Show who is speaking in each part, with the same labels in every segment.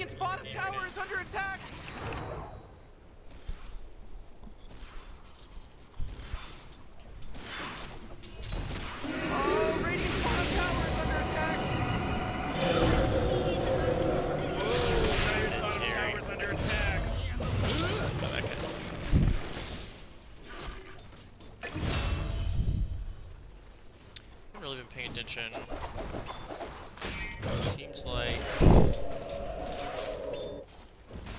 Speaker 1: Radiant's bottom tower is under attack! Oh, Radiant's bottom tower is under attack!
Speaker 2: Radiant's bottom tower is under attack!
Speaker 3: Haven't really been paying attention. Seems like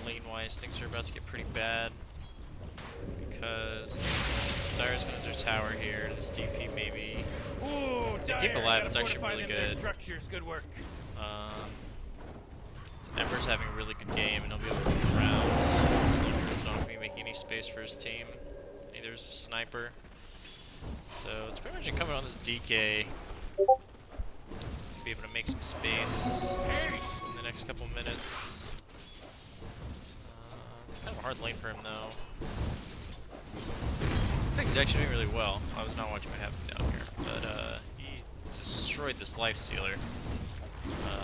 Speaker 3: lane-wise things are about to get pretty bad because Dire's gonna lose their tower here. This DP maybe.
Speaker 2: Ooh,
Speaker 3: They keep alive. It's actually really good.
Speaker 2: Structures, good work.
Speaker 3: So Ember's having a really good game, and he'll be able to win the rounds. Slugger's not going to be making any space for his team. Neither is a sniper. So it's pretty much incumbent on this DK to be able to make some space in the next couple minutes. It's kind of a hard lane for him, though. Looks like he's actually doing really well. I was not watching what happened down here, but he destroyed this lifestealer.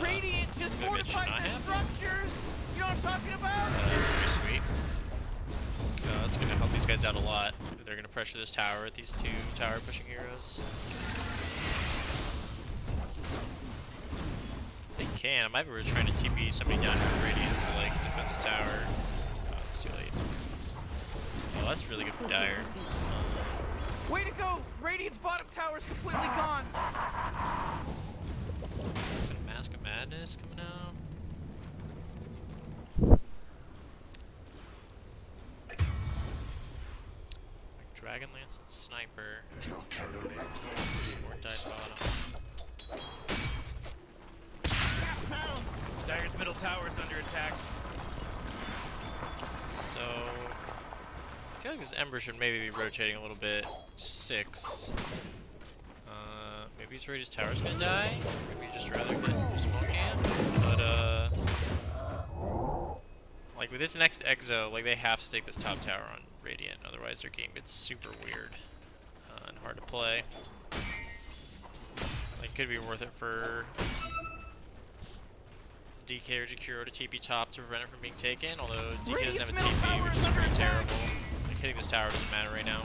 Speaker 1: Radiant just fortified their structures! You know what I'm talking about?
Speaker 3: That's pretty sweet. That's going to help these guys out a lot. They're going to pressure this tower with these two tower pushing heroes. They can. I might be trying to TP somebody down here with Radiant to like defend this tower. Oh, it's too late. Oh, that's really good for Dire.
Speaker 1: Way to go! Radiant's bottom tower is completely gone!
Speaker 3: Mask of Madness coming out. Like Dragon Lance and Sniper. Or dive bottom.
Speaker 2: Dire's middle tower is under attack.
Speaker 3: So I feel like this Ember should maybe be rotating a little bit. 6. Maybe he's worried his tower's gonna die. Maybe he'd just rather get smoke in. But like with this next Exo, like they have to take this top tower on Radiant, otherwise their game gets super weird and hard to play. Like could be worth it for DK or Jakiro to TP top to prevent it from being taken, although DK doesn't have a TP, which is pretty terrible. Like hitting this tower doesn't matter right now.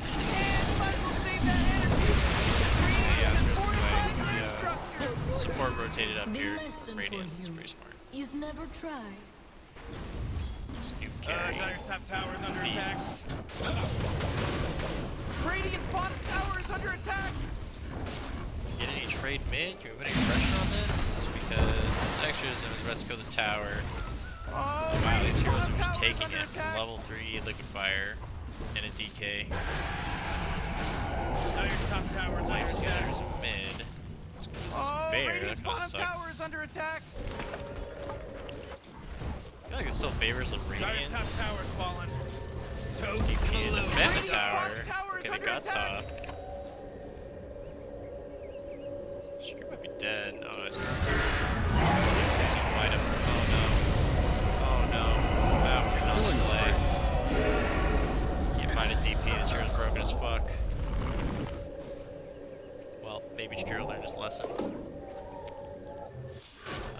Speaker 3: Support rotated up here. Radiant is pretty smart.
Speaker 4: Is never try.
Speaker 3: Scoop carry.
Speaker 2: Dire's top tower is under attack.
Speaker 1: Radiant's bottom tower is under attack!
Speaker 3: Get any trade mid? Can we put any pressure on this? Because this exorcism is about to kill this tower.
Speaker 1: Oh,
Speaker 3: Wow, these heroes are just taking it. Level 3 liquid fire and a DK.
Speaker 2: Dire's top tower is under attack.
Speaker 3: There's a mid.
Speaker 1: Oh,
Speaker 3: Bear,
Speaker 1: Radiant's
Speaker 3: that kind of
Speaker 1: bottom tower is
Speaker 3: sucks.
Speaker 1: under attack!
Speaker 3: I feel like it still favors the
Speaker 2: Dire's
Speaker 3: Radiant.
Speaker 2: top tower is fallen.
Speaker 3: DP to defend the
Speaker 1: Radiant's
Speaker 3: tower.
Speaker 1: bottom tower is
Speaker 3: Okay, they
Speaker 1: under
Speaker 3: got
Speaker 1: attack.
Speaker 3: top. Sugar might be dead. Oh, it's just fight him. Oh no. Oh no. That was not the play. Can't find a DP. This hero's broken as fuck. Well, maybe Jakiro learned his lesson.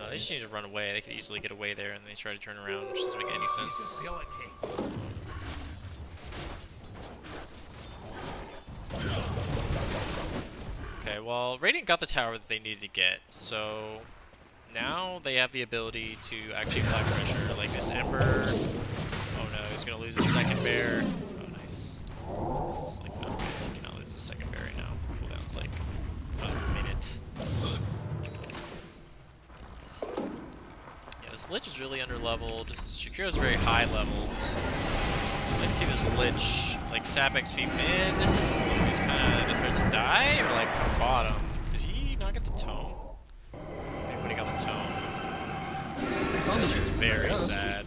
Speaker 3: They just need to run away. They could easily get away there, and they try to turn around, which doesn't make any sense. Okay, well, Radiant got the tower that they needed to get, so now they have the ability to actually apply pressure, like this Ember. Oh no, he's gonna lose his second bear. Oh, nice. It's like, no, he cannot lose his second bear right now. Cooldown's like a minute. Yeah, this Lich is really underleveled. Shakiro's very high leveled. I'd like to see this Lich, like, sap XP mid. He's kind of threat to die, or like bottom. Did he not get the tome? Anybody got the tome? This Lich is very sad.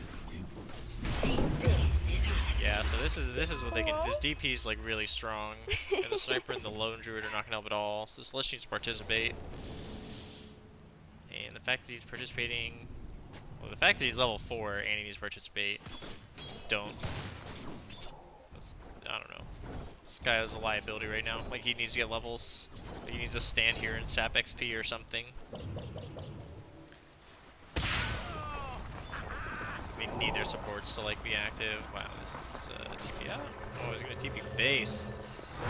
Speaker 3: Yeah, so this is what they can. This DP is like really strong, and the sniper and the lone druid are not gonna help at all. So this Lich needs to participate, and the fact that he's participating, well, the fact that he's level 4 and he needs to participate, don't. I don't know. This guy is a liability right now. Like he needs to get levels. He needs to stand here and sap XP or something. We need their supports to like be active. Wow, this is TP out. Oh, he's gonna TP base. I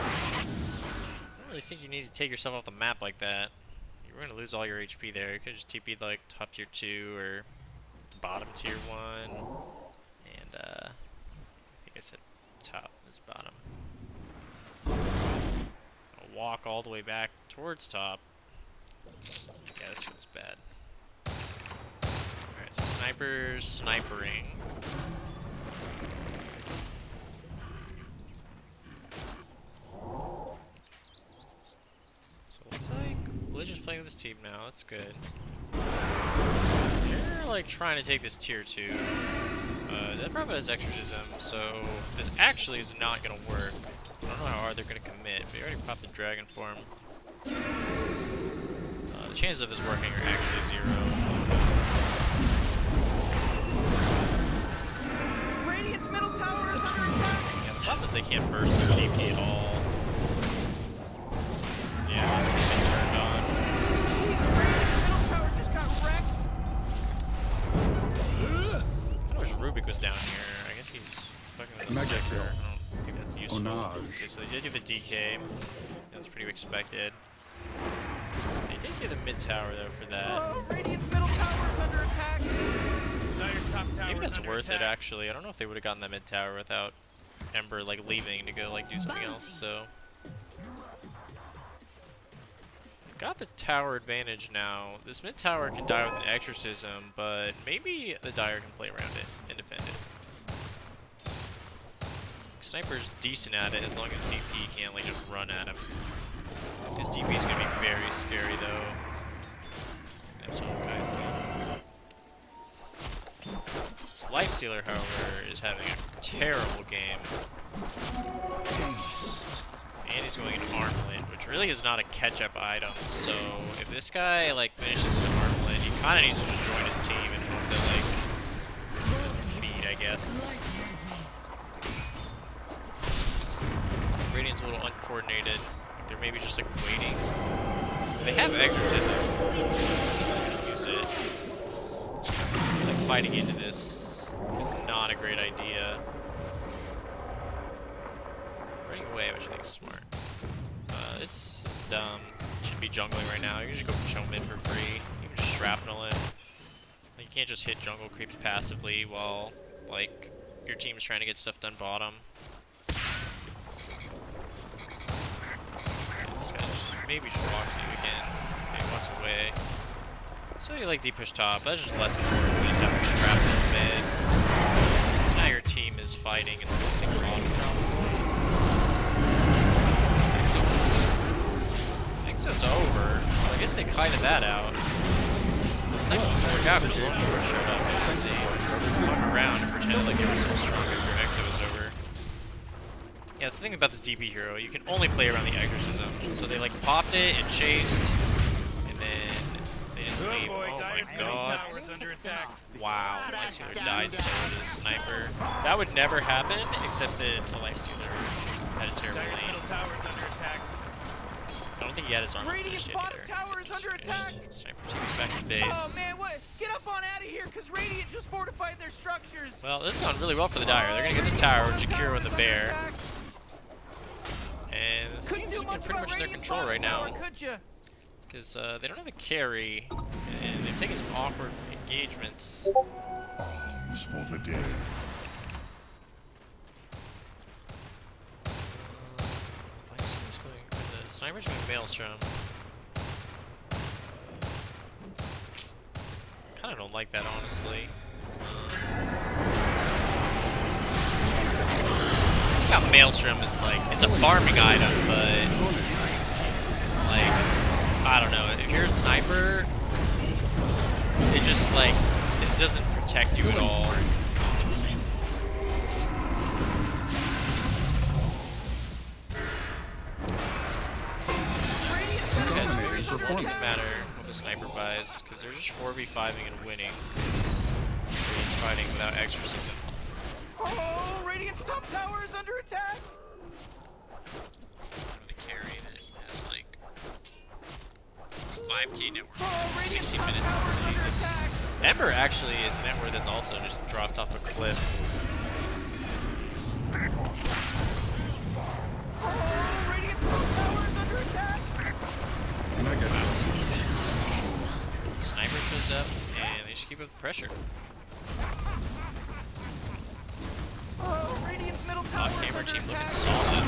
Speaker 3: don't really think you need to take yourself off the map like that. You were gonna lose all your HP there. You could just TP like top tier 2 or bottom tier 1. And I think I said top is bottom. I'll walk all the way back towards top. Yeah, this feels bad. Alright, so snipers snipering. So it looks like Lich is playing with this team now, that's good. They're like trying to take this tier 2. That probably has exorcism, so this actually is not gonna work. I don't know how hard they're gonna commit, but he already popped the dragon form. The chances of this working are actually 0.
Speaker 1: Radiant's middle tower is under attack.
Speaker 3: Yeah, the problem is they can't burst this DP at all. Yeah, it's been turned on.
Speaker 1: Radiant's middle tower just got wrecked.
Speaker 3: I wish Rubik was down here. I guess he's fucking with the Sniper. I don't think that's useful. Okay, so they did do the DK. That's pretty expected. They did do the mid tower though for that.
Speaker 1: Oh, Radiant's middle tower is under attack.
Speaker 2: Dire's top tower
Speaker 3: Maybe
Speaker 2: is
Speaker 3: that's
Speaker 2: under
Speaker 3: worth it
Speaker 2: attack.
Speaker 3: actually. I don't know if they would have gotten that mid tower without Ember like leaving to go like do something else. So got the tower advantage now. This mid tower can die with an exorcism, but maybe the Dire can play around it and defend it. Sniper's decent at it as long as DP can't like just run at him. His DP is gonna be very scary though. Have some guys. This Lifestealer, however, is having a terrible game. And he's going into Armlet, which really is not a catch-up item. So if this guy like finishes with Armlet, he kind of needs to just join his team and hope that like he doesn't feed, I guess. Radiant's a little uncoordinated. They're maybe just like waiting. They have exorcism. Use it. Like fighting into this is not a great idea. Running away, which I think is smart. This is dumb. Should be jungling right now. You can just go chill mid for free. You can just shrapnel it. Like, you can't just hit jungle creeps passively while like your team's trying to get stuff done bottom. Maybe should walk to you again. Maybe walks away. So you like deep push top. That's just less important than having shrapnel mid. Now your team is fighting and losing bottom probably. Exo's over. So I guess they kited that out. It's actually worked out because Lord showed up and they just hung around and pretended like they were so strong after Exo was over. Yeah, the thing about this DP hero, you can only play around the exorcism. So they like popped it and chased, and then they didn't leave.
Speaker 2: Boy,
Speaker 3: Oh my
Speaker 2: Dire's middle
Speaker 3: god.
Speaker 2: tower is under attack.
Speaker 3: Wow, Lifestealer died so to the sniper. That would never happen, except that the Lifestealer had a terrible
Speaker 2: Dire's
Speaker 3: lane.
Speaker 2: middle tower is under attack.
Speaker 3: I don't think he had his armor
Speaker 1: Radiant's
Speaker 3: finished yet
Speaker 1: bottom
Speaker 3: either.
Speaker 1: tower is under attack.
Speaker 3: Sniper team is back to
Speaker 1: Oh
Speaker 3: base.
Speaker 1: man, what? Get up on out of here, cause Radiant just fortified their structures.
Speaker 3: Well, this has gone really well for the Dire. They're gonna get this tower, Jakiro and the bear. And this
Speaker 1: Couldn't
Speaker 3: game's
Speaker 1: do much
Speaker 3: pretty much in their
Speaker 1: Radiant's
Speaker 3: control right
Speaker 1: bottom
Speaker 3: now.
Speaker 1: tower, could ya?
Speaker 3: Because they don't have a carry, and they've taken some awkward engagements.
Speaker 4: Alms for the dead.
Speaker 3: The sniper's going Maelstrom. Kind of don't like that, honestly. How Maelstrom is like, it's a farming item, but like, I don't know. If you're a sniper, it just like, it doesn't protect you at all. It won't matter what the sniper buys, because they're just 4v5ing and winning. Radiant's fighting without exorcism.
Speaker 1: Oh, Radiant's top tower is under attack.
Speaker 3: The carry that has like 5k network,
Speaker 1: Oh, Radiant's
Speaker 3: 60
Speaker 1: top
Speaker 3: minutes.
Speaker 1: tower is under
Speaker 3: Jesus.
Speaker 1: attack.
Speaker 3: Ember actually, his net worth is also just dropped off a cliff.
Speaker 1: Oh, Radiant's top tower is under attack.
Speaker 3: Sniper shows up, and they just keep up the pressure.
Speaker 1: Oh, Radiant's middle tower
Speaker 3: Top
Speaker 1: is
Speaker 3: camera
Speaker 1: under
Speaker 3: team looking
Speaker 1: attack.
Speaker 3: solid.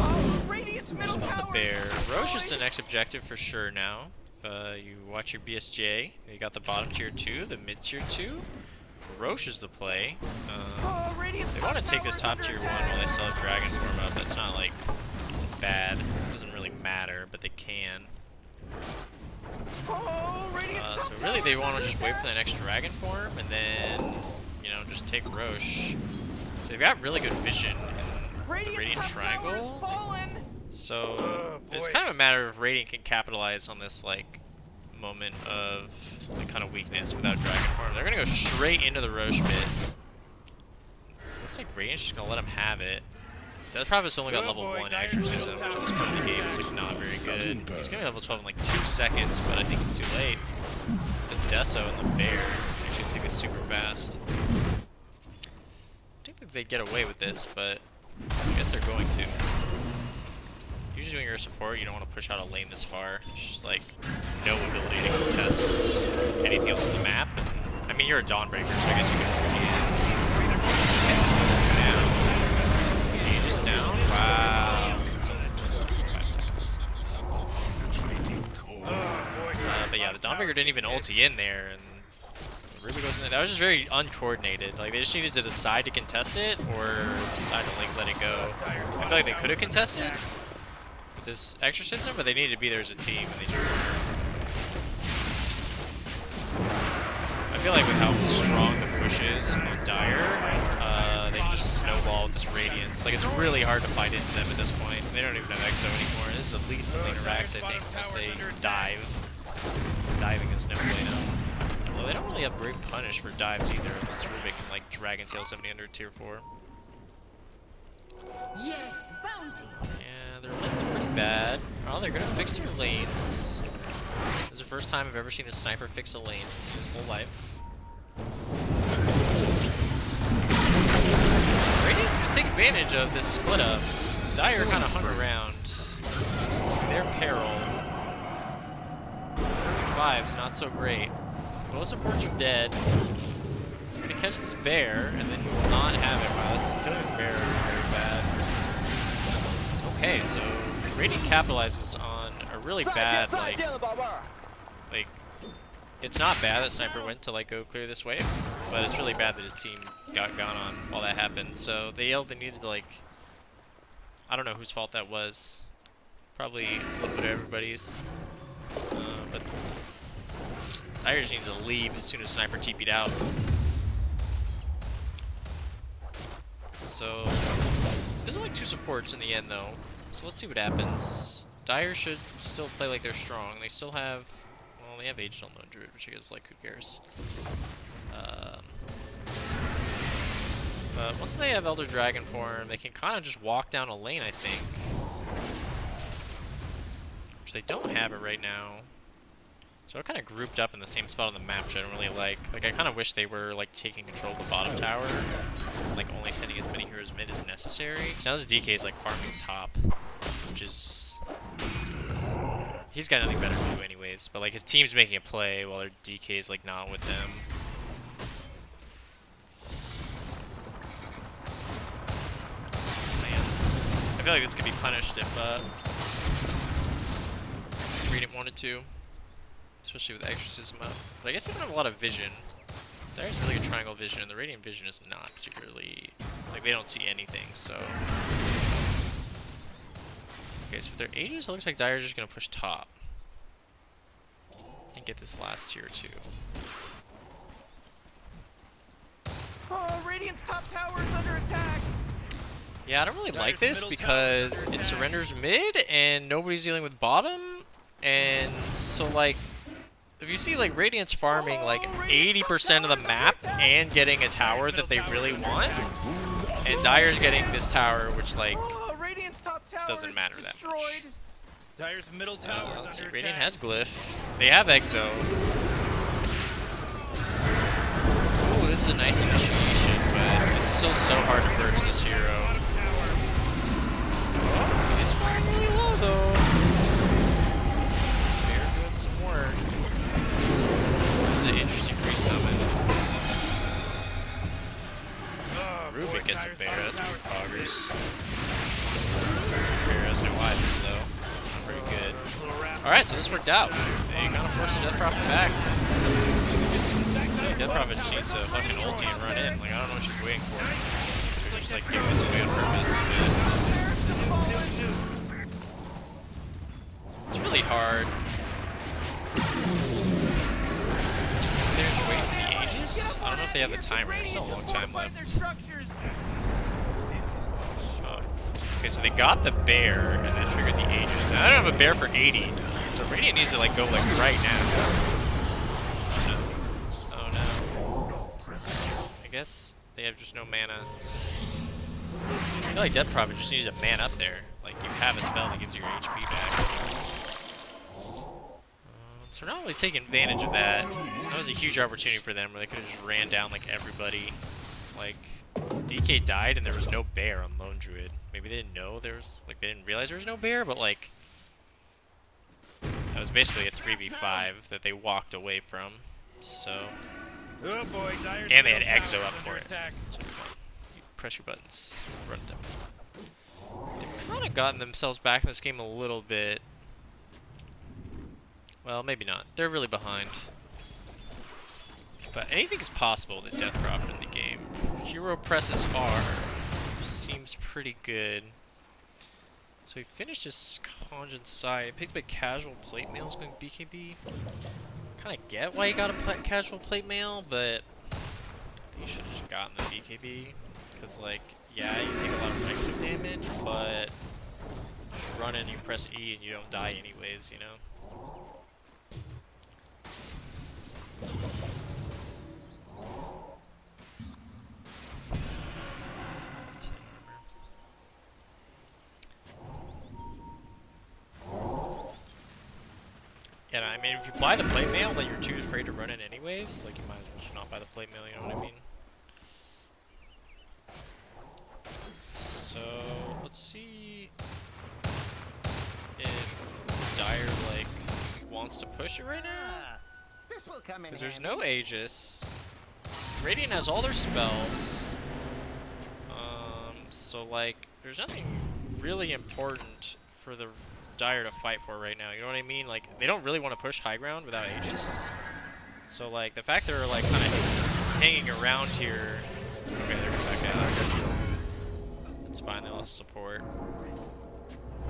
Speaker 1: Oh, Radiant's middle
Speaker 3: Just on
Speaker 1: tower
Speaker 3: the bear.
Speaker 1: is
Speaker 3: Roche is the
Speaker 1: destroyed.
Speaker 3: next objective for sure now. You watch your BSJ. You got the bottom tier 2, the mid tier 2. Roche is the play.
Speaker 1: Oh, Radiant's
Speaker 3: They want to
Speaker 1: top
Speaker 3: take this
Speaker 1: tower
Speaker 3: top
Speaker 1: is
Speaker 3: tier
Speaker 1: under
Speaker 3: 1
Speaker 1: attack.
Speaker 3: while they still have Dragon Form up. That's not like bad. It doesn't really matter, but they can.
Speaker 1: Oh, Radiant's top
Speaker 3: So really they
Speaker 1: tower
Speaker 3: want to
Speaker 1: is
Speaker 3: just
Speaker 1: under
Speaker 3: wait for the
Speaker 1: attack.
Speaker 3: next Dragon Form and then, you know, just take Roche. So they've got really good vision in the
Speaker 1: Radiant's
Speaker 3: Radiant
Speaker 1: top tower is
Speaker 3: Triangle.
Speaker 1: fallen.
Speaker 3: So
Speaker 2: Oh,
Speaker 3: it's
Speaker 2: boy.
Speaker 3: kind of a matter of Radiant can capitalize on this like moment of like kind of weakness without Dragon Form. They're gonna go straight into the Roche bit. Looks like Radiant's just gonna let him have it. Death Prophet's only got
Speaker 2: Oh
Speaker 3: level
Speaker 2: boy,
Speaker 3: 1
Speaker 2: Dire
Speaker 3: exorcism, which at this point in the game is like not very good. He's gonna be level 12 in like 2 seconds, but I think it's too late. The Deso and the Bear actually take us super fast. I think that they'd get away with this, but I guess they're going to. Usually when you're a support, you don't want to push out a lane this far. It's just like no ability to contest anything else in the map. And, I mean, you're a Dawnbreaker, so I guess you can ulti in. I guess it's down. Aegis down? Wow. It's only 5 seconds. But yeah, the Dawnbreaker didn't even ulti in there, and Ruby goes in there. That was just very uncoordinated. Like, they just needed to decide to contest it, or decide to, like, let it go. I feel like they could have contested with this exorcism, but they needed to be there as a team, and they just weren't. I feel like with how strong the push is on Dire, they can just snowball with this Radiance. Like, it's really hard to fight into them at this point. They don't even have Exo anymore. This is at least the later Rax, I think, unless they dive. Diving is no play now. Well, they don't really have great punish for dives either, unless Rubik can, like, Dragon Tail somebody under tier 4.
Speaker 5: Yes, bounty.
Speaker 3: Yeah, their lane's pretty bad. Oh, they're gonna fix their lanes. This is the first time I've ever seen a sniper fix a lane in his whole life. Radiant's gonna take advantage of this split up. Dire kind of hung around to their peril. 35's not so great. Both supports are dead. We're gonna catch this bear, and then you will not have it. Wow, this killing this bear is very bad. Okay, so Radiant capitalizes on a really bad, like, it's not bad that Sniper went to, like, go clear this wave, but it's really bad that his team got gone on while that happened. So they yelled they needed to, like, I don't know whose fault that was. Probably a little bit of everybody's. But I just need to leave as soon as Sniper TP'd out. So there's only 2 supports in the end, though. So let's see what happens. Dire should still play like they're strong. They still have, well, they have Age Unknown Druid, which I guess, like, who cares? But once they have Elder Dragon form, they can kind of just walk down a lane, I think. Which they don't have it right now. So they're kind of grouped up in the same spot on the map, which I don't really like. Like, I kind of wish they were, like, taking control of the bottom tower. Like, only sending as many heroes mid as necessary. Because now this DK is, like, farming top. Which is... He's got nothing better to do anyways. But, like, his team's making a play while their DK is, like, not with them. Man. I feel like this could be punished if, Radiant wanted to. Especially with Exorcism up. But I guess they don't have a lot of vision. There's really good triangle vision, and the Radiant vision is not particularly... Like, they don't see anything, so... Okay, so with their Aegis, it looks like Dire's just gonna push top. And get this last tier, too.
Speaker 1: Oh, Radiant's top tower is under attack.
Speaker 3: Yeah, I don't really like
Speaker 2: Dire's
Speaker 3: this
Speaker 2: middle tower is
Speaker 3: because
Speaker 2: under
Speaker 3: it
Speaker 2: attack.
Speaker 3: surrenders mid, and nobody's dealing with bottom. And so, like... If you see, like, Radiant's farming, like, 80% of the map and getting a tower that they really want, and Dire's getting this tower, which, like,
Speaker 1: Oh, Radiant's top tower
Speaker 3: doesn't
Speaker 1: is
Speaker 3: matter that much.
Speaker 1: destroyed.
Speaker 2: Dire's middle tower is
Speaker 3: let's see,
Speaker 2: under
Speaker 3: Radiant
Speaker 2: attack.
Speaker 3: has Glyph. They have Exo. is a nice initiation, but it's still so hard to burst this hero. Oh, he's flying really low though. They're doing some work. This is an interesting resummon. Rubik gets a bear, that's good progress. Bear has no items though, so it's not very good. Alright, so this worked out. They kind of forced the Death Prophet back. Yeah, Death Prophet just needs to fucking ulti and run in. Like, I don't know what she's waiting for. So we're just like giving this away on purpose. But it's really hard. They're just waiting for the Aegis? I don't know if they have the timer. There's still a long time left. Okay, so they got the bear and then triggered the Aegis. Now I don't have a bear for 80. So Radiant needs to like go like right now. Oh no. I guess they have just no mana. I feel like Death Prophet just needs a man up there. Like you have a spell that gives you your HP back. So we're not really taking advantage of that. That was a huge opportunity for them where they could have just ran down like everybody. Like DK died and there was no bear on Lone Druid. Maybe they didn't know there was, like they didn't realize there was no bear, but like that was basically a 3v5 that they walked away from. So
Speaker 2: Oh boy,
Speaker 3: and they had Exo up for it. So you press your buttons, run them. They've kind of gotten themselves back in this game a little bit. Well, maybe not. They're really behind. But anything is possible with Death Prophet in the game. Hero presses R. Seems pretty good. So he finished his Conjun side. Picks by casual plate mail is going BKB. Kind of get why he got a casual plate mail, but I think he should have just gotten the BKB. Because, like, yeah, you take a lot of negative damage, but just run in, you press E, and you don't die anyways, you know? Yeah, I mean, if you buy the plate mail, then you're too afraid to run it anyways. Like, you might as well just not buy the plate mail, you know what I mean? So, let's see if Dire, like, wants to push it right now. Because there's no Aegis. Radiant has all their spells. So, like, there's nothing really important for the Dire to fight for right now, you know what I mean? Like, they don't really want to push high ground without Aegis. So, like, the fact they're, like, kind of hanging around here... Okay, they're back out. It's fine, they lost support.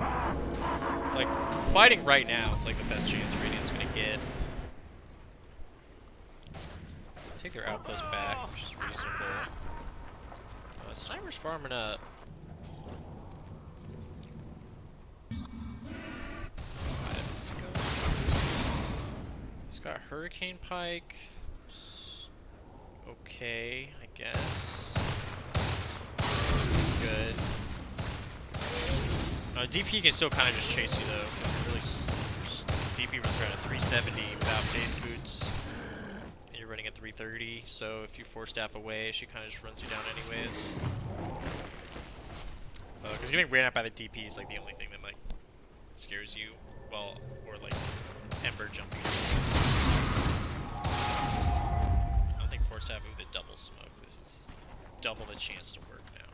Speaker 3: It's like, fighting right now is, like, the best chance Radiant's gonna get. Take their outpost back, which is reasonable. Sniper's farming up. He's got Hurricane Pike. Okay, I guess. Good. DP can still kind of just chase you though. Really, DP runs around at 370 without phase boots. And you're running at 330, so if you force staff away, she kind of just runs you down anyways. Because getting ran out by the DP is like the only thing that like scares you. Well, or like Ember jumping. I don't think force staff with a double smoke. This is double the chance to work now.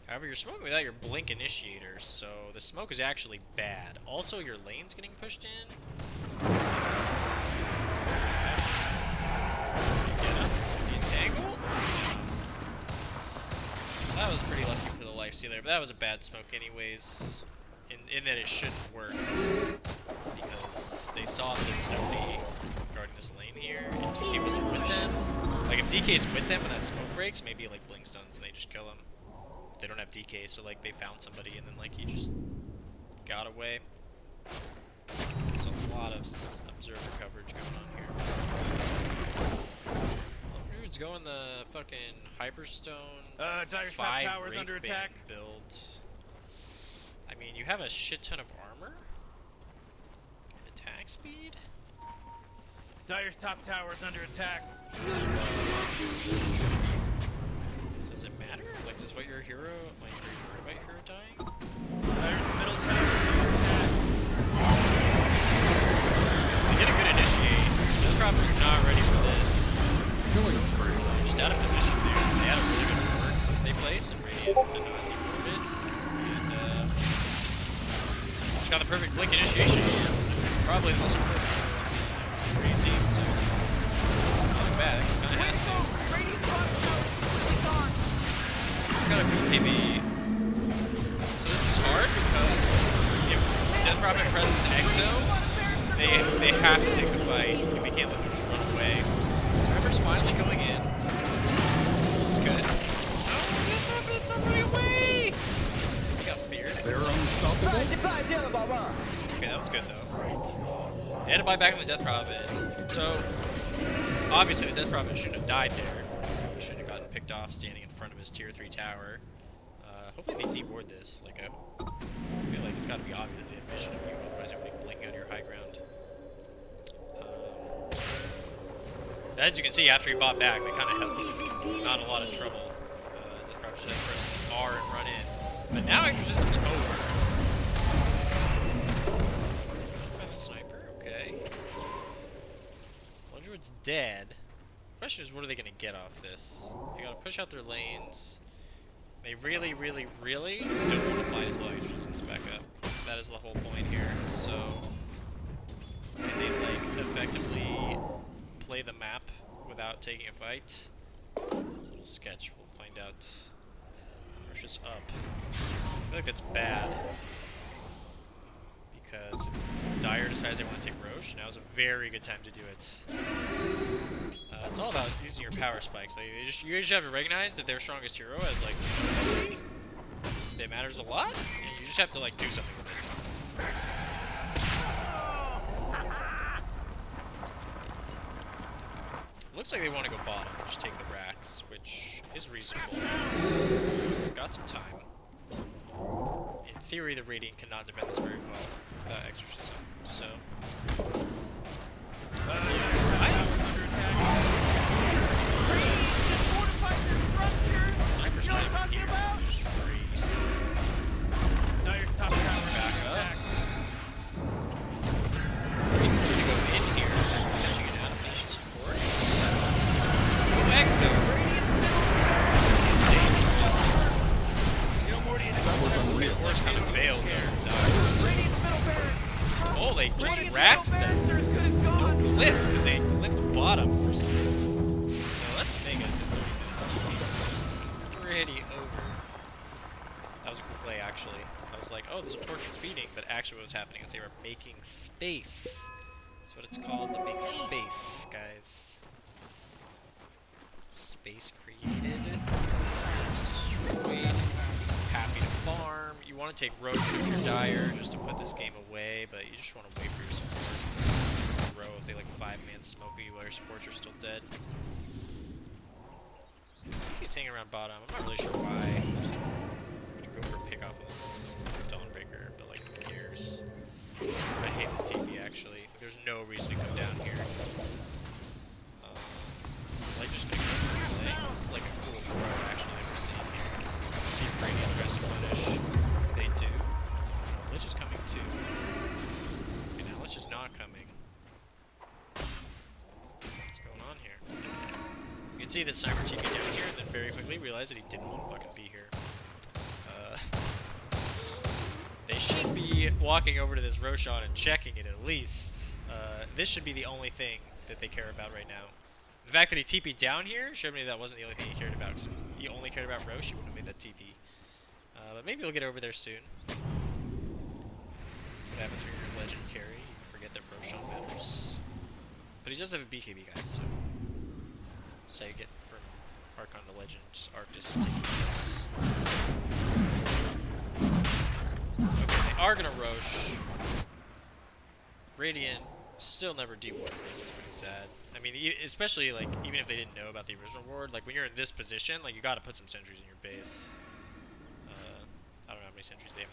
Speaker 3: However, you're smoking without your blink initiator, so the smoke is actually bad. Also, your lane's getting pushed in. Get up. The entangle. That was pretty lucky for the lifestealer, but that was a bad smoke anyways. In that it shouldn't work. Because they saw that there was nobody guarding this lane here, and DK wasn't with them. Like, if DK's with them and that smoke breaks, maybe like blink stuns and they just kill him. They don't have DK, so like they found somebody and then like he just got away. There's a lot of observer coverage going on here. Dude's going the fucking Hyperstone
Speaker 2: Dire's top
Speaker 3: 5
Speaker 2: tower's under attack.
Speaker 3: build. I mean, you have a shit ton of armor and attack speed.
Speaker 2: Dire's top tower is under attack.
Speaker 3: Does it matter? Like, does what your hero, like, are you worried about your hero dying?
Speaker 2: Dire's middle tower is under attack.
Speaker 3: They get a good initiate. This Cropper's not ready for this. Just out of position there. They had a really good ward they placed, and Radiant did not demote it. And, just got the perfect blink initiation. Probably the most important for Radiant team, so it's not bad. It kind of has to. Got a BKB. So this is hard because if Death Prophet presses Exo, they have to take the fight. If we can't let them just run away. So River's finally going in. This is good. No, Death Prophet's not running away! He got feared.
Speaker 5: They're unstoppable.
Speaker 3: Okay, that was good though. They had to buy back on the Death Prophet. So, obviously the Death Prophet shouldn't have died there. He shouldn't have gotten picked off standing in front of his tier 3 tower. Hopefully they deward this. Like, I feel like it's got to be obvious the admission of you, otherwise everybody blinking out your high ground. As you can see, after he bought back, they kind of had not a lot of trouble. Death Prophet should have pressed R and run in. But now Exorcism's over. By the sniper, okay. Bludgeon's dead. The question is, what are they going to get off this? They got to push out their lanes. They really, really, really don't want to fight until Exorcism's back up. That is the whole point here. So, can they, like, effectively play the map without taking a fight? It's a little sketch. We'll find out. Rush is up. I feel like that's bad. Because if Dire decides they want to take Roche, now is a very good time to do it. It's all about using your power spikes. Like, you just have to recognize that their strongest hero is like Bo3. It matters a lot, and you just have to like do something with it. Looks like they want to go bottom, just take the racks, which is reasonable. Got some time. In theory, the Radiant cannot defend this very well without Exorcism, so... Sniper's not even here. Just freeze.
Speaker 2: Dire's top tower
Speaker 3: Back
Speaker 2: under
Speaker 3: up.
Speaker 2: attack.
Speaker 3: Radiant's gonna go in here. Catching it out of that should support. Go Exo. Dangerous. Of course, kind of bailed there. Oh, they just racked them. No glyph, because they glyphed bottom for some reason. So that's mega. It's in 30 minutes. This game is pretty over. That was a cool play, actually. I was like, oh, there's a portrait feeding, but actually what was happening is they were making space. That's what it's called, to make space, guys. Space created. Destroyed. Happy to farm. You want to take Roche if you're Dire just to put this game away, but you just want to wait for your supports. Row if they like 5-man smoke you while your supports are still dead. I think he's hanging around bottom. I'm not really sure why. I'm gonna go for a pick off of this Dawnbreaker, but like who cares? I hate this TP actually. There's no reason to come down here. Like just pick up the thing. This is like a cool throw actually that we're seeing here. Let's see if Radiant tries to punish. They do. Oh, Lich is coming too. Okay, now Lich is not coming. What's going on here? You can see that Sniper TP down here and then very quickly realize that he didn't want to fucking be here. They should be walking over to this Roshan and checking it at least. This should be the only thing that they care about right now. The fact that he TP'd down here showed me that wasn't the only thing he cared about. Because if he only cared about Roche, he wouldn't have made that TP. But maybe he'll get over there soon. What happens when you're a legend carry? You forget that Roshan matters. But he does have a BKB, guys, so... That's how you get from Archon to Legend, Arctis taking this. Okay, they are gonna Roche. Radiant still never dewarded this, it's pretty sad. I mean, especially, like, even if they didn't know about the original ward, like, when you're in this position, like, you gotta put some sentries in your base. I don't know how many sentries they have.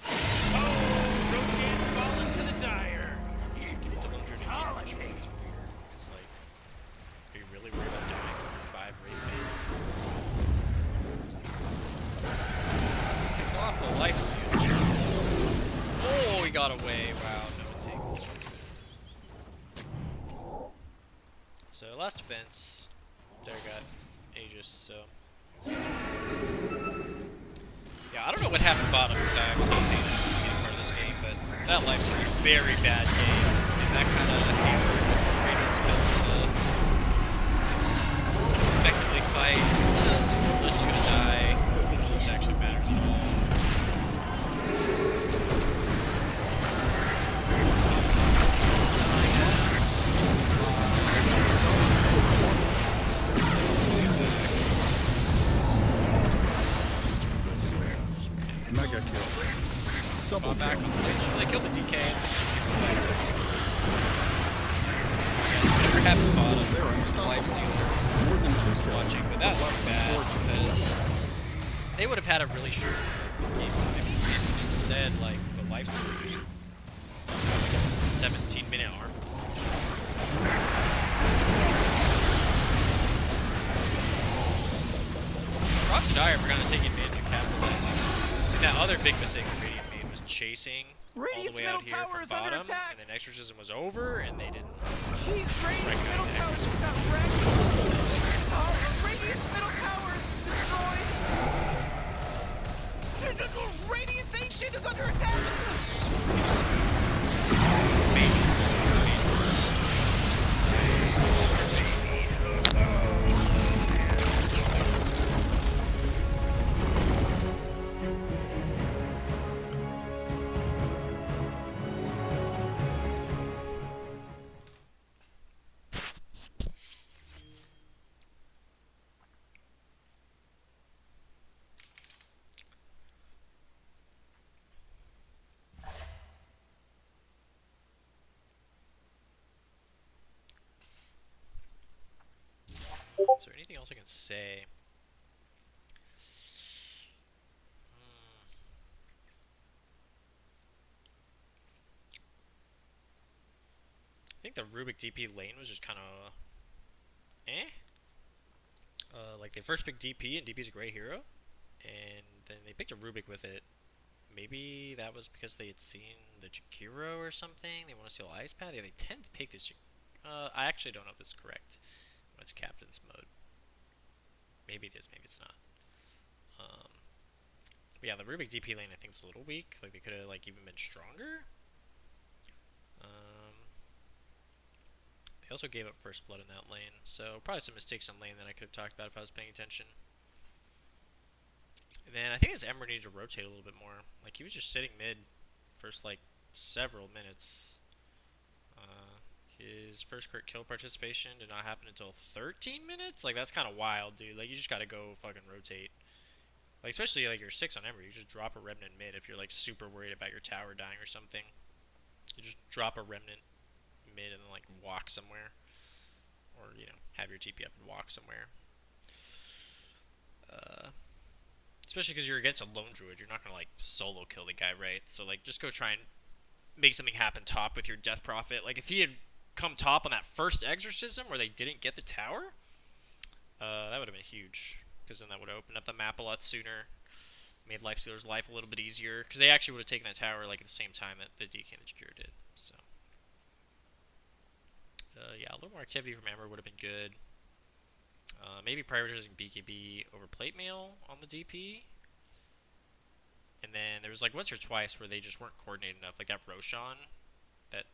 Speaker 2: Oh, Roshan's fallen to the Dire.
Speaker 3: Give it to Lundred and It's weird. It's like, got away. Wow, no take. This one's good. So last defense, there got Aegis. So yeah, I don't know what happened bottom because I was not paying attention to the beginning part of this game, but that life's a very bad game, and that kind of hampered Radiant's ability to effectively fight. Lich is gonna die. None of this actually matters at all.
Speaker 5: Mega kill. Double
Speaker 3: Back
Speaker 5: kill.
Speaker 3: on the Lich. They killed the DK. Yeah, so whatever happened bottom,
Speaker 5: They're
Speaker 3: the
Speaker 5: unstoppable.
Speaker 3: lifestealer
Speaker 5: More than
Speaker 3: was
Speaker 5: 2 kills.
Speaker 3: watching, but that was bad because they would have had a really short game time. Instead, like, the lifestealer just 17-minute arm. Props to Dire for kind of taking advantage and capitalizing. And that other big mistake that Radiant made was chasing all the
Speaker 1: Radiant's
Speaker 3: way out
Speaker 1: middle
Speaker 3: here
Speaker 1: tower
Speaker 3: from
Speaker 1: is under
Speaker 3: bottom,
Speaker 1: attack.
Speaker 3: and then Exorcism was over, and they didn't.
Speaker 1: Jeez, Radiant's middle
Speaker 3: Recognize
Speaker 1: tower
Speaker 3: accuracy.
Speaker 1: just got wrecked. Radiant's middle tower is destroyed. Radiant's ancient is under attack.
Speaker 3: Is there anything else I can say? I think the Rubik DP lane was just kind of like they first picked DP, and DP's a great hero, and then they picked a Rubik with it. Maybe that was because they had seen the Jakiro or something. They want to steal Ice Pad. Yeah, they tend to pick this. I actually don't know if this is correct when it's Captain's mode. Maybe it is, maybe it's not. But yeah, the Rubik DP lane I think was a little weak. Like they could have like even been stronger. They also gave up first blood in that lane, so probably some mistakes in lane that I could have talked about if I was paying attention. And then I think his Ember needed to rotate a little bit more. Like he was just sitting mid first like several minutes. His first crit kill participation did not happen until 13 minutes? Like that's kind of wild, dude. Like you just gotta go fucking rotate. Like especially like you're 6 on Ember, you just drop a Remnant mid if you're like super worried about your tower dying or something. You just drop a Remnant mid and then like walk somewhere. Or, you know, have your TP up and walk somewhere. Especially because you're against a lone druid, you're not gonna like solo kill the guy, right? So like just go try and make something happen top with your Death Prophet. Like if he had come top on that first exorcism where they didn't get the tower, that would have been huge, because then that would have opened up the map a lot sooner, made Lifestealer's life a little bit easier, because they actually would have taken that tower like at the same time that the DK and the Jakiro did. So yeah, a little more activity from Ember would have been good. Maybe prioritizing BKB over plate mail on the DP. And then there was like once or twice where they just weren't coordinated enough, like that Roshan, that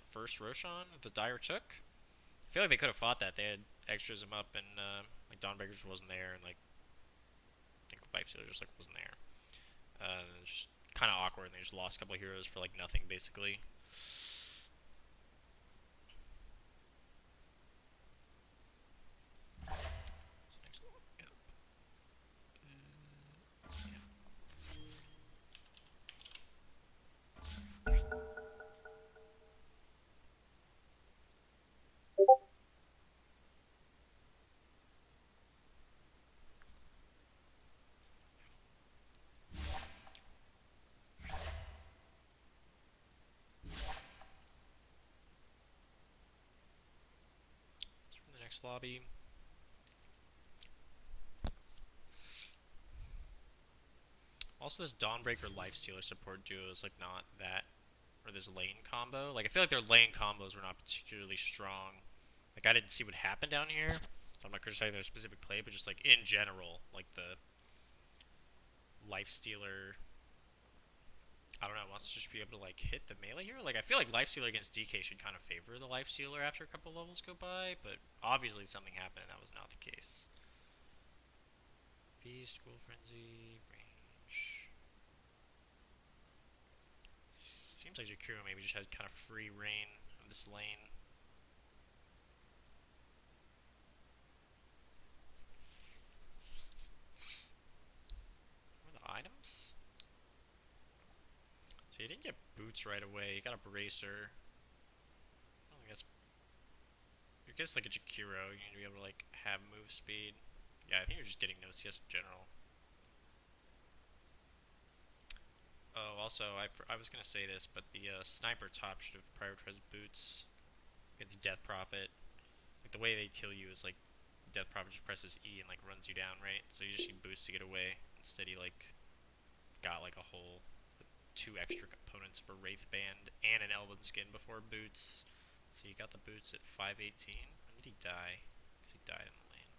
Speaker 3: first Roshan the Dire took. I feel like they could have fought that. They had extras up, and like Dawnbreaker just wasn't there, and like I think the Pipe Stealer just like wasn't there. It was just kind of awkward, and they just lost a couple of heroes for like nothing basically. Lobby. Also, this Dawnbreaker Lifestealer support duo is like not that or this lane combo. Like, I feel like their lane combos were not particularly strong. Like, I didn't see what happened down here, so I'm not criticizing their specific play, but just, like, in general, like, the Lifestealer, I don't know, wants to just be able to, like, hit the melee here. Like, I feel like Lifestealer against DK should kind of favor the Lifestealer after a couple levels go by, but obviously something happened and that was not the case. Beast, Cool Frenzy, range. Seems like Jakiro maybe just had kind of free reign of this lane. What are the items? So you didn't get boots right away, you got a bracer. I guess like a Jakiro, you need to be able to like have move speed. Yeah, I think you're just getting no CS in general. Oh, also, I was going to say this, but the sniper top should have prioritized boots against Death Prophet. Like, the way they kill you is, like, Death Prophet just presses E and, like, runs you down, right? So you just need boots to get away. Instead, he, like, got, like, a whole 2 extra components of a Wraith Band and an Elven skin before boots. So you got the boots at 518. When did he die? Because he died in the lane.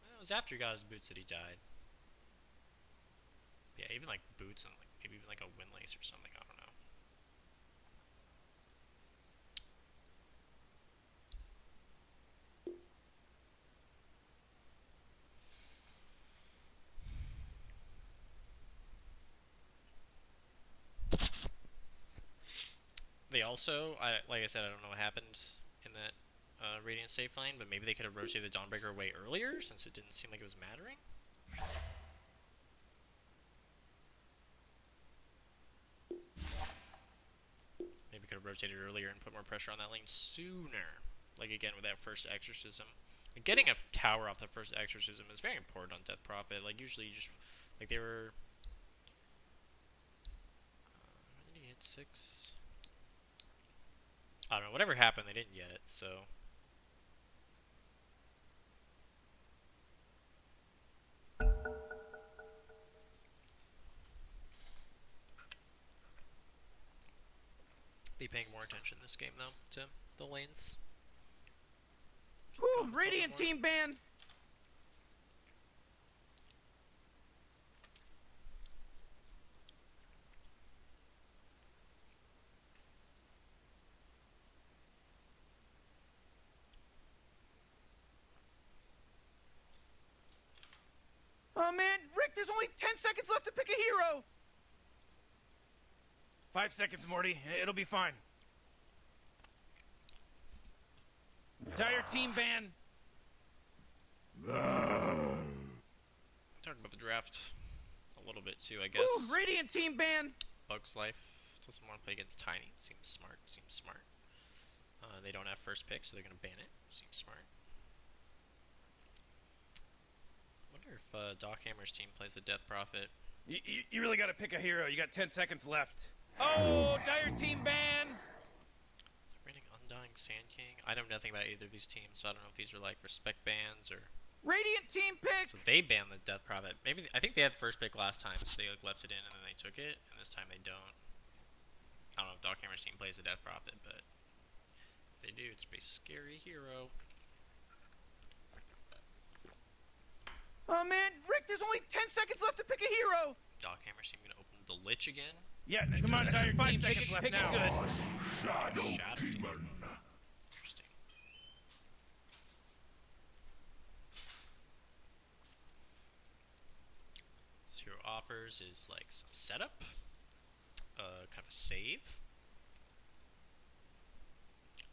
Speaker 3: Well, it was after he got his boots that he died. Yeah, even like boots and like maybe even like a windlace or something, I don't know. They also, like I said, I don't know what happened in that Radiant safe lane, but maybe they could have rotated the Dawnbreaker away earlier since it didn't seem like it was mattering. Maybe could have rotated earlier and put more pressure on that lane sooner. Like, again, with that first Exorcism. Like, getting a tower off the first Exorcism is very important on Death Prophet. Like, usually you just... Like, they were... when did he hit 6? I don't know. Whatever happened, they didn't get it, so... Be paying more attention this game, though, to the lanes.
Speaker 1: Woo, Radiant team ban! Oh man, Rick, there's only 10 seconds left to pick a hero!
Speaker 2: 5 seconds, Morty. It'll be fine. Dire team ban.
Speaker 3: Talk about the draft a little bit too, I guess.
Speaker 1: Woo, Radiant team ban!
Speaker 3: Bugs Life doesn't want to play against Tiny. Seems smart. Seems smart. They don't have first pick, so they're gonna ban it. Seems smart. I wonder if Dockhammer's team plays a Death Prophet.
Speaker 2: You really got to pick a hero. You got 10 seconds left. Oh, Dire team ban.
Speaker 3: They're raining Undying Sand King. I know nothing about either of these teams, so I don't know if these are like respect bans or.
Speaker 1: Radiant team pick!
Speaker 3: So they banned the Death Prophet. Maybe I think they had first pick last time, so they like left it in and then they took it, and this time they don't. I don't know if Dockhammer's team plays a Death Prophet, but if they do, it's a pretty scary hero.
Speaker 1: Oh man, Rick, there's only 10 seconds left to pick a hero!
Speaker 3: Dockhammer's team gonna open the Lich again.
Speaker 2: Yeah, come on, Dire team. 5 seconds left now. Good.
Speaker 3: Shadow Demon. Interesting. This hero offers is like some setup, kind of a save.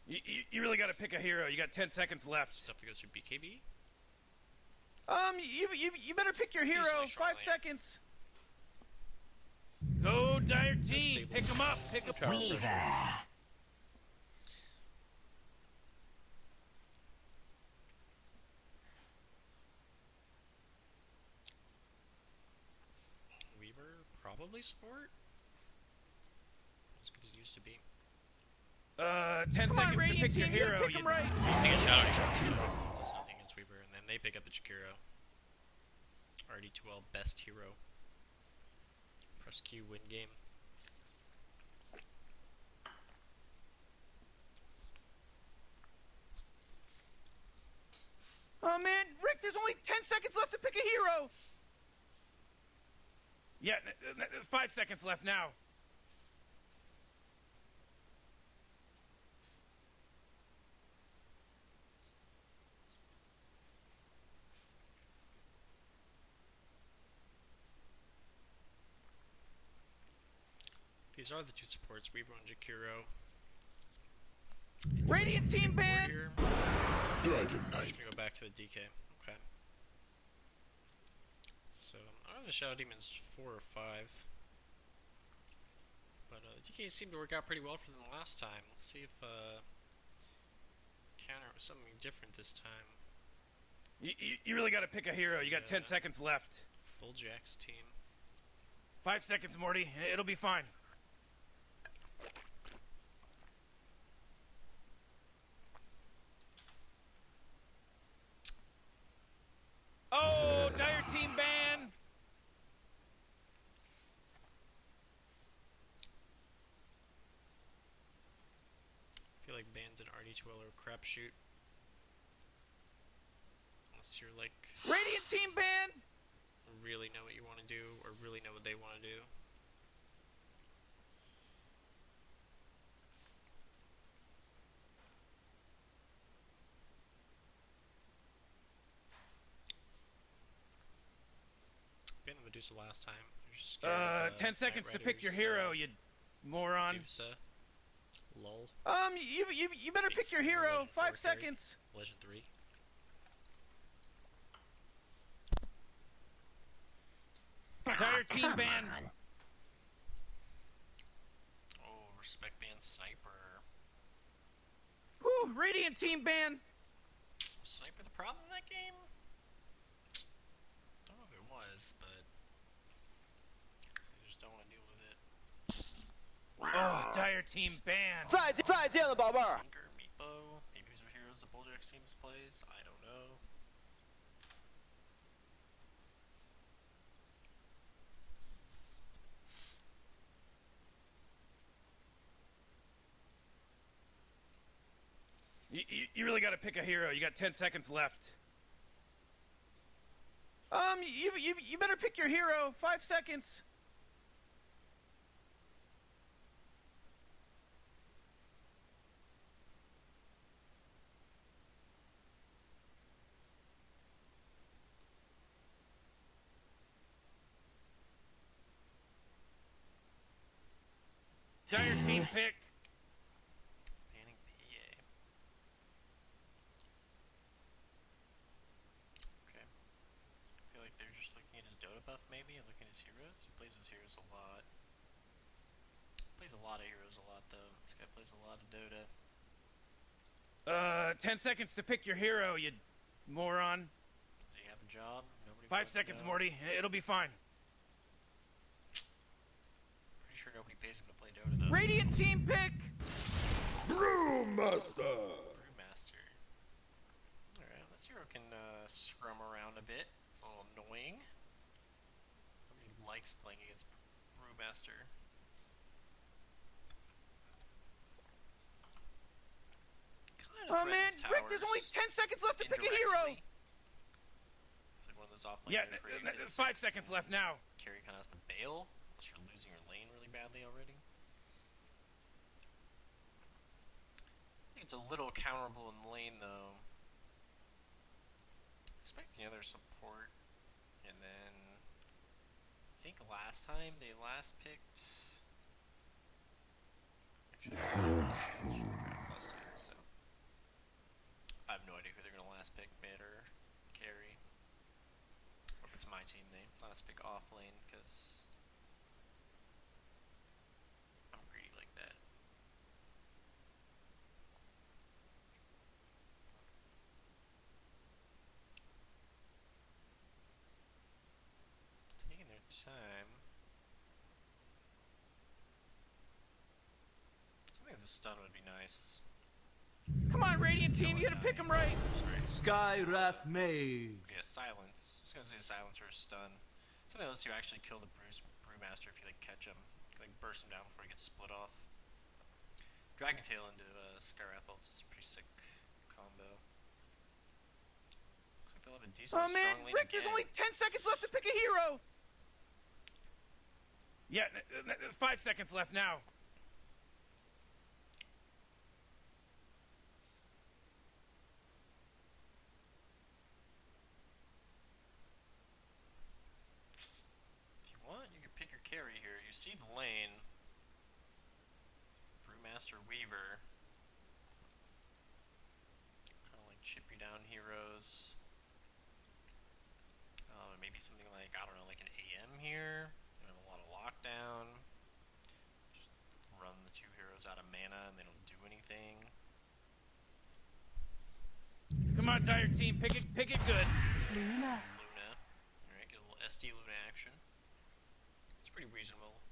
Speaker 2: You really got to pick a hero. You got 10 seconds left.
Speaker 3: Stuff that goes through BKB.
Speaker 1: You better pick your hero. 5 seconds.
Speaker 2: Go, Dire team. Pick him up. Pick him up.
Speaker 3: Weaver. Probably support. As good as it used to be.
Speaker 2: 10 seconds to pick your hero.
Speaker 1: Pick him right.
Speaker 3: He's taking a Shadow. Does nothing against Weaver, and then they pick up the Jakiro. RD2L best hero. Press Q, win game.
Speaker 1: Oh man, Rick, there's only 10 seconds left to pick a hero!
Speaker 2: Yeah, 5 seconds left now.
Speaker 3: These are the two supports. We run Jakiro.
Speaker 1: Radiant team ban!
Speaker 4: Dragon
Speaker 3: I'm
Speaker 4: Knight.
Speaker 3: just gonna go back to the DK. Okay. So, I don't know if the Shadow Demon's 4 or 5. But the DK seemed to work out pretty well for them last time. Let's see if counter was something different this time.
Speaker 2: You really got to pick a hero. You got 10 seconds left.
Speaker 3: Bulljax team.
Speaker 2: 5 seconds, Morty. It'll be fine. Oh, Dire team ban!
Speaker 3: I feel like bans in RD2L are a crapshoot. Unless you're like
Speaker 1: Radiant team ban!
Speaker 3: really know what you want to do or really know what they want to do. Banned the Medusa last time. They're just scared of,
Speaker 2: 10 seconds to pick your hero, you moron.
Speaker 3: Medusa. Lol.
Speaker 1: You better pick your hero. 5 seconds.
Speaker 3: Legend 3.
Speaker 2: Dire team ban.
Speaker 3: Oh, respect ban sniper.
Speaker 1: Whew, Radiant team ban!
Speaker 3: Was sniper the problem in that game? Don't know if it was, but I guess they just don't want to deal with it.
Speaker 2: Oh, Dire team ban.
Speaker 1: 再见了，宝贝儿。
Speaker 3: Tinker, Meatbo. Maybe these are heroes the Bulljax teams plays. I don't know.
Speaker 2: You really got to pick a hero. You got 10 seconds left.
Speaker 1: You better pick your hero. 5 seconds.
Speaker 2: Dire team pick.
Speaker 3: Banning PA. Okay. I feel like they're just looking at his Dota buff maybe and looking at his heroes. He plays his heroes a lot. Plays a lot of heroes a lot though. This guy plays a lot of Dota.
Speaker 2: 10 seconds to pick your hero, you moron.
Speaker 3: Does he have a job? Nobody
Speaker 2: 5
Speaker 3: wants to
Speaker 2: seconds,
Speaker 3: know.
Speaker 2: Morty. It'll be fine.
Speaker 3: Pretty sure nobody pays him to play Dota though.
Speaker 1: Radiant team pick!
Speaker 4: Brewmaster.
Speaker 3: Brewmaster. Alright, this hero can scrum around a bit. It's a little annoying. Nobody likes playing against Brewmaster. Kind of
Speaker 1: Oh man,
Speaker 3: threatens
Speaker 1: Rick, there's only
Speaker 3: towers
Speaker 1: 10 seconds left to pick a hero!
Speaker 3: indirectly. It's like one of those offlane
Speaker 2: Yeah,
Speaker 3: heroes where you get
Speaker 2: 5
Speaker 3: 6
Speaker 2: seconds
Speaker 3: and
Speaker 2: left now.
Speaker 3: Carry kind of has to bail, unless you're losing your lane really badly already. I think it's a little counterable in lane though. Expecting other support, and then I think last time they last picked. Actually, last time, so I have no idea who they're gonna last pick, mid or carry, or if it's my team they last pick off lane because I'm greedy like that. Taking their time. I think the stun would be nice.
Speaker 1: Come on, Radiant team, you gotta pick him right.
Speaker 6: Skywrath Mage.
Speaker 3: Yeah, silence. I was gonna say silence or stun. Something that lets you actually kill the Brewmaster if you like catch him. You can, like burst him down before he gets split off. Dragon Tail into Skywrath ult is a pretty sick combo. Looks they'll have a decently
Speaker 1: Oh man,
Speaker 3: strong lane
Speaker 1: Rick, there's
Speaker 3: again.
Speaker 1: only 10 seconds left to pick a hero!
Speaker 2: Yeah, 5 seconds left now.
Speaker 3: If you want, you can pick your carry here. You see the lane. Brewmaster Weaver. Kind of like chip you down heroes. Maybe something like, I don't know, like an AM here. You have a lot of lockdown. Just run the 2 heroes out of mana and they don't do anything.
Speaker 2: Come on, Dire Team, pick it good.
Speaker 3: Luna. Alright, get a little SD Luna action. It's pretty reasonable.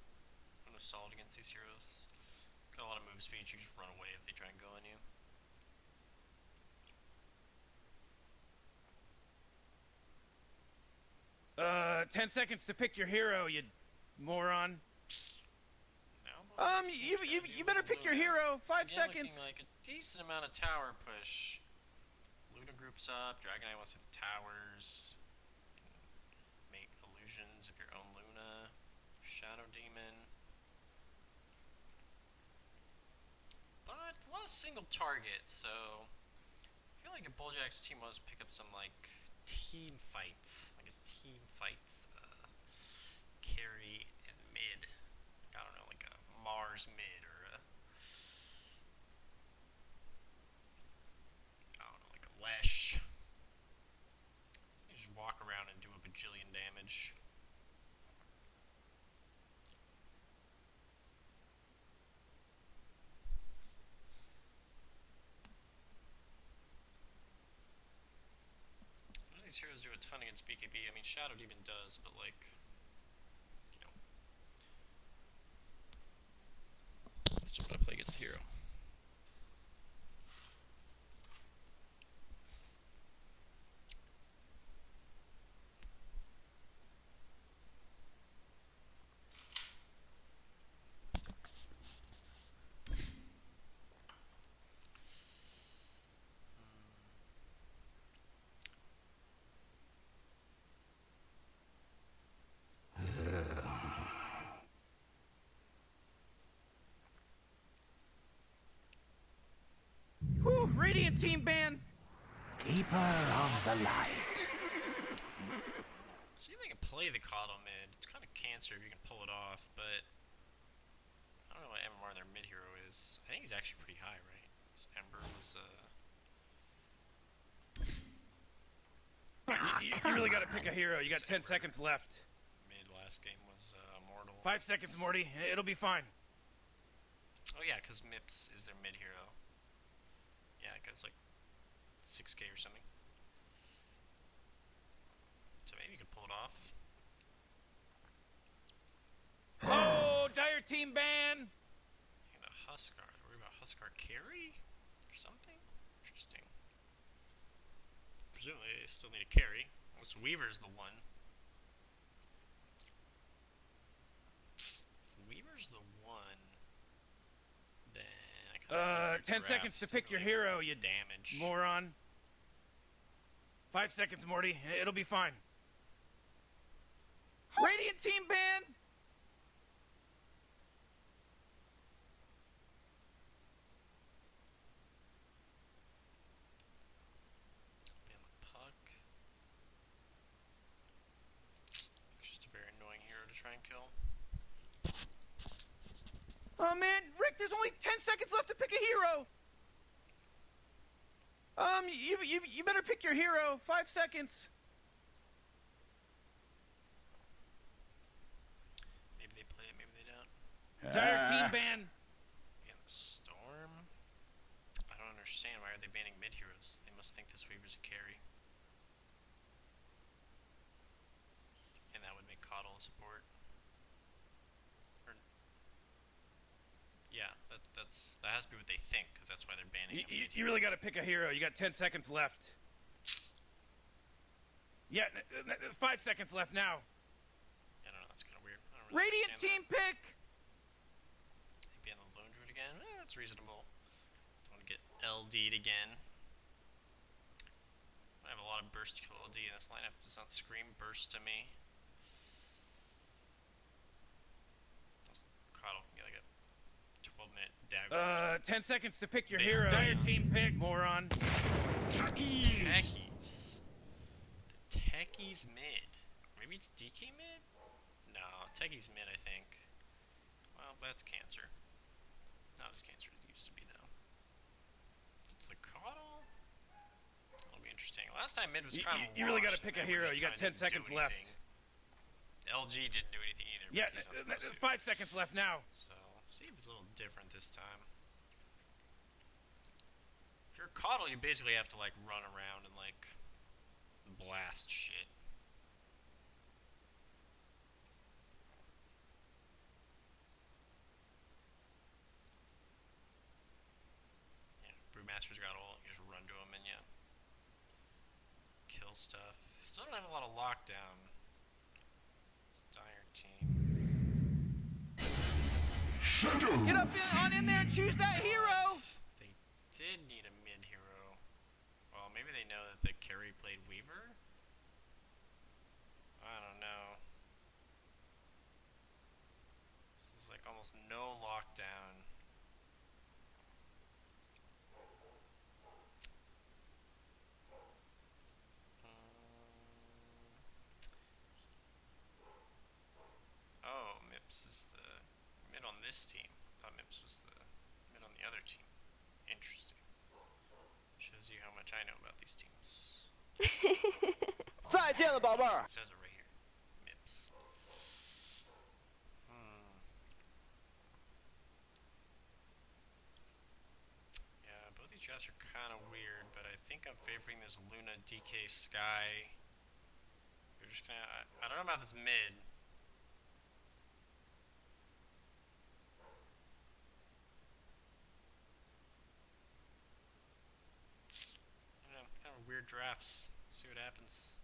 Speaker 3: I'm solid against these heroes. Got a lot of move speed, you just run away if they try and go on you.
Speaker 2: 10 seconds to pick your hero, you moron.
Speaker 1: You better pick your hero. 5 seconds.
Speaker 3: Looking like a decent amount of tower push. Luna groups up. Dragonite wants to hit the towers. You can make illusions if you're own Luna. Shadow Demon. But a lot of single targets, so I feel like a Bulljax team wants to pick up some like team fights, like a team fights carry in mid. Like, I don't know, like a Mars mid or a I don't know, like a Lesh. You just walk around and do a bajillion damage. These heroes do a ton against BKB. I mean, Shadow Demon does, but like, you know, that's just what I play against the hero.
Speaker 1: Whew, Radiant team ban.
Speaker 6: Keeper of the light.
Speaker 3: See if they can play the Coddle mid. It's kind of cancer if you can pull it off, but I don't know what MMR their mid hero is. I think he's actually pretty high, right? So Ember was
Speaker 2: You really gotta pick a hero. You got 10 seconds left.
Speaker 3: mid last game was Immortal.
Speaker 2: 5 seconds, Morty. It'll be fine.
Speaker 3: Oh yeah, because Mips is their mid hero. Yeah, it goes like 6k or something. So maybe you could pull it off.
Speaker 2: Oh, Dire Team ban!
Speaker 3: And the Huskar. Worry about Huskar carry? Or something? Interesting. Presumably they still need a carry. Unless Weaver's the one. If Weaver's the one, then I
Speaker 2: 10 seconds to pick your hero, you
Speaker 3: damage.
Speaker 2: moron. 5 seconds, Morty. It'll be fine.
Speaker 1: Radiant team ban.
Speaker 3: Ban the puck. It's just a very annoying hero to try and kill.
Speaker 1: Oh man, Rick, there's only 10 seconds left to pick a hero. You better pick your hero. 5 seconds.
Speaker 3: Maybe they play it, maybe they don't.
Speaker 2: Dire Team ban.
Speaker 3: Ban the Storm? I don't understand. Why are they banning mid heroes? They must think this Weaver's a carry. And that would make Coddle a support. Or, yeah, that has to be what they think, because that's why they're banning a mid
Speaker 2: You really gotta pick a hero. You got 10 seconds left. Yeah, 5 seconds left now.
Speaker 3: I don't know, that's kind of weird. I don't really
Speaker 1: Radiant
Speaker 3: understand
Speaker 1: team pick.
Speaker 3: They ban the Lone Druid again? That's reasonable. Don't want to get LD'd again. I have a lot lot of burst QLD in this lineup. Does not scream burst to me. Coddle can get like a 12-minute dagger.
Speaker 2: 10 seconds to pick your hero. Dire team pick, moron.
Speaker 3: Techies. The Techies mid. Maybe it's DK mid? No, Techies mid, I think. Well, that's cancer. Not as cancer as it used to be, though. It's the Coddle? That'll be interesting. Last time mid was kind of
Speaker 2: You really gotta pick a hero. You got 10 seconds left.
Speaker 3: LG didn't do anything either.
Speaker 2: Yeah,
Speaker 3: he's not supposed to.
Speaker 2: 5 seconds left now.
Speaker 3: So, see if it's a little different this time. If you're a Coddle, you basically have to, like, run around and, like, blast shit. Yeah, Brewmaster's got ult. You just run to him and, yeah, kill stuff. Still don't have a lot of lockdown. It's dire team.
Speaker 4: Shadow.
Speaker 1: Get up in there and choose that hero.
Speaker 3: They did need a mid hero. Well, maybe they know that the carry played Weaver? I don't know. This is like almost no lockdown. Oh, Mips is the mid on this team. I thought Mips was the mid on the other team. Interesting. Shows you how much I know about these teams. It says it right here. Mips. Yeah, both these drafts are kind of weird, but I think I'm favoring this Luna DK Sky. They're just gonna. I don't know about this mid. I don't know, kind of weird drafts. See what happens.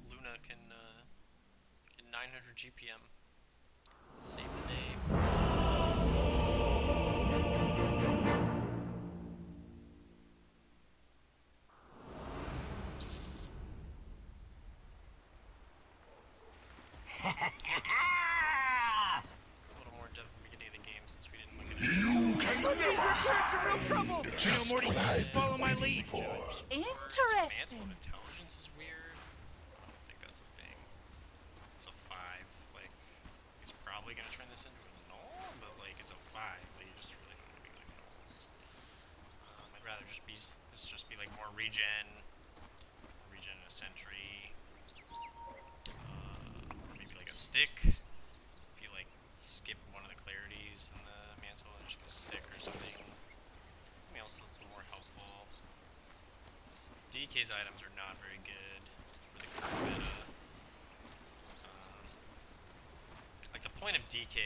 Speaker 3: Luna can get 900 GPM. Save the day. A little more depth at the beginning of the game since we didn't look at it.
Speaker 4: You can
Speaker 1: Look, these recruits are in real trouble.
Speaker 4: just
Speaker 2: Morty,
Speaker 4: what I've
Speaker 2: just follow
Speaker 4: been
Speaker 2: my
Speaker 4: looking
Speaker 2: lead.
Speaker 4: for.
Speaker 3: Advanced
Speaker 7: Interesting.
Speaker 3: intelligence is weird. I don't think that's a thing. It's a 5. Like, he's probably gonna turn this into a null, but like it's a 5. Like you just really don't want to be like nulls. I'd rather just be like more regen and a sentry. Maybe like a stick. If you like skip one of the clarities in the mantle and just get a stick or something. Something else that's more helpful. DK's items are not very good for the current meta. Like the point of DK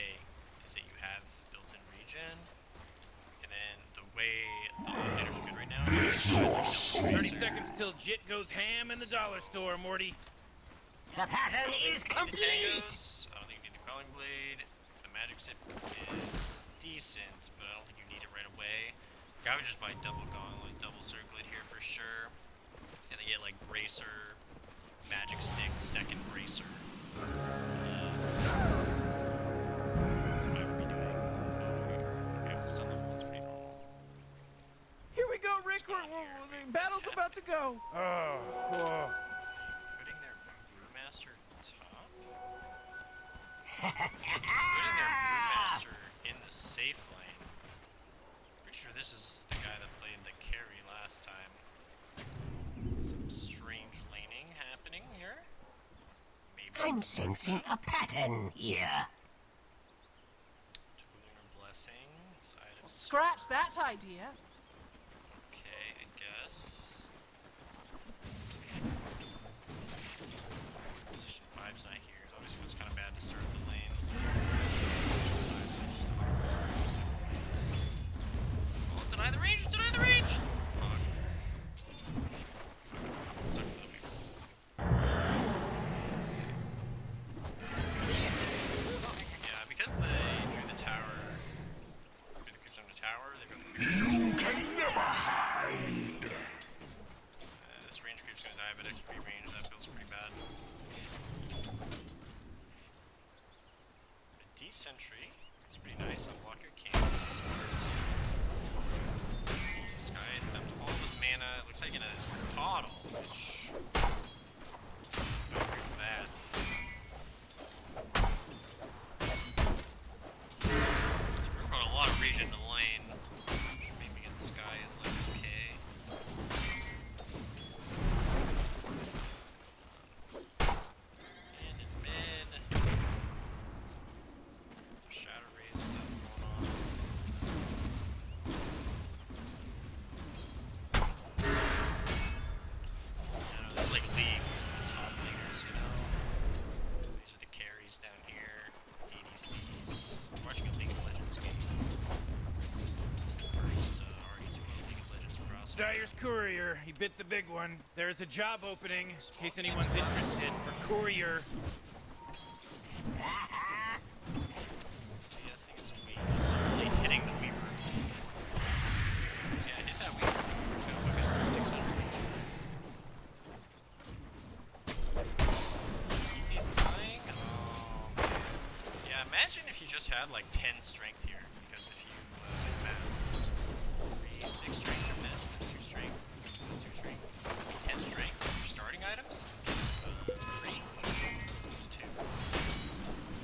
Speaker 3: is that you have built-in regen, and then the way the eliminators are good right now is you have
Speaker 2: 30 seconds till Jit goes ham in the dollar store, Morty.
Speaker 6: The pattern is
Speaker 3: the
Speaker 6: complete.
Speaker 3: tangos. I don't think you need the quelling blade. The magic sip is decent, but I don't think you need it right away. I would just buy double gauntlet, double circlet here for sure. And they get like bracer, magic stick, second bracer. That's what I would be doing. Okay, well, stun level 1's pretty normal.
Speaker 1: Here we go, Rick.
Speaker 3: What's going on here?
Speaker 1: The battle's about to go.
Speaker 2: Oh.
Speaker 3: Putting their brewmaster top? Putting their brewmaster in the safe lane. Pretty sure this is the guy that played the carry last time. Some strange laning happening here. Maybe
Speaker 6: I'm sensing a pattern here.
Speaker 3: Lunar Blessing. Items.
Speaker 7: Scratch that idea.
Speaker 3: Okay, I guess. Position 5's not here. It always feels kind of bad to start the lane. Oh, deny the range! Deny the range! Fuck. Suck for the weak. range creep's gonna die, but XP range, that feels pretty bad. A D-Sentry, it's pretty nice. Unblock your cans, smart. See, Sky's dumped all of his mana. It looks like in a Coddle, which... that. We're got a lot of regen to lane. Maybe against Sky is like okay. And in mid, Shadow Raise stuff going on. I know this is like League top laners, you know. These are the carries down here. ADCs. I'm watching a League of Legends game. It's the first RD2L League of Legends crossover.
Speaker 2: Dyer's courier. He bit the big one. There's a job opening, in case anyone's interested, for courier.
Speaker 3: CSing is weak. He's not really hitting the Weaver. So yeah, hit that Weaver. He's gonna look at 600. He's dying. Oh man. Yeah, imagine if you just had like 10 strength here. Because if you did math, 3, 6 strength from this, 2 strength, 2 strength, 10 strength for starting items. 3. It's 2.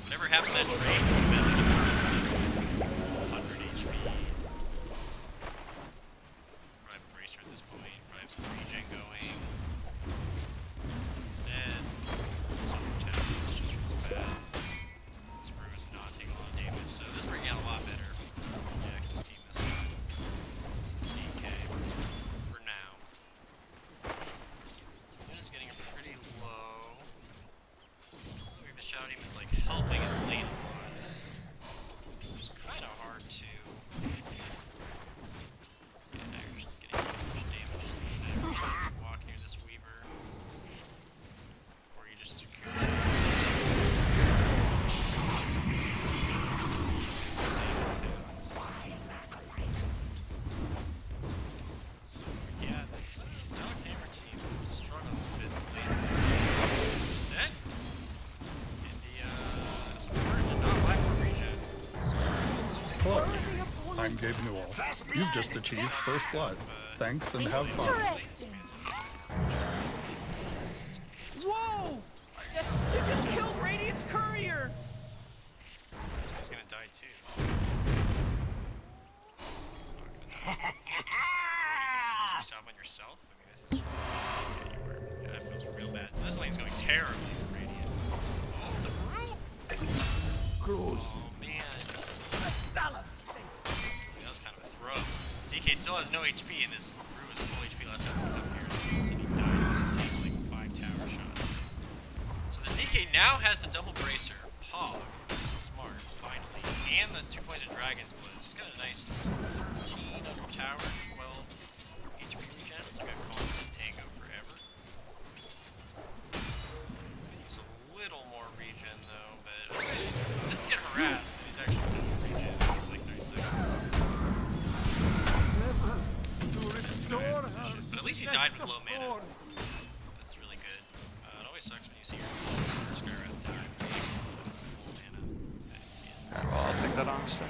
Speaker 3: Whatever happened to that train would have been 100 HP. Probably have a bracer at this point. Probably have some regen going. Instead, it's just really bad. This brew is not taking a lot of damage, so this is working out a lot better. Bulljax's team is this is DK for now. Luna's getting pretty low. Maybe the Shadow Demon's like helping in the lane a lot. It's kind of hard to. Yeah, now you're just getting too much damage. Every time you walk near this Weaver, or you just secure shot. So yeah, this Dog Hammer team is struggling a bit late this game. Dead. India support did not lack the regen. So it's just
Speaker 5: Hello, I'm Gabe Newell. You've just achieved first blood. Thanks and have fun.
Speaker 1: Whoa! You just killed Radiant's courier!
Speaker 3: This guy's gonna die too. He's not gonna die. Yourself on yourself? I mean, this is just. Yeah, you were. Yeah, that feels real bad. So this lane's going terribly for Radiant. Oh, the brew! Oh, man. That was kind of a throw. This DK still has no HP, and this brew is full HP last time we went up here. So he died to take like 5 tower shots. So this DK now has the double bracer. Pog. Smart, finally. And the 2 points of Dragon's Blood. He's got a nice 13 under tower, 12 HP regen. It's like a constant tango forever. Could use a little more regen though, but he doesn't get harassed, and he's actually just regen for like 30 seconds. But at least he died with low mana. That's really good. It always sucks when you see your first guy at the time. Full mana.
Speaker 7: Alright, well, I'll take that on. So.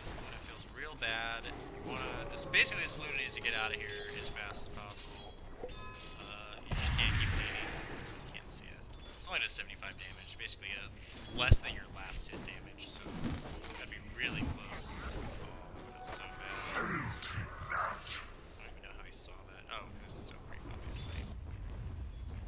Speaker 3: This Luna feels real bad. You wanna, basically this Luna needs to get out of here as fast as possible. You just can't keep leaning. You can't see it. It's only does 75 damage, basically less than your last hit damage, so you gotta be really close. Oh, it feels so bad. I don't even know how he saw that. Oh, this is so great, obviously.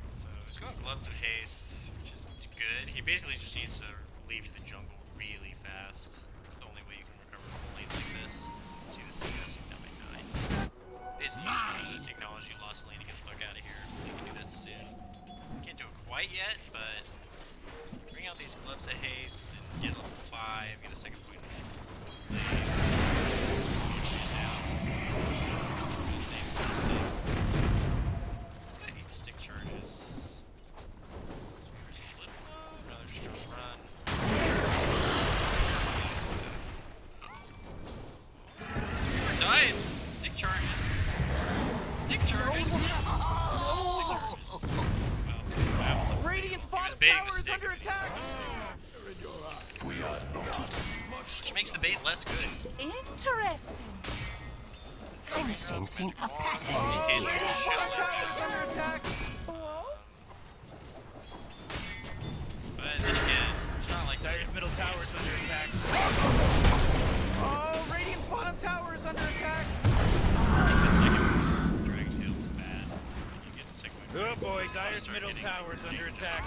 Speaker 3: So he's got Gloves of Haste, which is good. He basically just needs to leave the jungle really fast. It's the only way you can recover from a lane like this. See the CS down by 9. Basically, you just acknowledge you lost lane and get the fuck out of here. You can do that soon. Can't do it quite yet, but bring out these Gloves of Haste and get level 5, get a second point. This guy needs stick charges. This Weaver's a little low, another just gonna run. stick
Speaker 1: under attack.
Speaker 3: Which makes the bait less good.
Speaker 8: Interesting.
Speaker 6: I'm sensing a pattern.
Speaker 3: DK's
Speaker 1: Bottom
Speaker 3: shell.
Speaker 1: tower's under attack.
Speaker 3: But then again, it's not like
Speaker 2: Dire's middle tower's under attack.
Speaker 1: Oh, Radiant's bottom tower is under attack.
Speaker 3: the second Dragon Tail is bad. You get the second one.
Speaker 2: Oh boy, Dire's middle tower's under attack.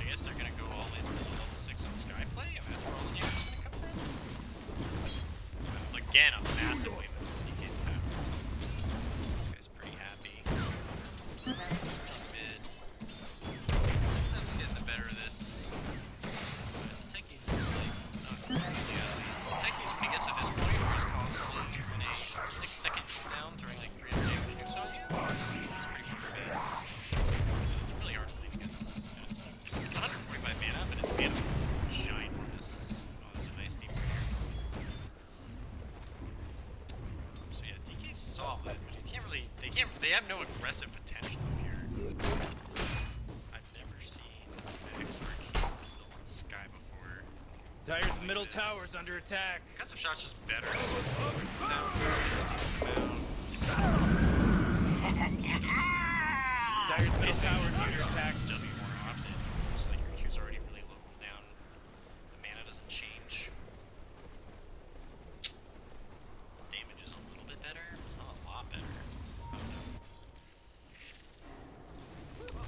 Speaker 3: I guess they're gonna go all in for the level 6 on Skyplay, and that's where all the damage is gonna come from. Again, a massive wave of this DK's tower. This guy's pretty happy. Mid. Seb's getting the better of this. But Techies is like not completely out of these. Techies, when he gets to this point where he's constantly in a 6-second cooldown, throwing like 300 damage nukes on you, it's pretty fucking bad. It's really hard to lead against. 145 mana, but his mana is ginormous. Oh, this is a nice deep right here. So yeah, DK's solid, but you can't really. They have no aggressive potential up here. I've never seen an extra keep built on Sky before.
Speaker 2: Dire's middle tower's under attack.
Speaker 3: Custom shot's just better.
Speaker 2: Dire's middle tower's under attack.
Speaker 3: W more often. Just like your Q's already really low cooldown. The mana doesn't change. Damage is a little bit better. It's not a lot better.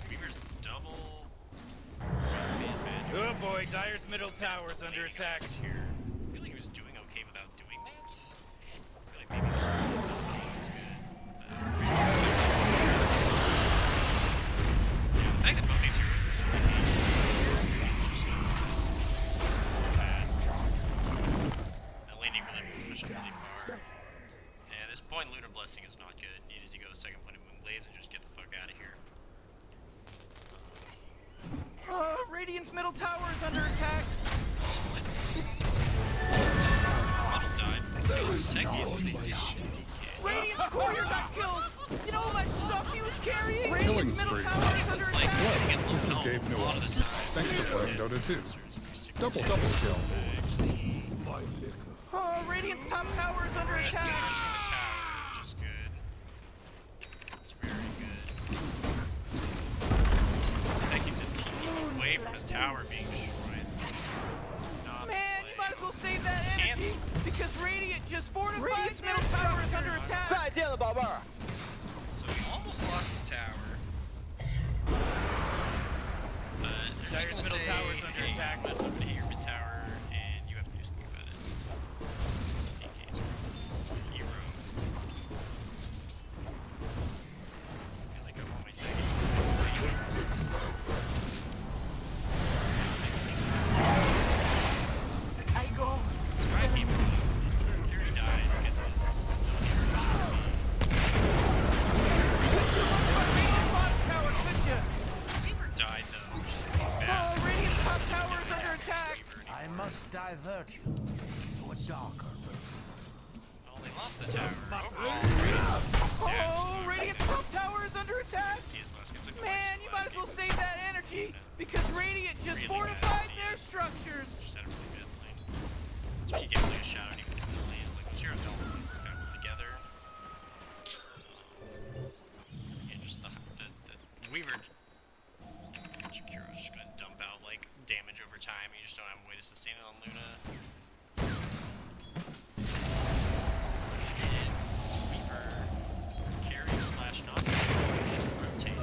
Speaker 3: Weaver's double.
Speaker 2: Oh boy, Dire's middle tower's under attack.
Speaker 3: Here. I feel like he was doing okay without doing that. I feel like maybe this one is good. Yeah, the fact that both these heroes are so bad. That landing really pushed him really far. Yeah, at this point, Lunar Blessing is not good. Needed to go second point of Moonglaives and just get the fuck out of here.
Speaker 1: Radiant's middle tower is under attack.
Speaker 3: Splits. Model died. Techies pretty DK.
Speaker 1: Radiant's courier got killed. You know all that stuff he was carrying?
Speaker 5: Killing
Speaker 1: Radiant's middle
Speaker 5: spree.
Speaker 1: tower is under
Speaker 3: It's like
Speaker 1: attack.
Speaker 3: sitting at
Speaker 5: This is
Speaker 3: Blue
Speaker 5: Gabe
Speaker 3: a
Speaker 5: Newell.
Speaker 3: lot of the time.
Speaker 5: Thanks for playing Dota 2.
Speaker 3: Super
Speaker 5: Double
Speaker 3: damage.
Speaker 5: kill.
Speaker 1: Radiant's top tower is under
Speaker 3: Nice
Speaker 1: attack.
Speaker 3: damage from the tower, which is good. That's very good. It's like he's just TPing away from his tower being destroyed. Not
Speaker 1: Man, you might as well save that energy
Speaker 3: Cancel.
Speaker 1: because Radiant just fortified. Radiant's middle tower is under attack.
Speaker 3: So he almost lost his tower. But they're just
Speaker 2: Dire's
Speaker 3: gonna
Speaker 2: middle
Speaker 3: say,
Speaker 2: tower's under
Speaker 3: hey,
Speaker 2: attack.
Speaker 3: I'm gonna hit your mid tower, and you have to do something about it. This DK's a hero. I feel like I want my taggies to be safe.
Speaker 1: I go.
Speaker 3: Sky came in. Fury died because it was still
Speaker 1: Radiant's bottom tower, good ya.
Speaker 3: Weaver died though, which is pretty bad.
Speaker 1: Radiant's top tower is under attack.
Speaker 9: I must divert you to a darker road.
Speaker 3: Oh, they lost the tower. Overall, Radiant's savage.
Speaker 1: Radiant's top tower is under attack.
Speaker 3: CS last gets like the
Speaker 1: Man, you might as well save that energy because Radiant just fortified their structures.
Speaker 3: Just had a really good lane. That's when you get like a shot on even with the lane. Like those heroes don't work that well together. Yeah, just the Weaver Shakiro's just gonna dump out like damage over time. You just don't have a way to sustain it on Luna. Weaver carry slash not rotating.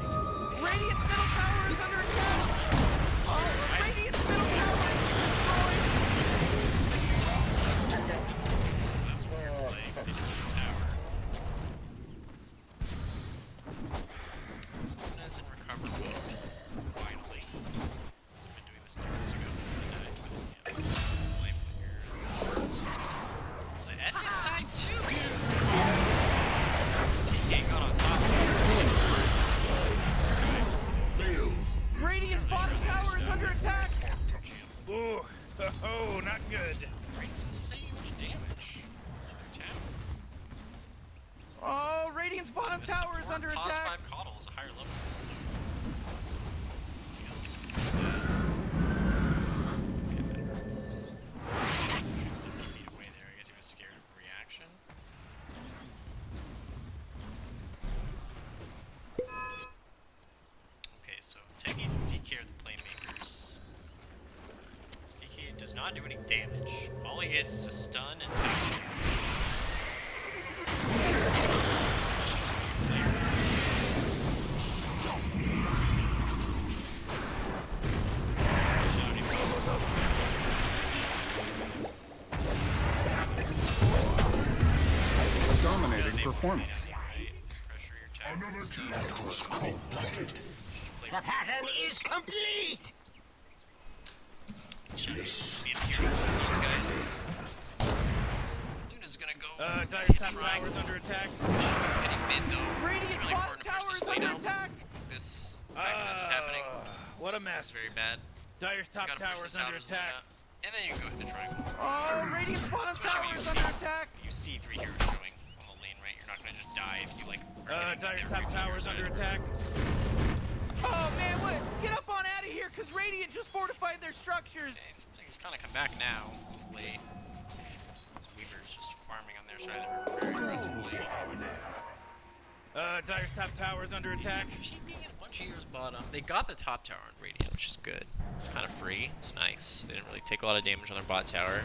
Speaker 1: Radiant's middle tower is under attack. Radiant's middle tower is destroyed.
Speaker 3: So that's weird play. not do any damage. All he is a stun and tackle.
Speaker 5: Dominating performance.
Speaker 3: Pressure your tower.
Speaker 4: That was cold-blooded.
Speaker 6: The pattern is complete!
Speaker 3: Speed of hero with these guys. Luna's gonna go.
Speaker 2: Dire's top tower is under attack.
Speaker 3: Should be hitting mid though.
Speaker 1: Radiant's
Speaker 3: It's really
Speaker 1: bottom
Speaker 3: important to push
Speaker 1: tower
Speaker 3: this
Speaker 1: is
Speaker 3: lane
Speaker 1: under
Speaker 3: out.
Speaker 1: attack.
Speaker 3: This is happening.
Speaker 2: What a
Speaker 3: This
Speaker 2: mess.
Speaker 3: is very bad.
Speaker 2: Dire's top
Speaker 3: Gotta
Speaker 2: tower
Speaker 3: push
Speaker 2: is
Speaker 3: this out
Speaker 2: under
Speaker 3: as
Speaker 2: attack.
Speaker 3: Luna. And then you can go hit the triangle.
Speaker 1: Oh, Radiant's bottom
Speaker 3: Especially
Speaker 1: tower
Speaker 3: when you
Speaker 1: is
Speaker 3: see
Speaker 1: under attack.
Speaker 3: you see 3 heroes showing on the lane, right? You're not gonna just die if you like. are hitting
Speaker 2: Dire's
Speaker 3: every
Speaker 2: top tower is
Speaker 3: player
Speaker 2: under
Speaker 3: side.
Speaker 2: attack.
Speaker 1: Oh man, what? Get up on out of here, cause Radiant just fortified their structures.
Speaker 3: Yeah, he's kind of come back now. It's late. This Weaver's just farming on their side very aggressively.
Speaker 2: Dire's top tower is under attack.
Speaker 3: She's being in a bunch of heroes bottom. They got the top tower on Radiant, which is good. It's kind of free. It's nice. They didn't really take a lot of damage on their bot tower.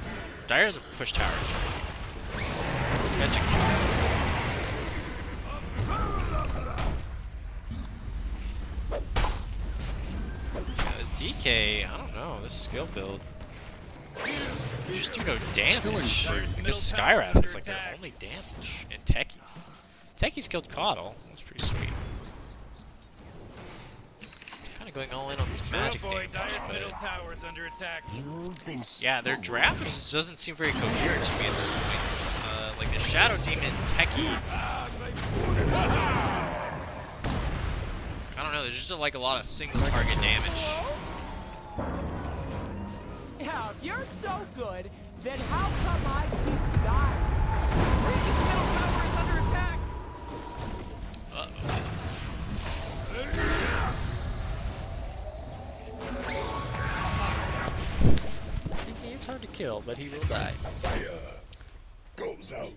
Speaker 3: Dire has a push tower. Catch yeah, this DK, I don't know. This skill build. You just do no damage. Like, this Skywrath is like their only damage. And Techies. Techies killed Coddle. That's pretty sweet. Kind of going all in on this magic
Speaker 2: Oh boy,
Speaker 3: damage,
Speaker 2: Dire's
Speaker 3: but
Speaker 2: middle tower is under attack.
Speaker 6: You've been
Speaker 3: yeah, their draft just doesn't seem very coherent to me at this point. Like the Shadow Demon and Techies. I don't know. There's just like a lot of single target damage.
Speaker 8: Yeah, if you're so good, then how come I keep dying?
Speaker 1: Radiant's middle tower is under attack.
Speaker 3: Uh-oh. He's hard to kill, but he will die.
Speaker 4: Fire goes out.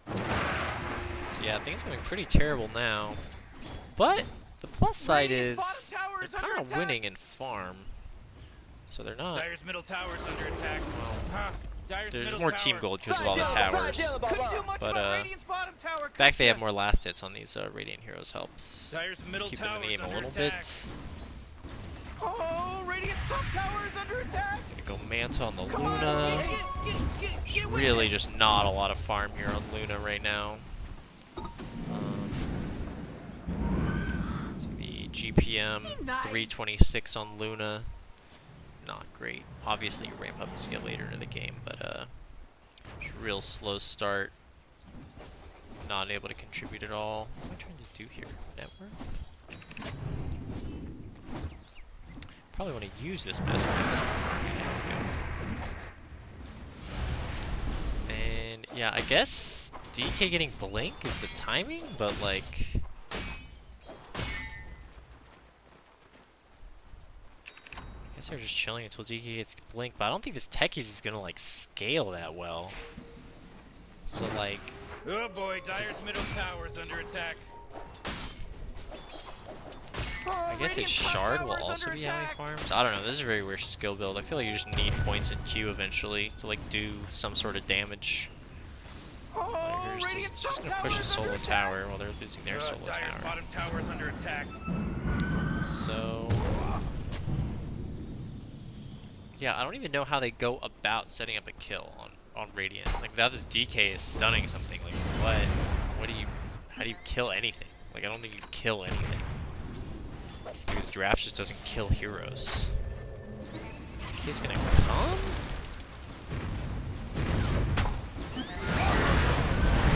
Speaker 3: So yeah, things are going pretty terrible now. But the plus side is
Speaker 1: Radiant's bottom tower
Speaker 3: they're
Speaker 1: is under
Speaker 3: kind of
Speaker 1: attack.
Speaker 3: winning in farm. So they're not.
Speaker 2: Dire's middle tower is under attack. Dire's
Speaker 3: There's
Speaker 2: middle
Speaker 3: more
Speaker 2: tower.
Speaker 3: team gold because of all the towers.
Speaker 1: Couldn't do much
Speaker 3: But,
Speaker 1: about Radiant's bottom tower.
Speaker 3: The fact they have
Speaker 1: could
Speaker 3: more last hits on these Radiant heroes helps
Speaker 2: Dire's middle
Speaker 3: keep them
Speaker 2: tower
Speaker 3: in the
Speaker 2: is
Speaker 3: game a
Speaker 2: under
Speaker 3: little
Speaker 2: attack.
Speaker 3: bit.
Speaker 1: you? Oh, Radiant's top tower is under attack.
Speaker 3: Gonna go Manta on the
Speaker 1: Come on,
Speaker 3: Luna.
Speaker 1: get with
Speaker 3: Really
Speaker 1: it.
Speaker 3: just not a lot of farm here on Luna right now. The GPM 326 on Luna. Not great. Obviously you ramp up as you get later into the game, but real slow start. Not able to contribute at all. What am I trying to do here? Network? Probably want to use this mess. And yeah, I guess DK getting blink is the timing, but like I guess they're just chilling until DK gets blink, but I don't think this Techies is gonna like scale that well. So like
Speaker 2: Oh boy, Dire's middle tower is under attack.
Speaker 3: I guess a shard will also be how he farms. I don't know, this is a very weird skill build. I feel like you just need points in Q eventually to like do some sort of damage.
Speaker 1: Oh,
Speaker 3: You're
Speaker 1: Radiant's
Speaker 3: just
Speaker 1: top
Speaker 3: gonna
Speaker 1: tower
Speaker 3: push a
Speaker 1: is
Speaker 3: solo
Speaker 1: under attack.
Speaker 3: tower while they're losing their solo
Speaker 2: Dire's
Speaker 3: tower.
Speaker 2: bottom tower is under attack.
Speaker 3: So yeah, I don't even know how they go about setting up a kill on Radiant. Like without this DK is stunning something. Like what do you? How do you kill anything? Like I don't think you kill anything. Because draft just doesn't kill heroes. DK's gonna come.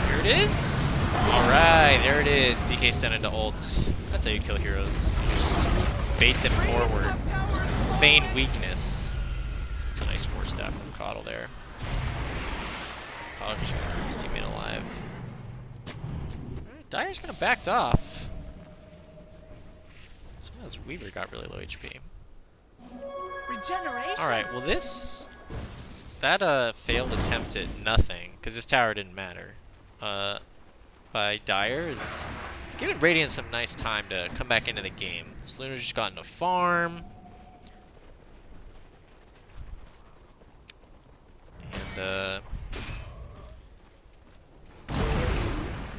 Speaker 3: Here it is. All right, there it is. DK sent into ults. That's how you kill heroes. You just bait them forward. Feign weakness. It's a nice 4-stab from Coddle there. Coddle just gonna keep his teammate alive. Alright, Dire's gonna backed off. Somehow this Weaver got really low HP.
Speaker 8: Regeneration.
Speaker 3: Alright, well that failed attempt at nothing, because this tower didn't matter. By Dire is giving Radiant some nice time to come back into the game. This Luna's just gotten a farm. and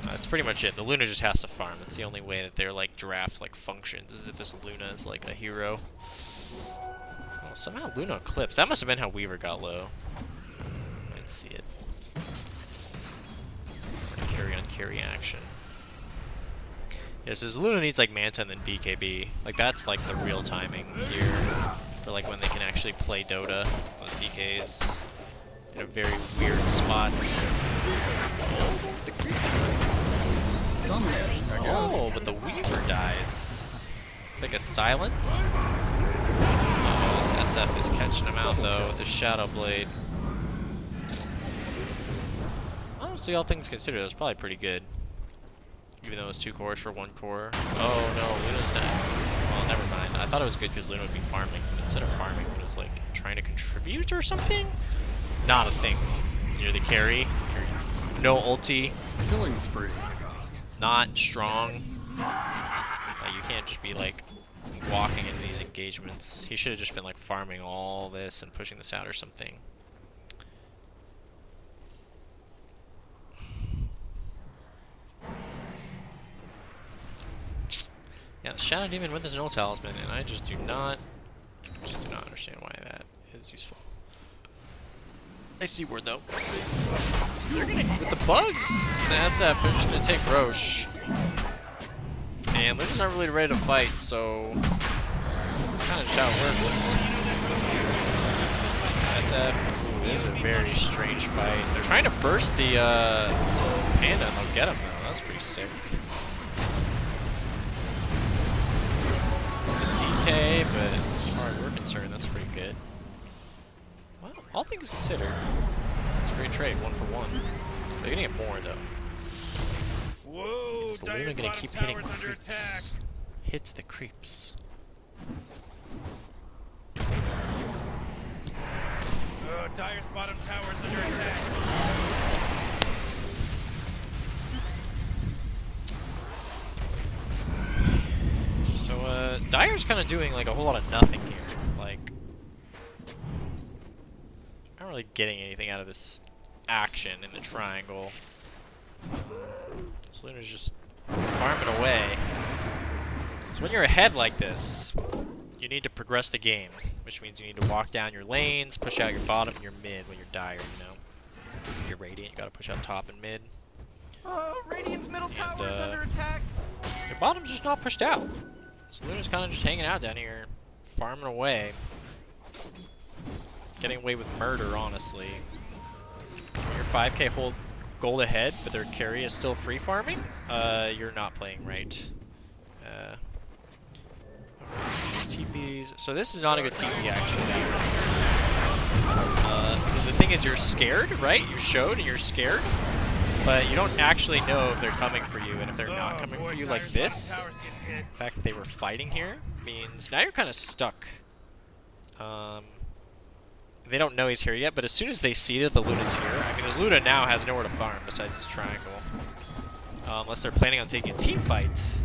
Speaker 3: that's pretty much it. The Luna just has to farm. It's the only way that their like draft like functions, is if this Luna is like a hero. Well, somehow Luna eclipsed. That must have been how Weaver got low. I didn't see it. Carry on carry action. Yeah, so this Luna needs like Manta and then BKB. Like that's like the real timing here for like when they can actually play Dota. Those DKs in a very weird spot. Oh, but the Weaver dies. It's like a silence. Oh, this SF is catching him out though with the Shadow Blade. Honestly, all things considered, it was probably pretty good. Even though it was 2 cores for 1 core. Oh no, Luna's dead. Well, never mind. I thought it was good because Luna would be farming. But instead of farming, it was like trying to contribute or something? Not a thing. You're the carry. You're no ulti.
Speaker 5: Killing spree.
Speaker 3: Not strong. You can't just be like walking into these engagements. He should have just been like farming all this and pushing this out or something. Yeah, the Shadow Demon with his no talisman, and I just do not understand why that is useful. I see word though. So they're gonna, with the bugs, the SF is gonna take Roche. And they're just not really ready to fight, so that's kind of just how it works. SF, ooh, this is a very strange fight. They're trying to burst the Panda and they'll get him though. That's pretty sick. It's the DK, but as far as we're concerned, that's pretty good. Well, all things considered, it's a great trade, 1 for 1. They're gonna get more though.
Speaker 2: Whoa,
Speaker 3: Is Luna gonna keep hitting creeps? Hits the creeps.
Speaker 2: Dire's bottom tower is under attack.
Speaker 3: So, Dire's kind of doing like a whole lot of nothing here. Like, not really getting anything out of this action in the triangle. So Luna's just farming away. So when you're ahead like this, you need to progress the game, which means you need to walk down your lanes, push out your bottom and your mid when you're Dire, you know. If you're Radiant, you gotta push out top and mid.
Speaker 1: Radiant's middle tower is under attack.
Speaker 3: Your bottom's just not pushed out. So Luna's kind of just hanging out down here, farming away. Getting away with murder, honestly. Your 5k hold gold ahead, but their carry is still free farming, you're not playing right. Okay, so just TPs. So this is not a good TP, actually. Because the thing is, you're scared, right? You showed and you're scared, but you don't actually know if they're coming for you, and if they're not coming for you like this, the fact that they were fighting here means now you're kind of stuck. They don't know he's here yet, but as soon as they see that the Luna's here, I mean, his Luna now has nowhere to farm besides his triangle. Unless they're planning on taking a team fight.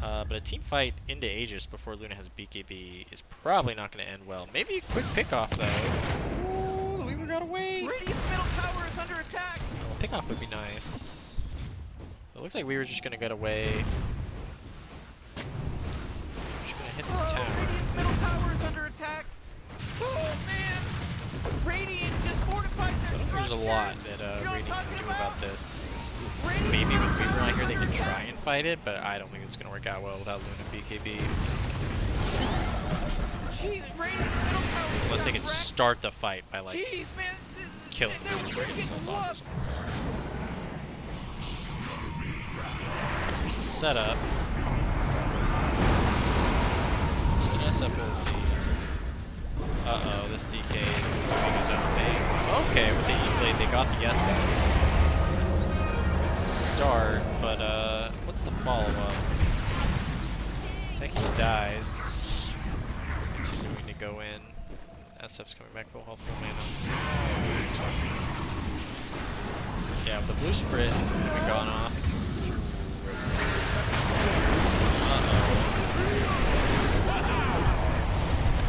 Speaker 3: But a team fight into Aegis before Luna has BKB is probably not going to end well. Maybe a quick pickoff, though. Ooh, the Weaver got away!
Speaker 1: Radiant's middle tower is under attack.
Speaker 3: Pickoff would be nice. It looks like Weaver's just going to get away. Just going to hit this tower.
Speaker 1: Radiant's middle tower is under attack. Oh, man! Radiant just fortified their structure.
Speaker 3: There's a lot that Radiant can do about this. Maybe with Weaver not here they can try and fight it, but I don't think it's going to work out well without Luna BKB.
Speaker 1: Jeez, Radiant's middle tower is
Speaker 3: Unless they
Speaker 1: under
Speaker 3: can
Speaker 1: attack.
Speaker 3: start the fight by like
Speaker 1: Jeez, man,
Speaker 3: killing
Speaker 1: they're
Speaker 3: Luna.
Speaker 1: freaking whooped.
Speaker 3: Here's the setup. Just an SF ulti. Uh-oh, this DK is doing his own thing. Okay, with the E-Blade, they got the SF. Good start, but, what's the follow-up? Techies dies. Continuing to go in. SF's coming back full health, full mana. Yeah, with the blue sprint, we gone off.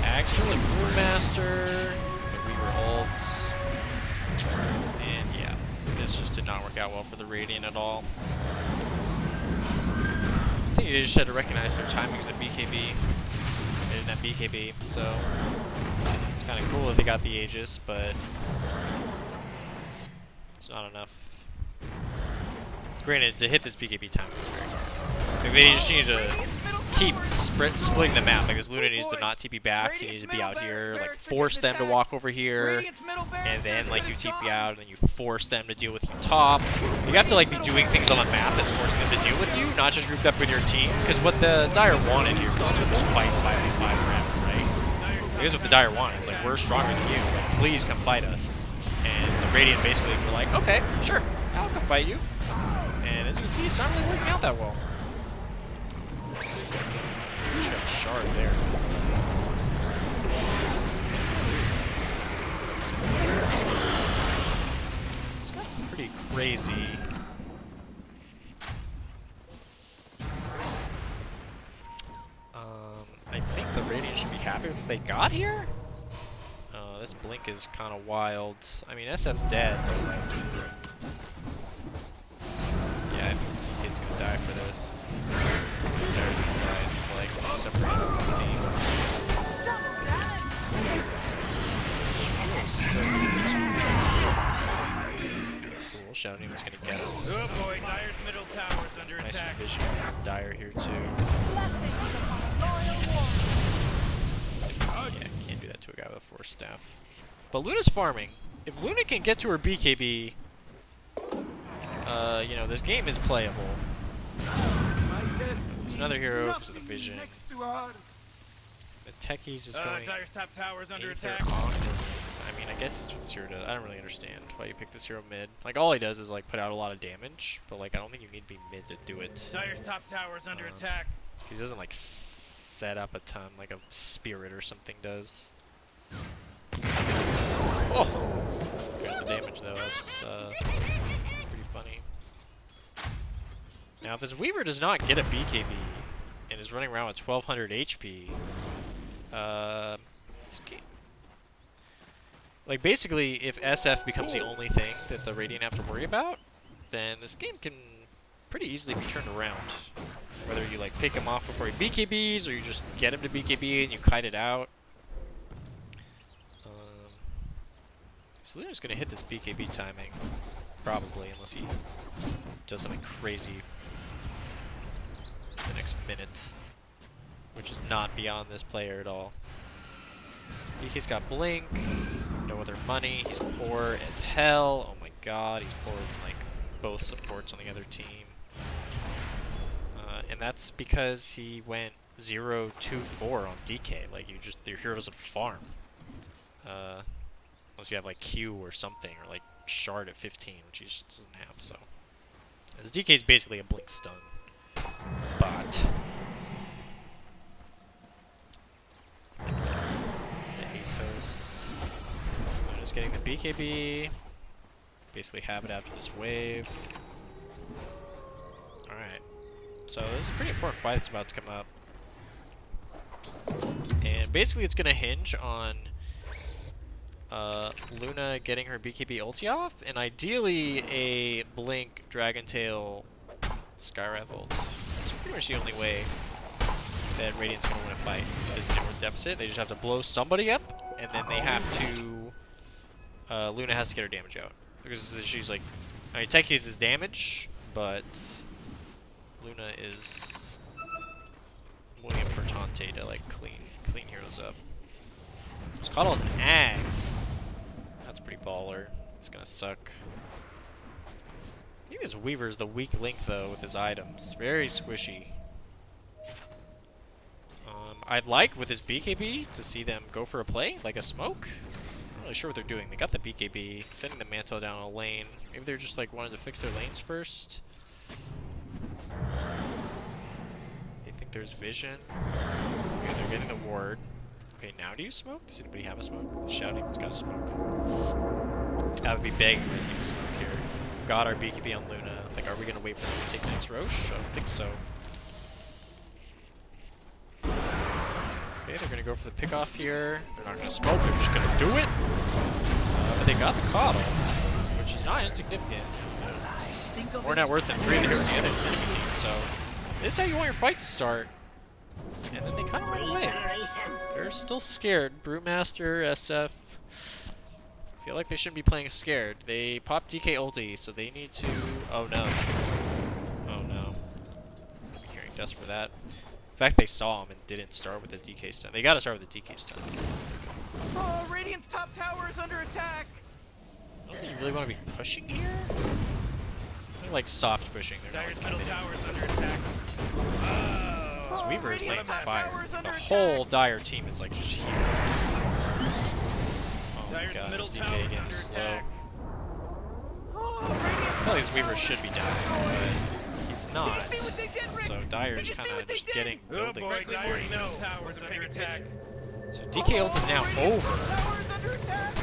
Speaker 3: Actually, Brewmaster, the Weaver ults. And yeah, this just did not work out well for the Radiant at all. I think they just had to recognize their timings at BKB. They didn't have BKB, so it's kind of cool that they got the Aegis, but it's not enough. Granted, to hit this BKB time was very hard. Like, they just need to keep splitting the map. Like, this Luna needs to not TP back. He needs to be out here. Like, force them to walk over here. And then, like, you TP out, and then you force them to deal with you top. You have to, like, be doing things on the map that's forcing them to deal with you, not just grouped up with your team. Because what the Dire wanted here was to just fight 5v5 forever, right? Here's what the Dire wanted. It's like, we're stronger than you. Like, please come fight us. And the Radiant basically were like, okay, sure, I'll come fight you. And as you can see, it's not really working out that well. Just got a shard there. It's got pretty crazy. I think the Radiant should be happy with what they got here. This blink is kind of wild. I mean, SF's dead. Yeah, I think DK's gonna die for this. He's like separated from his team. Cool, Shouting was gonna get him.
Speaker 2: Oh boy, Dire's middle tower's under
Speaker 3: Nice
Speaker 2: attack.
Speaker 3: vision from Dire here too. Yeah, can't do that to a guy with a Force Staff. But Luna's farming. If Luna can get to her BKB, you know, this game is playable. There's another hero because of the vision. The Techies is going.
Speaker 2: Dire's top tower's under
Speaker 3: Aether
Speaker 2: attack.
Speaker 3: on. I mean, I guess it's what this hero does. I don't really understand why you pick this hero mid. Like, all he does is, like, put out a lot of damage, but, like, I don't think you need to be mid to do it.
Speaker 2: Dire's top tower's under attack.
Speaker 3: He doesn't, like, set up a ton like a Spirit or something does. Oh! There's the damage, though. That's pretty funny. Now, if this Weaver does not get a BKB and is running around with 1200 HP, this game... Like, basically, if SF becomes the only thing that the Radiant have to worry about, then this game can pretty easily be turned around. Whether you, like, pick him off before he BKBs, or you just get him to BKB and you kite it out. So Luna's gonna hit this BKB timing, probably, unless he does something crazy the next minute, which is not beyond this player at all. DK's got Blink, no other money, he's poor as hell. Oh my god, he's poorer than, like, both supports on the other team. And that's because he went 0-2-4 on DK. Like, your hero doesn't farm. Unless you have, like, Q or something, or, like, Shard at 15, which he just doesn't have, so. This DK is basically a Blink stun bot. Atos. Luna's getting the BKB. Basically have it after this wave. Alright. So this is a pretty important fight that's about to come up. And basically it's going to hinge on Luna getting her BKB ulti off, and ideally a Blink Dragon Tail Skywrath ult. It's pretty much the only way that Radiant's going to win a fight. If there's an inward deficit, they just have to blow somebody up, and then they have to... Luna has to get her damage out. Because she's like... I mean, Tech uses damage, but... Luna is... William Bertante to, like, clean heroes up. This Coddle's an axe. That's pretty baller. It's gonna suck. I think this Weaver's the weak link, though, with his items. Very squishy. I'd like, with his BKB, to see them go for a play, like a smoke. I'm not really sure what they're doing. They got the BKB, sending the Mantle down a lane. Maybe they're just, like, wanting to fix their lanes first. They think there's vision. Okay, they're getting the ward. Okay, now do you smoke? Does anybody have a smoke? The Shouting's got a smoke. I would be begging his name to smoke here. Got our BKB on Luna. Like, are we gonna wait for him to take the next Roche? I don't think so. Okay, they're gonna go for the pick off here. They're not gonna smoke, they're just gonna do it. but they got the coddle, which is not insignificant. More net worth than 3 of the heroes on the enemy team, so this is how you want your fight to start. And then they kind of run away. They're still scared. Brewmaster, SF. I feel like they shouldn't be playing scared. They popped DK ulti, so they need to... Oh no. Oh no. I'm hearing dust for that. In fact, they saw him and didn't start with the DK stun. They gotta start with the DK stun.
Speaker 1: Oh, Radiant's top tower is under attack.
Speaker 3: I don't think you really want to be pushing here. They're like soft pushing. They're
Speaker 2: Dire's
Speaker 3: not
Speaker 2: middle
Speaker 3: committed.
Speaker 2: tower is under attack. Oh.
Speaker 3: This Weaver is playing
Speaker 1: Radiant's top
Speaker 3: fire.
Speaker 1: tower is under
Speaker 3: The
Speaker 1: attack.
Speaker 3: whole Dire team is like just here. Oh my
Speaker 2: Dire's
Speaker 3: god,
Speaker 2: middle
Speaker 3: this
Speaker 2: tower
Speaker 3: DK
Speaker 2: is
Speaker 3: getting
Speaker 2: under
Speaker 3: slow.
Speaker 2: attack.
Speaker 1: Oh,
Speaker 3: I feel like these Weavers should be dying, but he's not.
Speaker 1: Did you see what they did, Rick?
Speaker 3: So
Speaker 1: Did
Speaker 3: Dire's
Speaker 1: you see
Speaker 3: kind of
Speaker 1: what they
Speaker 3: just
Speaker 1: did?
Speaker 3: getting
Speaker 2: Oh
Speaker 3: building.
Speaker 2: boy, Dire's middle tower is under attack.
Speaker 3: So DK ult is now over,
Speaker 1: Tower is under attack.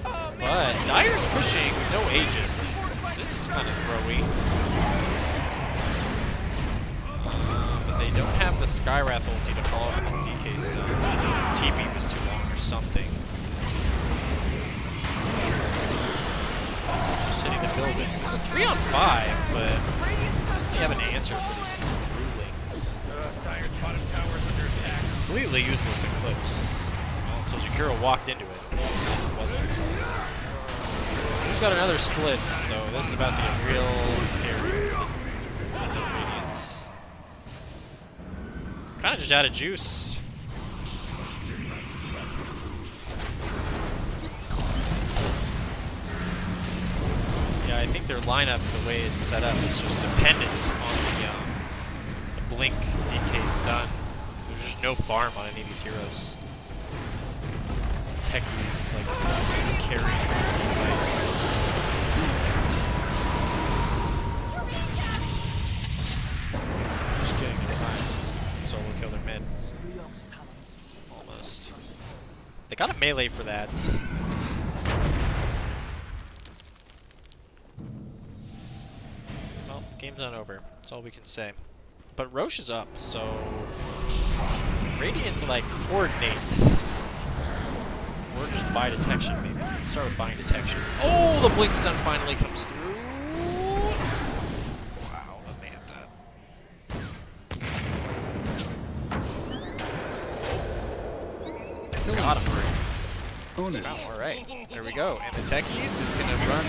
Speaker 1: Oh, man.
Speaker 3: but Dire's pushing with no Aegis. This is kind of throwy. But they don't have the Skywrath ulti to follow up with the DK stun. His TP was too long or something. So just hitting the building. It's a 3-on-5, but they have an answer for these rulings.
Speaker 2: Dire's bottom tower is under attack.
Speaker 3: Completely useless Eclipse. Well, until Jakiro walked into it. It wasn't useless. Who's got another split, so this is about to get real hairy. Kind of just out of juice. Yeah, I think their lineup, the way it's set up, is just dependent on the blink DK stun. There's just no farm on any of these heroes. Techies like carrying their teammates. Just getting their time. Solo kill their mid. Almost. They got a melee for that. Well, game's not over. That's all we can say. But Roche is up, so Radiant like coordinates. Or just buy detection, maybe. Let's start with buying detection. Oh, the blink stun finally comes through. Wow, Amanda. Got him.
Speaker 5: Own it.
Speaker 3: Wow, alright. There we go. And the techies is gonna run.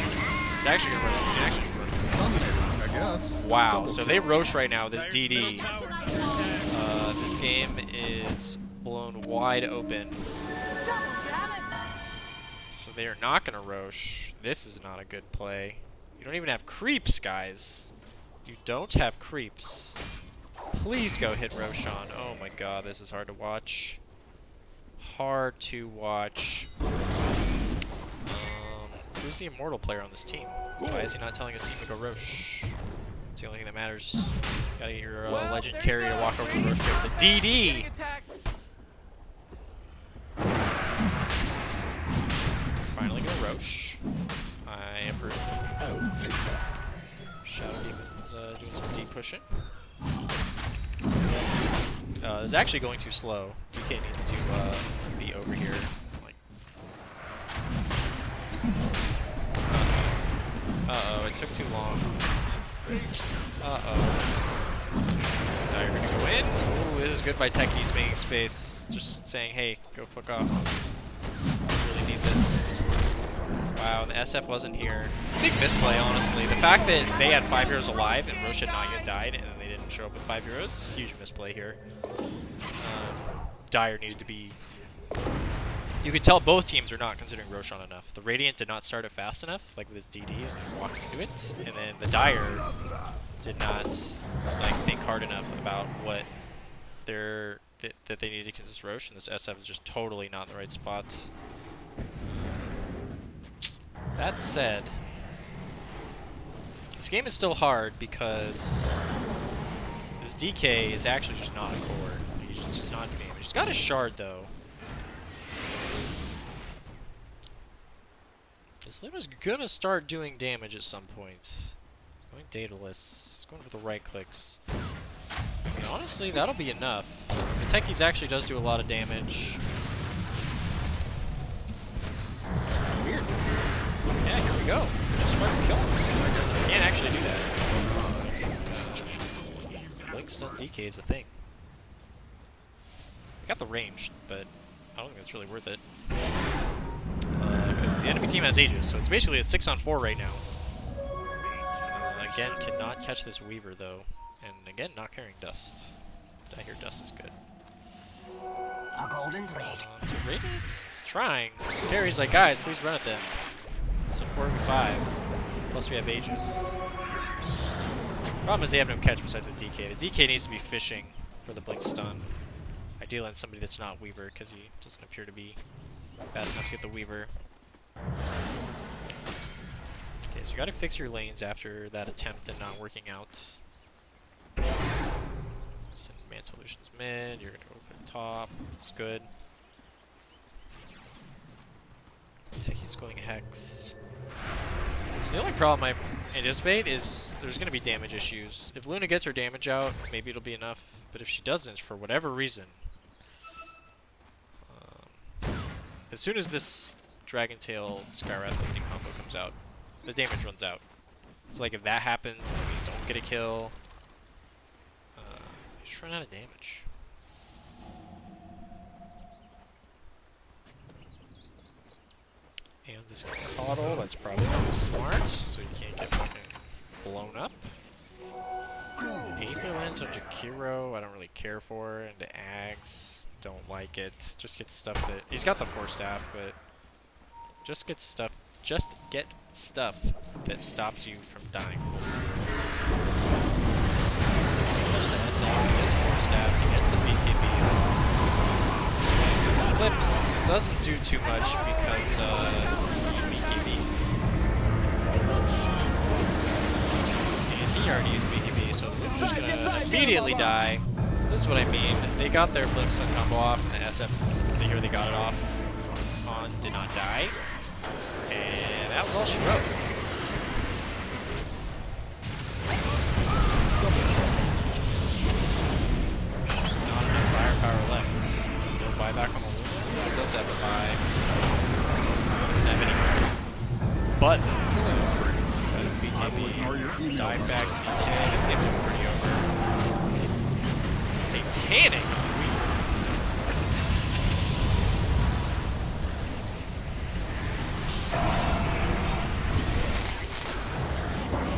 Speaker 3: It's actually gonna run up the action run.
Speaker 5: Dominating, I guess.
Speaker 3: Wow, so they Roche right now, this
Speaker 2: Dire's
Speaker 3: DD.
Speaker 2: middle tower is under attack.
Speaker 3: This game is blown wide open. So they are not going to Roche. This is not a good play. You don't even have creeps, guys. You don't have creeps. Please go hit Roshan. Oh my god, this is hard to watch. Hard to watch. Who's the immortal player on this team? Why is he not telling his team to go Roche? It's the only thing that matters. Gotta get your legend carrier to walk over to Roche with the DD!
Speaker 1: Getting attacked.
Speaker 3: Finally go Roche. I approve.
Speaker 4: I'll take that.
Speaker 3: Shadow Demon's doing some deep pushing. This is actually going too slow. DK needs to be over here. Like, uh-oh, it took too long. Uh-oh. So now you're gonna go in. Ooh, this is good by techies making space. Just saying, hey, go fuck off. Really need this. Wow, the SF wasn't here. Big misplay, honestly. The fact that they had 5 heroes alive and Roche had not yet died and then they didn't show up with 5 heroes, huge misplay here. Dire needed to be... You could tell both teams are not considering Roshan enough. The Radiant did not start it fast enough, like with his DD and just walking into it. And then the Dire did not like think hard enough about what that they needed to consist Roche, and this SF is just totally not in the right spot. That said, this game is still hard because this DK is actually just not a core. He's just not damage. He's got a shard though. This Lim is gonna start doing damage at some point. Going dataless. Going for the right clicks. I mean, honestly, that'll be enough. The techies actually does do a lot of damage. It's kind of weird. Yeah, here we go. Just try to kill him. Can't actually do that. Blink stun DK is a thing. I got the range, but I don't think that's really worth it. Because the enemy team has Aegis, so it's basically a 6-on-4 right now. Again, cannot catch this Weaver though. And again, not carrying Dust. I hear Dust is good.
Speaker 6: A golden thread.
Speaker 3: So Radiant's trying. Carrie's like, guys, please run at them. It's a 4v5. Plus we have Aegis. Problem is they have no catch besides the DK. The DK needs to be fishing for the Blink stun. Ideally on somebody that's not Weaver, because he doesn't appear to be fast enough to get the Weaver. Okay, so you gotta fix your lanes after that attempt and not working out. Send Man Solutions mid, you're gonna go for the top, it's good. Techie's going Hex. So the only problem I anticipate is there's gonna be damage issues. If Luna gets her damage out, maybe it'll be enough, but if she doesn't, for whatever reason, as soon as this Dragon Tail Skywrath ulti combo comes out, the damage runs out. So like if that happens and we don't get a kill, we just run out of damage. And this Coddle, that's probably not smart, so you can't get fucking blown up. Aether Lens on Jakiro, I don't really care for, and the Ags, don't like it. Just get stuff that he's got the 4-staff, but just get stuff that stops you from dying fully. There's the SA, he gets 4-staff, he gets the BKB off. This Eclipse doesn't do too much because BKB. And he already used BKB, so they're just gonna immediately die. This is what I mean. They got their Blink Stun combo off, and the SF, the year they got it off on, did not die. And that was all she wrote. Not enough firepower left. Still buyback on the Luna. It does have a buy. Doesn't have any buttons. BKB, dive back, DK. This game's pretty over. Satanic.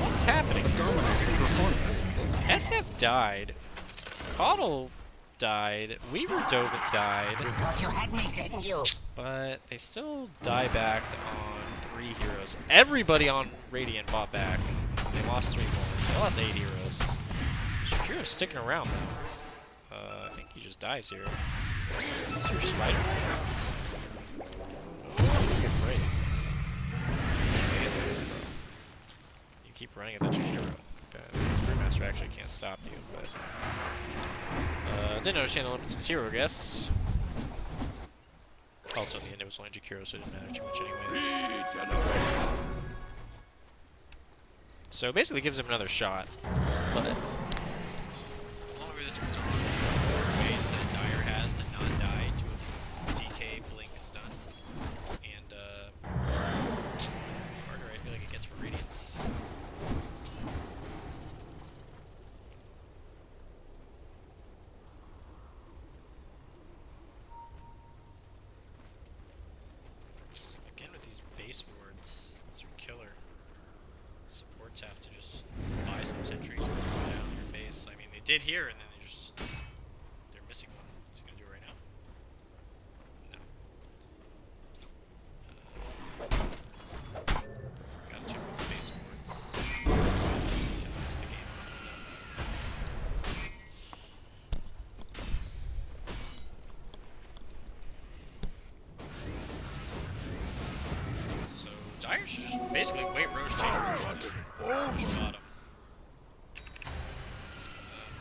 Speaker 3: What's happening? SF died. Coddle died. Weaver Dove died.
Speaker 6: You thought you had me, didn't you?
Speaker 3: But they still die backed on 3 heroes. Everybody on Radiant bought back. They lost 3 more. They lost 8 heroes. Shakiro's sticking around though. I think he just dies here. What's your spider? You keep running at that Shakiro. The Spirit Master actually can't stop you, but didn't understand the limits of zero, I guess. Also, in the end, it was only Jakiro, so it didn't matter too much anyways. So basically gives him another shot, but the longer this goes on, the ways that Dire has to not die to a DK Blink stun, and harder I feel like it gets for Radiance. Again with these base wards, these are killer. Supports have to just buy some sentries and throw down your base. I mean, they did here, and then they're missing one. What's he gonna do right now? No. Gotta check those base wards. Yeah, that's the game. So Dire should just basically wait Roche take Roche bottom.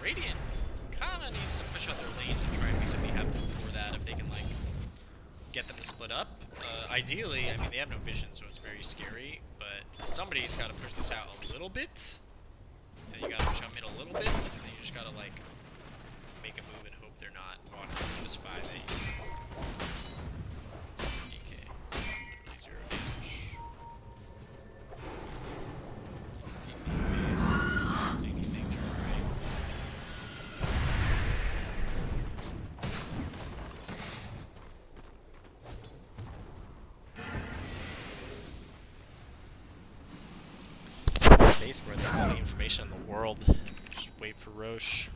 Speaker 3: Radiant kinda needs to push out their lanes and try and make something happen before that if they can like get them to split up. Ideally, I mean they have no vision, so it's very scary, but somebody's gotta push this out a little bit. And you gotta push out mid a little bit, and then you just gotta like make a move and hope they're not walking through this 5 at you. DK. Literally 0 damage. basically with all the information in the world. Just wait for Roche.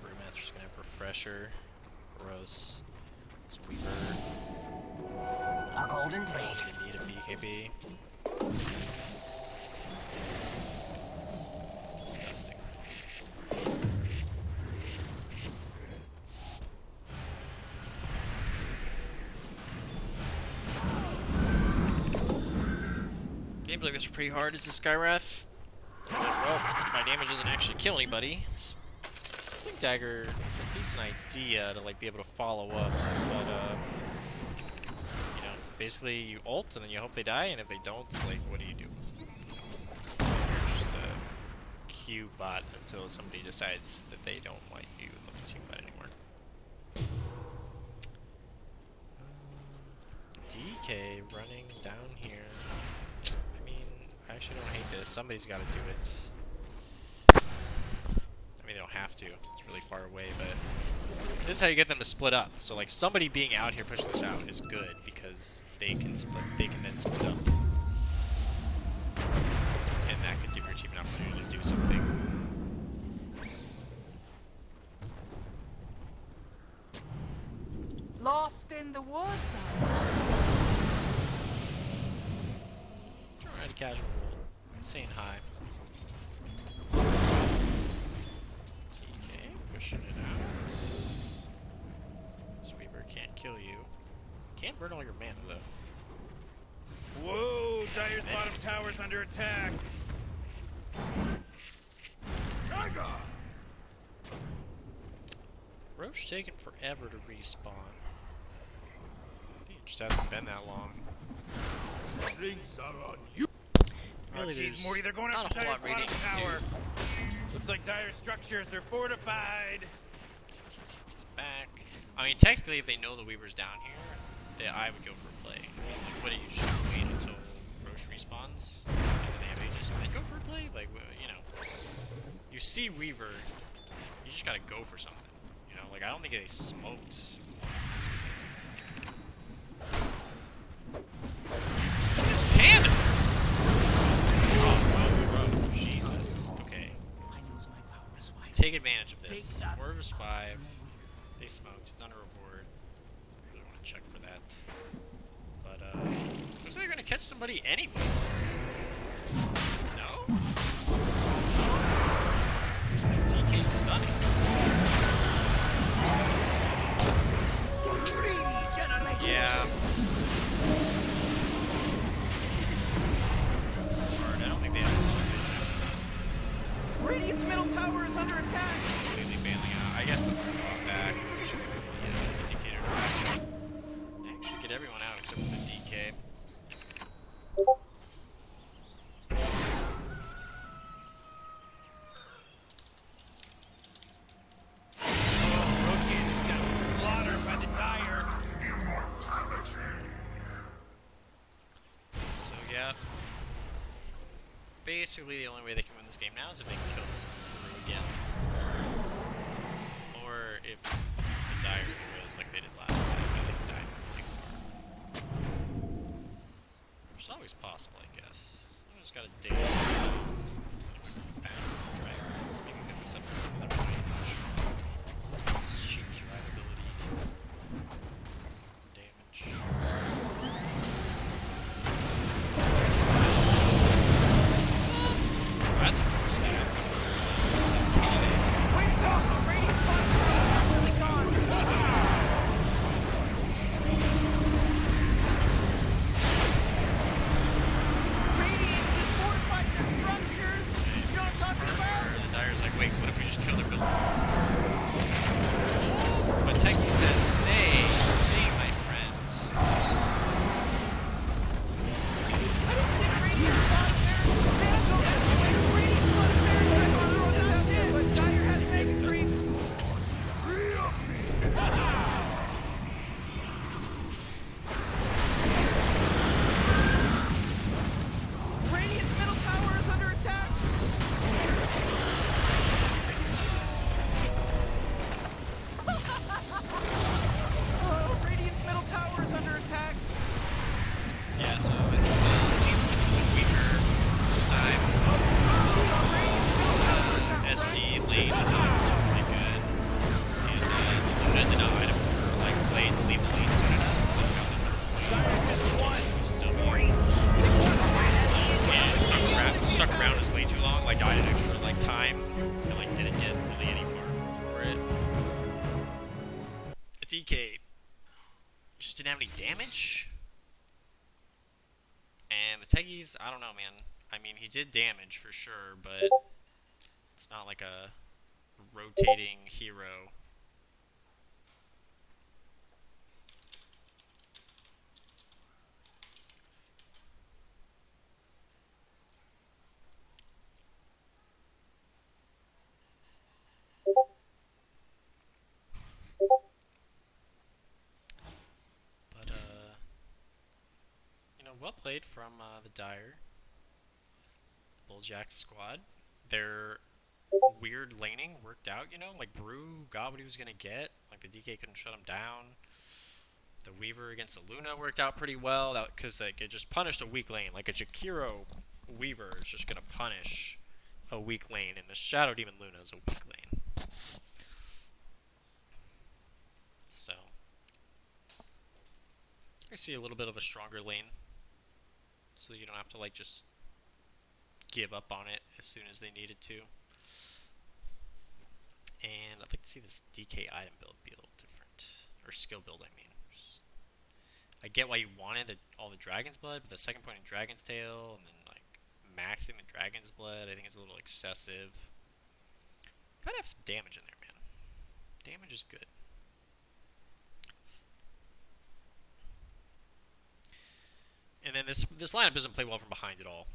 Speaker 3: Brewmaster's gonna have Refresher. Gross. It's Weaver.
Speaker 6: A golden thread.
Speaker 3: Doesn't even need a BKB. It's disgusting. Games like this are pretty hard as a Skywrath. Well, my damage doesn't actually kill anybody. I think Dagger is a decent idea to like be able to follow up, but you know, basically you ult and then you hope they die, and if they don't, like, what do you do? You're just a Q bot until somebody decides that they don't like you in the Q bot anymore. DK running down here. I mean, I actually don't hate this. Somebody's got to do it. I mean, they don't have to. It's really far away, but this is how you get them to split up. So, like, somebody being out here pushing this out is good because they can split. They can then split up, and that could give your team an opportunity to do something.
Speaker 8: Lost in the woods.
Speaker 3: Alright, casual roll. Insane high. TK pushing it out. Sweeper can't kill you. Can't burn all your mana though.
Speaker 2: Whoa, Dire's bottom tower's under attack.
Speaker 3: Roche taking forever to respawn. I think it just hasn't been that long.
Speaker 4: Drinks are on you.
Speaker 3: Really,
Speaker 2: Jeez,
Speaker 3: there's
Speaker 2: Morty, they're going
Speaker 3: not
Speaker 2: after
Speaker 3: a whole lot
Speaker 2: Dire's bottom
Speaker 3: radiant to
Speaker 2: tower.
Speaker 3: do.
Speaker 2: Looks like Dire's structures are fortified.
Speaker 3: He's back. I mean, technically, if they know the Weaver's down here, I would go for a play. I mean, like, what do you just wait until Roche respawns? And then they have Aegis and then go for a play? Like, you know. You see Weaver, you just gotta go for something. You know, like, I don't think they smoked. What's this? Look at this panda! Oh, bro, Jesus. Okay. Take advantage of this. 4 vs 5. They smoked. It's under reward. Really want to check for that. But, looks like they're gonna catch somebody anyways. No? DK stunning. Yeah. It's hard. I don't think they have
Speaker 1: Radiant's middle tower is under attack.
Speaker 3: completely bailing out. I guess they'll go back, which is the indicator to back up. Actually get everyone out except for the DK.
Speaker 2: Roche just got slaughtered by the Dire.
Speaker 3: So yeah. Basically the only way they can win this game now is if they can kill this crew again. Or if the Dire goes like they did last time and they died really far. Which is always possible, I guess. I just gotta dig it. Dragons, maybe get this up to some other range. This is cheap survivability. Damage. That's a first stack. Satanic.
Speaker 1: Wait, no, Radiant's bottom tower is really gone. Radiant just fortified their structures. You know what I'm talking about?
Speaker 3: And the Dire's like, wait, what if we just damage. And the Teggies, I don't know, man. I mean, he did damage for sure, but it's not like a rotating hero. But, you know, well played from the Dire Bulljax squad. Their weird laning worked out, you know? Like, Brew got what he was going to get. Like, the DK couldn't shut him down. The Weaver against the Luna worked out pretty well, because like, it just punished a weak lane. Like, a Jakiro Weaver is just going to punish a weak lane, and the Shadow Demon Luna is a weak lane. So, I see a little bit of a stronger lane, so you don't have to, like, just give up on it as soon as they needed to. And I'd like to see this DK item build be a little different. Or skill build, I mean. I get why you wanted all the Dragon's Blood, but the second point in Dragon's Tail, and then, like, maxing the Dragon's Blood, I think is a little excessive. Gotta have some damage in there, man. Damage is good. And then this lineup doesn't play well from behind at all.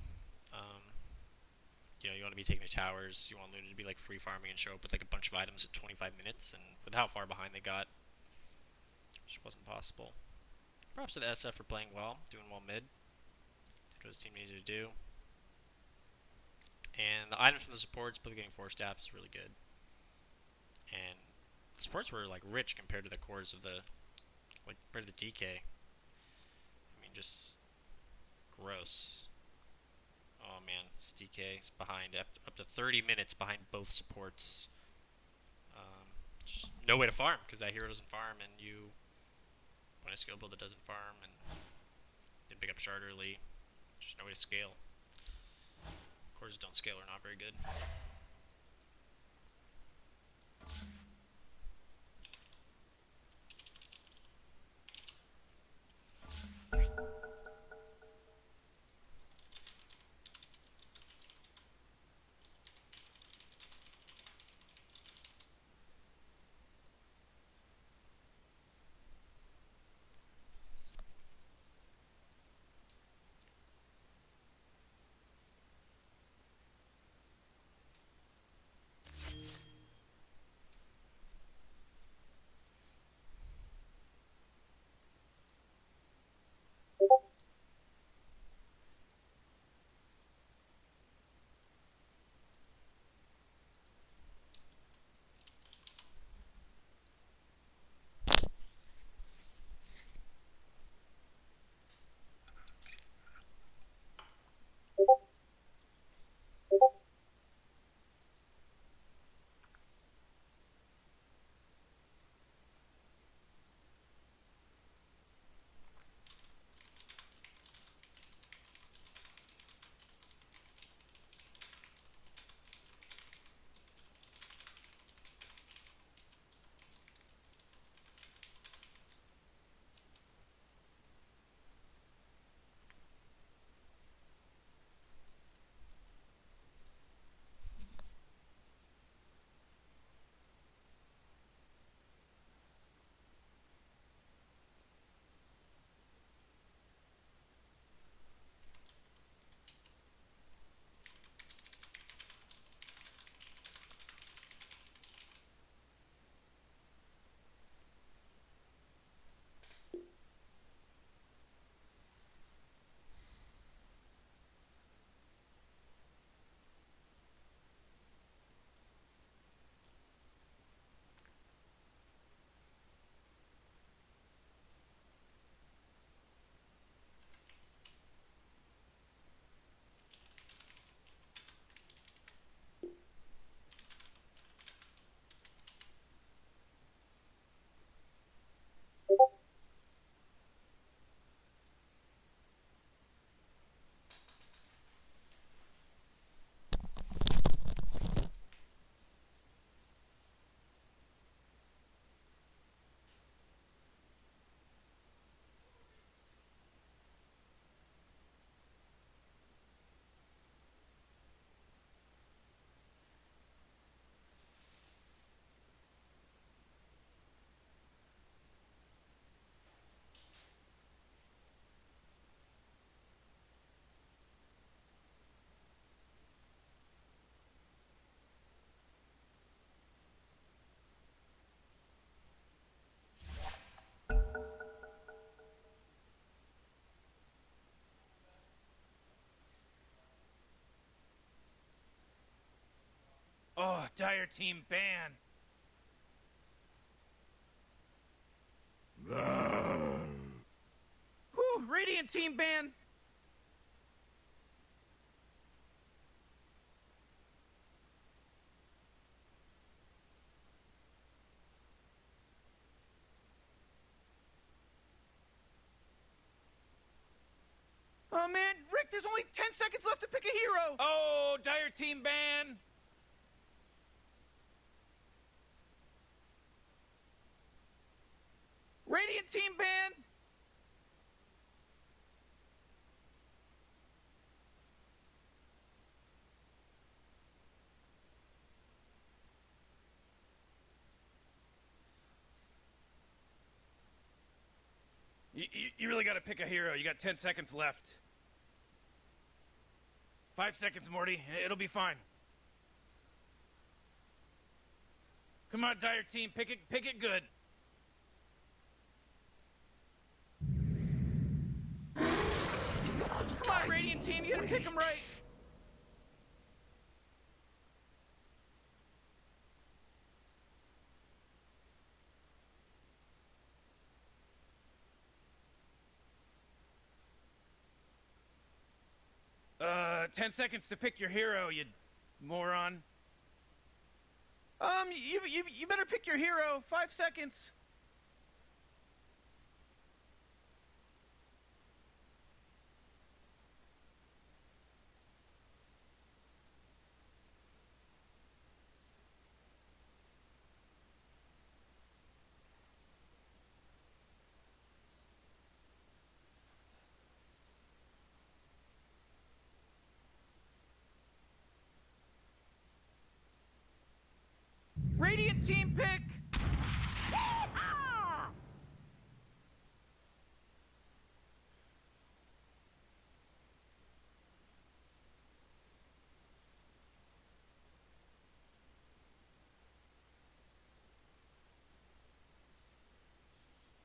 Speaker 3: You know, you want to be taking the towers. You want Luna to be like free farming and show up with like a bunch of items at 25 minutes. And with how far behind they got, it just wasn't possible. Props to the SF for playing well, doing well mid. Did what his team needed to do. And the items from the supports, both getting 4 staffs, is really good. And the supports were like rich compared to the cores of the, like, compared to the DK. I mean, just gross. Oh man, this DK is behind up to 30 minutes behind both supports. Just no way to farm because that hero doesn't farm, and you want a skill build that doesn't farm, and didn't pick up shard early. Just no way to scale. Cores that don't scale are not very good.
Speaker 2: Oh, dire team ban.
Speaker 1: Whew, Radiant team ban. Oh man, Rick, there's only 10 seconds left to pick a hero.
Speaker 2: Oh, dire team ban.
Speaker 1: Radiant team ban.
Speaker 2: You really got to pick a hero. You got 10 seconds left. 5 seconds, Morty. It'll be fine. Come on, dire team. Pick it good.
Speaker 1: Come on, Radiant team, you gotta pick them right.
Speaker 2: Uh, 10 seconds to pick your hero, you moron.
Speaker 1: You better pick your hero. 5 seconds. Radiant team pick.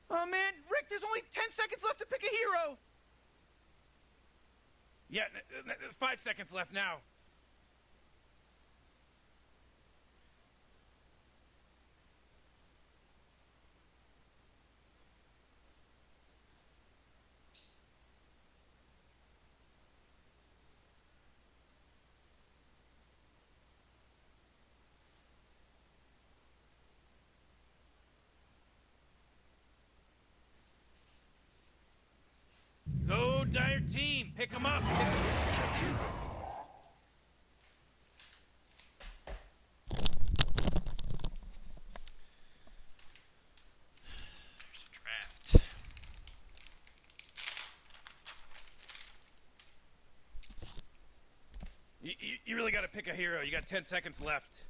Speaker 1: Oh man, Rick, there's only 10 seconds left to pick a hero.
Speaker 2: Yeah, 5 seconds left now. Go, dire team. Pick them up.
Speaker 3: There's a draft.
Speaker 2: You really got to pick a hero. You got 10 seconds left.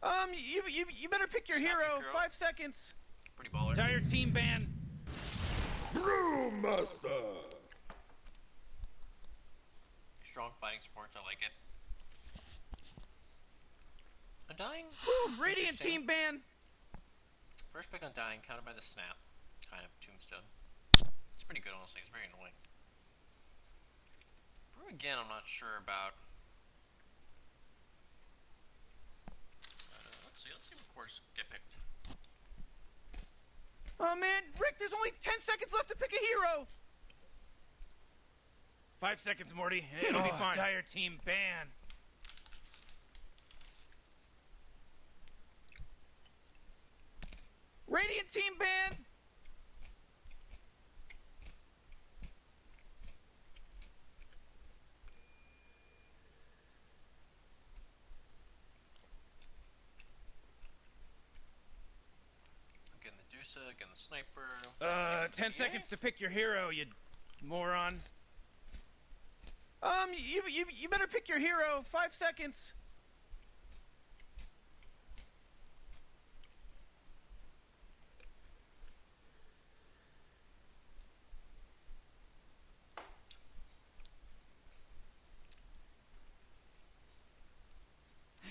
Speaker 1: You better pick your
Speaker 3: Snap
Speaker 1: hero.
Speaker 3: your girl.
Speaker 1: 5 seconds.
Speaker 3: Pretty baller.
Speaker 2: Dire team ban.
Speaker 4: Brewmaster!
Speaker 3: Strong fighting support. I like it. Undying.
Speaker 1: Whew, Radiant
Speaker 3: Interesting.
Speaker 1: team ban.
Speaker 3: First pick Undying, countered by the snap. Kind of tombstone. It's pretty good, honestly. It's very annoying. Brew again, I'm not sure about. Let's see what cores get picked.
Speaker 1: Oh man, Rick, there's only 10 seconds left to pick a hero.
Speaker 2: 5 seconds, Morty. It'll be fine. Dire team ban.
Speaker 1: Radiant team ban.
Speaker 3: Again, the Dusa, again, the Sniper.
Speaker 2: 10 seconds to pick your hero, you moron.
Speaker 1: You better pick your hero. 5 seconds.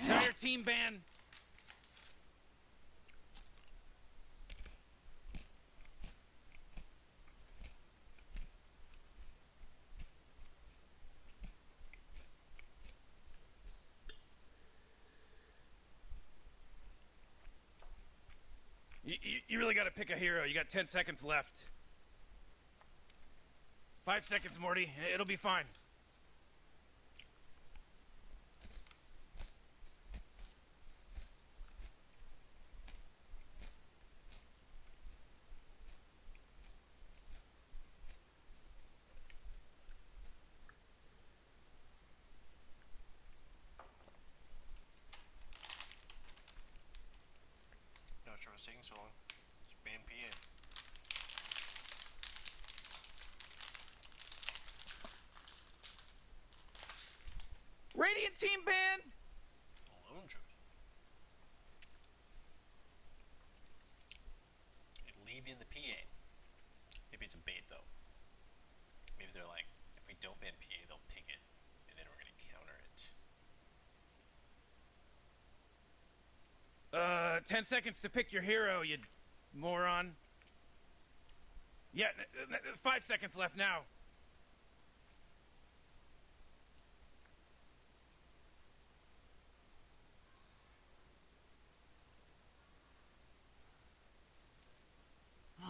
Speaker 2: Dire team ban. You really gotta pick a hero. You got 10 seconds left. 5 seconds, Morty. It'll be fine.
Speaker 3: Not sure what's taking so long. Just ban PA.
Speaker 1: Radiant team ban.
Speaker 3: Lone druid. They leave in the PA. Maybe it's a bait though. Maybe they're like, if we don't ban PA, they'll pick it, and then we're gonna counter it.
Speaker 2: 10 seconds to pick your hero, you moron. Yeah, 5 seconds left now.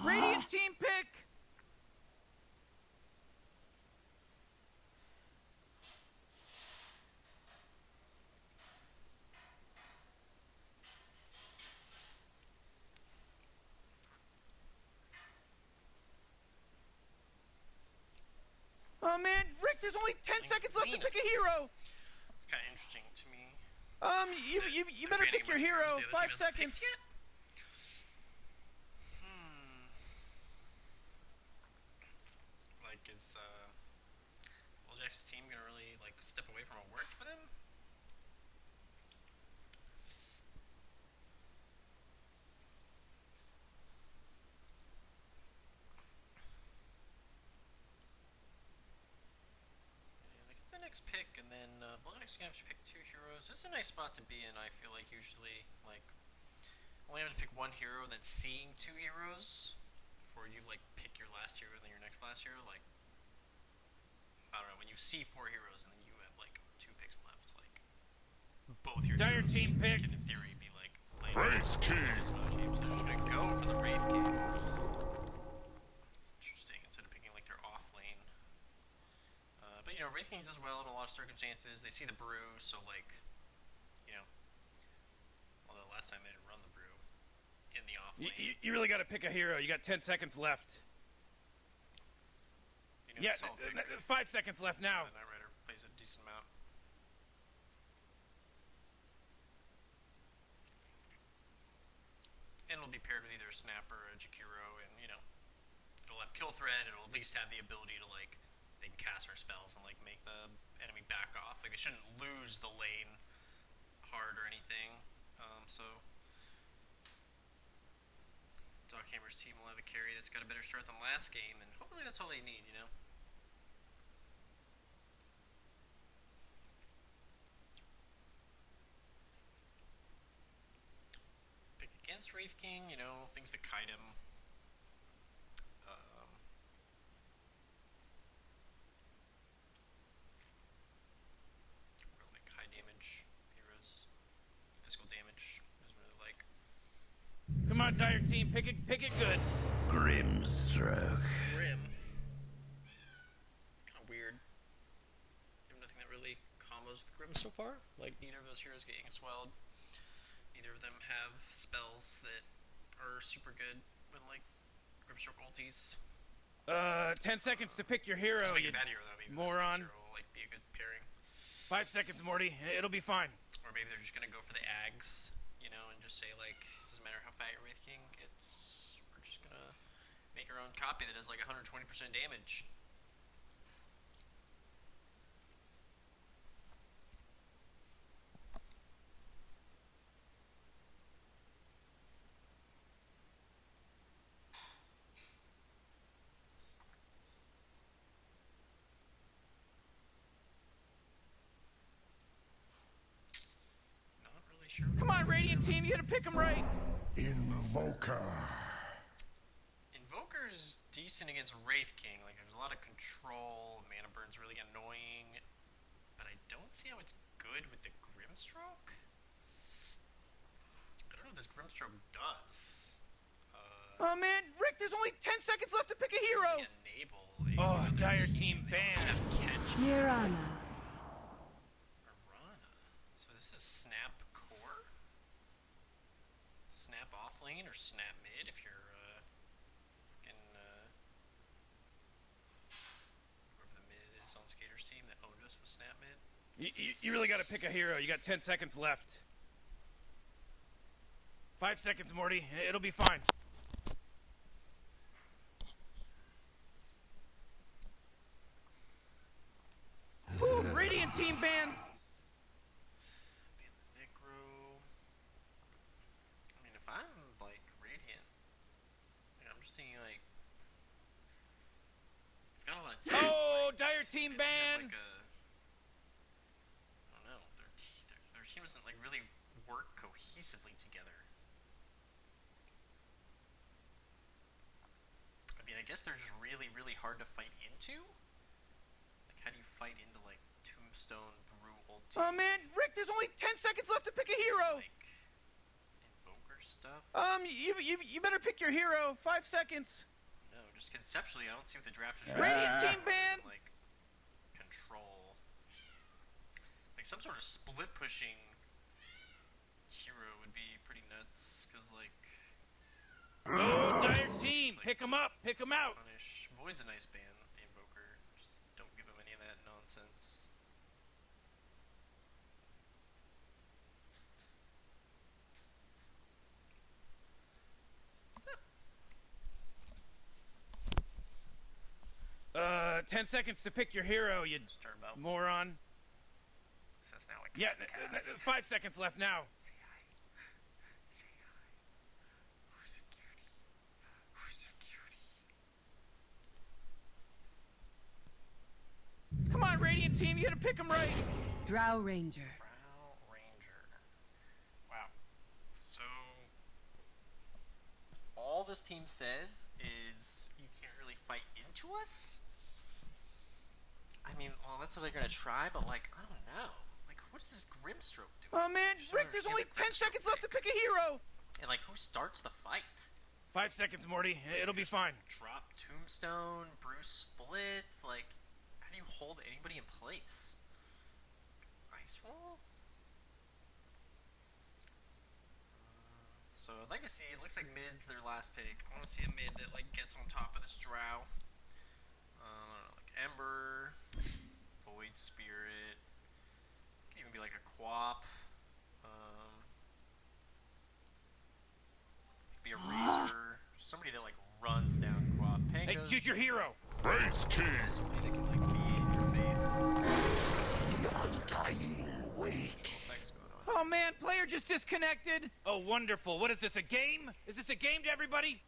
Speaker 1: Radiant team pick. Oh man, Rick, there's only 10 seconds left to pick a hero.
Speaker 3: It's kind of interesting to me.
Speaker 1: You better pick your hero. 5 seconds.
Speaker 3: Like, is Bulljax's team gonna really like step away from a work for them? Yeah, they get the next pick, and then Bulljax's gonna have to pick 2 heroes. This is a nice spot to be in. I feel like usually like only having to pick 1 hero, and then seeing 2 heroes before you like pick your last hero and then your next last hero. Like, I don't know, when you see 4 heroes and then you have like 2 picks left, like both your
Speaker 2: Dire
Speaker 3: heroes
Speaker 2: team pick.
Speaker 3: can in theory be like playing
Speaker 4: Wraith King.
Speaker 3: against other teams. They're just gonna go for the Wraith King. Interesting, instead of picking like their off lane. But you know, Wraith King does well in a lot of circumstances. They see the brew, so like, you know, although last time they didn't run the brew in the off lane.
Speaker 2: You really gotta pick a hero. You got 10 seconds left.
Speaker 3: You know,
Speaker 2: Yeah,
Speaker 3: Salt pick.
Speaker 2: 5 seconds left now.
Speaker 3: The Knight Rider plays a decent amount. And it'll be paired with either a Snap or a Jakiro, and you know, it'll have kill threat. It'll at least have the ability to like, they can cast their spells and like make the enemy back off. Like, they shouldn't lose the lane hard or anything. So Dockhammer's team will have a carry that's got a better start than last game, and hopefully that's all they need, you know. Pick against Wraith King, you know, things that kite him. Real like high damage heroes. Physical damage is really like.
Speaker 2: Come on, Dire team, pick it good.
Speaker 4: Grimstroke.
Speaker 3: Grim. It's kind of weird. You have nothing that really combos with Grim so far. Like, neither of those heroes get swelled. Neither of them have spells that are super good when, like, Grimstroke ultis.
Speaker 2: 10 seconds to pick your hero,
Speaker 3: Just make
Speaker 2: you
Speaker 3: a bad hero, though. Maybe
Speaker 2: moron.
Speaker 3: the hero will, like, be a good pairing.
Speaker 2: 5 seconds, Morty. It'll be fine.
Speaker 3: Or maybe they're just gonna go for the Ags, you know, and just say, like, doesn't matter how fat your Wraith King gets, we're just gonna make our own copy that does, like, 120% damage. Not really sure.
Speaker 1: Come on, Radiant team, you gotta pick them right.
Speaker 4: Invoker.
Speaker 3: Invoker's decent against Wraith King. Like, there's a lot of control. Mana burn's really annoying. But I don't see how it's good with the Grimstroke. I don't know what this Grimstroke does.
Speaker 1: Oh man, Rick, there's only 10 seconds left to pick a hero.
Speaker 3: Enable.
Speaker 2: Oh, dire team banned.
Speaker 10: Mirana.
Speaker 3: Mirana. So is this a snap core? Snap off lane or snap mid if you're freaking whoever the mid is on Skater's team that owned us with snap mid.
Speaker 2: You really got to pick a hero. You got 10 seconds left. 5 seconds, Morty. It'll be fine.
Speaker 1: Ooh, Radiant team banned.
Speaker 3: Ban the Necro. I mean, if I'm like Radiant, I'm just thinking like, I've got a lot of team
Speaker 1: Oh,
Speaker 3: fights.
Speaker 1: dire team
Speaker 3: Maybe have,
Speaker 1: ban.
Speaker 3: like I don't know. Their team doesn't like really work cohesively together. I mean, I guess they're just really, really hard to fight into. Like, how do you fight into like Tombstone, Brew, Old Team?
Speaker 1: Oh man, Rick, there's only 10 seconds left to pick a hero.
Speaker 3: Like Invoker stuff.
Speaker 1: You better pick your hero. 5 seconds.
Speaker 3: No, just conceptually, I don't see what the draft is.
Speaker 1: Radiant team ban.
Speaker 3: Like control, like some sort of split pushing hero would be pretty nuts. Cause like,
Speaker 2: Oh, dire team. Pick him up. Pick him out.
Speaker 3: punish Void's a nice ban with the Invoker. Just don't give him any of that nonsense. What's up?
Speaker 2: 10 seconds to pick your hero, you
Speaker 3: Turbo.
Speaker 2: moron.
Speaker 3: Says now I
Speaker 2: Yeah,
Speaker 3: can't cast.
Speaker 2: 5 seconds left now.
Speaker 3: Say hi. Say hi. Who's a cutie? Who's a cutie?
Speaker 1: Come on, Radiant team, you gotta pick him right.
Speaker 10: Drow Ranger.
Speaker 3: Brow Ranger. Wow. So all this team says is you can't really fight into us? I mean, well, that's what they're gonna try, but like, I don't know. Like, what is this Grimstroke doing?
Speaker 1: Oh man,
Speaker 3: Just
Speaker 1: Rick,
Speaker 3: don't
Speaker 1: there's only
Speaker 3: understand
Speaker 1: 10
Speaker 3: the
Speaker 1: seconds
Speaker 3: Grimstroke
Speaker 1: left to pick a hero.
Speaker 3: And like, who starts the fight?
Speaker 2: 5 seconds, Morty. It'll be fine.
Speaker 3: Drop Tombstone, Bruce Split, like, how do you hold anybody in place? Ice Wall? So I'd like to see, it looks like mid's their last pick. I want to see a mid that like gets on top of this drow. I don't know, like Ember, Void Spirit, could even be like a Quap. Could be a Razor, somebody that like runs down Quap.
Speaker 2: Hey,
Speaker 3: Pango's
Speaker 2: choose your hero.
Speaker 4: Wraith King.
Speaker 3: somebody that can like be in your face.
Speaker 4: The undying waits.
Speaker 3: Effects going on.
Speaker 1: Oh man, player just disconnected.
Speaker 2: Oh, wonderful. What is this, a game? Is this a game to everybody?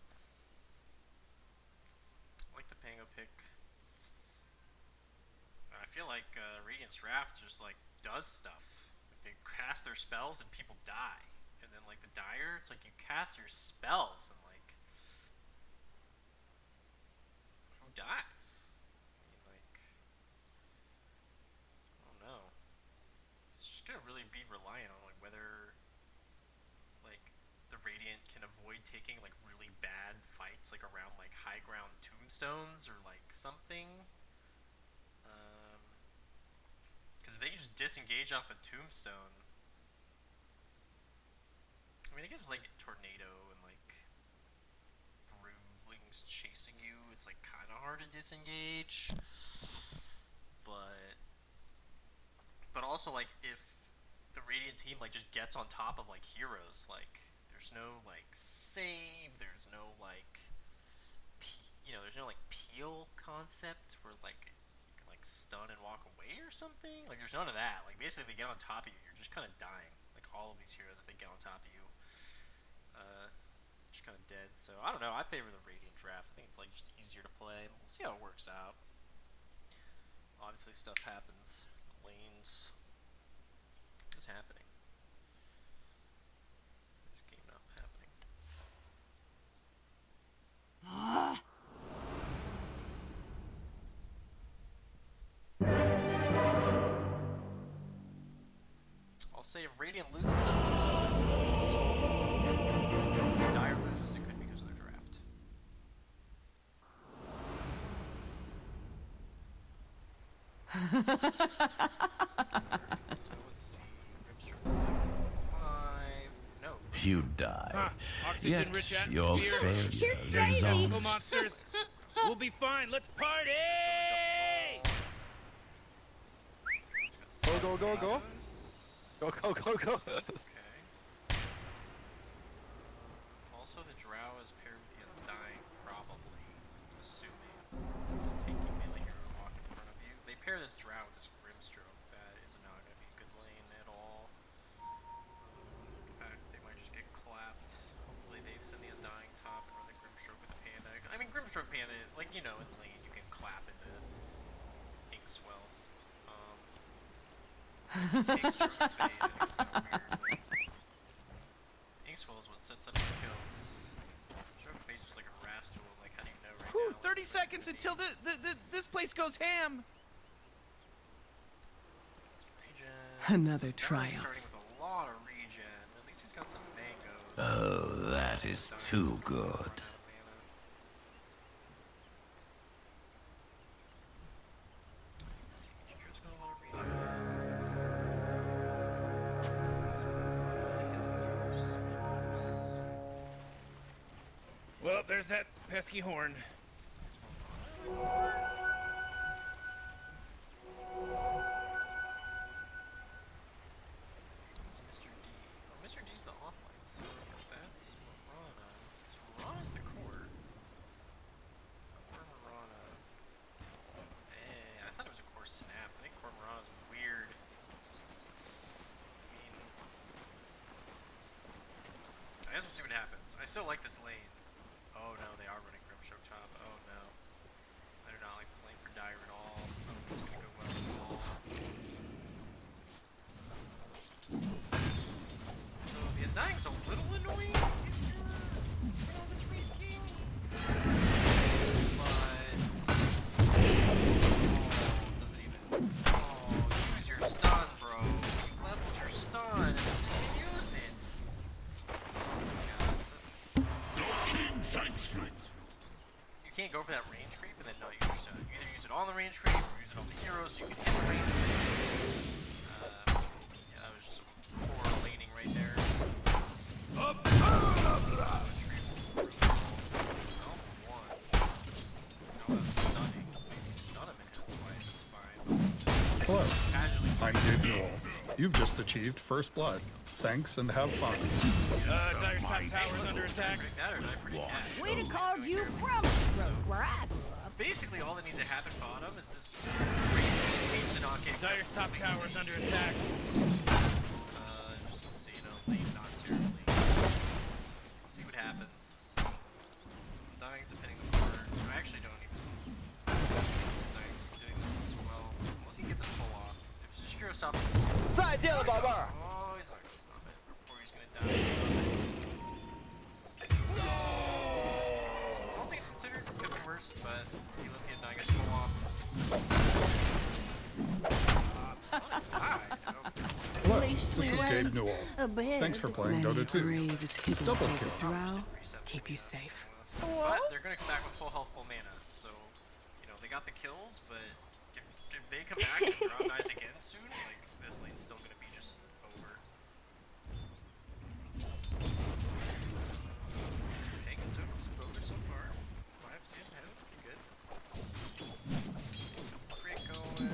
Speaker 3: I like the Pango pick. I feel like Radiant's Raft just like does stuff. Like, they cast their spells and people die. And then like the Dire, it's like you cast your spells and like who dies? I mean like I don't know. It's just gonna really be reliant on like whether like the Radiant can avoid taking like really bad fights like around like high ground tombstones or like something. Because if they can just disengage off the tombstone, I mean, I guess with like tornado and like brewlings chasing you, it's like kind of hard to disengage. But also like if the Radiant team like just gets on top of like heroes, like there's no like save, there's no like there's no like peel concept where like you can like stun and walk away or something. Like there's none of that. Like basically if they get on top of you, you're just kind of dying. Like all of these heroes, if they get on top of you, just kind of dead. So I don't know. I favor the Radiant draft. I think it's like just easier to play. We'll see how it works out. Obviously stuff happens. The lanes is happening. This game not happening. I'll say if Radiant loses, it loses their draft. If Dire loses, it could be because of their draft. So let's see. Grimstroke is at 5. No.
Speaker 11: You died.
Speaker 2: Huh.
Speaker 11: Yet
Speaker 2: Oxygen-rich
Speaker 11: your
Speaker 2: atmosphere.
Speaker 11: failure
Speaker 2: There's
Speaker 11: lives
Speaker 2: chemical
Speaker 11: on.
Speaker 2: monsters. We'll be fine. Let's party!
Speaker 7: Go, go, go, go. Go, go, go, go.
Speaker 3: Okay. Also, the Drow is paired with the Undying, probably. Assuming. Taking melee hero walk in front of you. They pair this Drow with this Grimstroke. That is not going to be a good lane at all. In fact, they might just get clapped. Hopefully, they send the Undying top and run the Grimstroke with the Panda. I mean, Grimstroke Panda, like, you know, in lane, you can clap into Inkswell. Takes Stroke to fade. I think it's kind of weird. Inkswell is what sets up the kills. Stroke to fade is just like a Rast tool. Like, how do you know right
Speaker 1: Whew,
Speaker 3: now?
Speaker 1: 30 seconds until this place goes ham.
Speaker 10: Another
Speaker 3: Starting
Speaker 10: triumph.
Speaker 3: with a lot of regen. At least he's got some mangoes.
Speaker 11: Oh, that is too good.
Speaker 2: Well, there's that pesky horn.
Speaker 3: Mr. D. Oh, Mr. D's the offline, so that's Marana. So Marana's the core. Core Marana. I thought it was a core snap. I think core Marana's weird. I mean, I guess we'll see what happens. I still like this lane. Oh no, they are running Grimstroke top. Oh no. I do not like this lane for Dire at all. I don't think it's gonna go well at all. So the Undying's a little annoying if you're, you know, this Wraith King. But doesn't even use your stun, bro. You leveled your stun and didn't even use it. Oh my god. So you can't go for that range creep and then not use your stun. You either use it on the range creep or use it on the hero so you can hit the range creep. Yeah, that was just poor laning right there. Oh, one. How about stunning? Maybe stun him and hit him twice, that's fine.
Speaker 5: Hello,
Speaker 3: Casually
Speaker 5: I'm Dave Newell. You've just achieved first blood. Thanks and have fun.
Speaker 2: Dire's top tower's under attack.
Speaker 3: that or did I predict that?
Speaker 8: Way to call you Grumstroke, where I grew up.
Speaker 3: Basically, all that needs to happen bottom is this Wraith needs to not get
Speaker 2: Dire's top tower's under attack.
Speaker 3: just let's see, you know, lane not terribly. See what happens. Dying's defending the corner. I actually don't even think Dying's doing this well. Unless he gets a pull off. If Shakiro stops him. Oh, he's not gonna stop it. Or he's gonna die. All things considered, could be worse, but he let the Undying get pull off.
Speaker 5: Hello, this is Gabe Newell. Thanks for playing
Speaker 10: Many
Speaker 5: Dota 2.
Speaker 10: graves hidden
Speaker 5: Double
Speaker 10: by
Speaker 5: kill.
Speaker 10: the drow. Keep you safe.
Speaker 3: But they're gonna come back with full health, full mana, so, you know, they got the kills, but if they come back and Drow dies again soon, like, this lane's still gonna be just over. Okay, so it's over so far. 5 saves ahead, that's pretty good. See a couple crit going.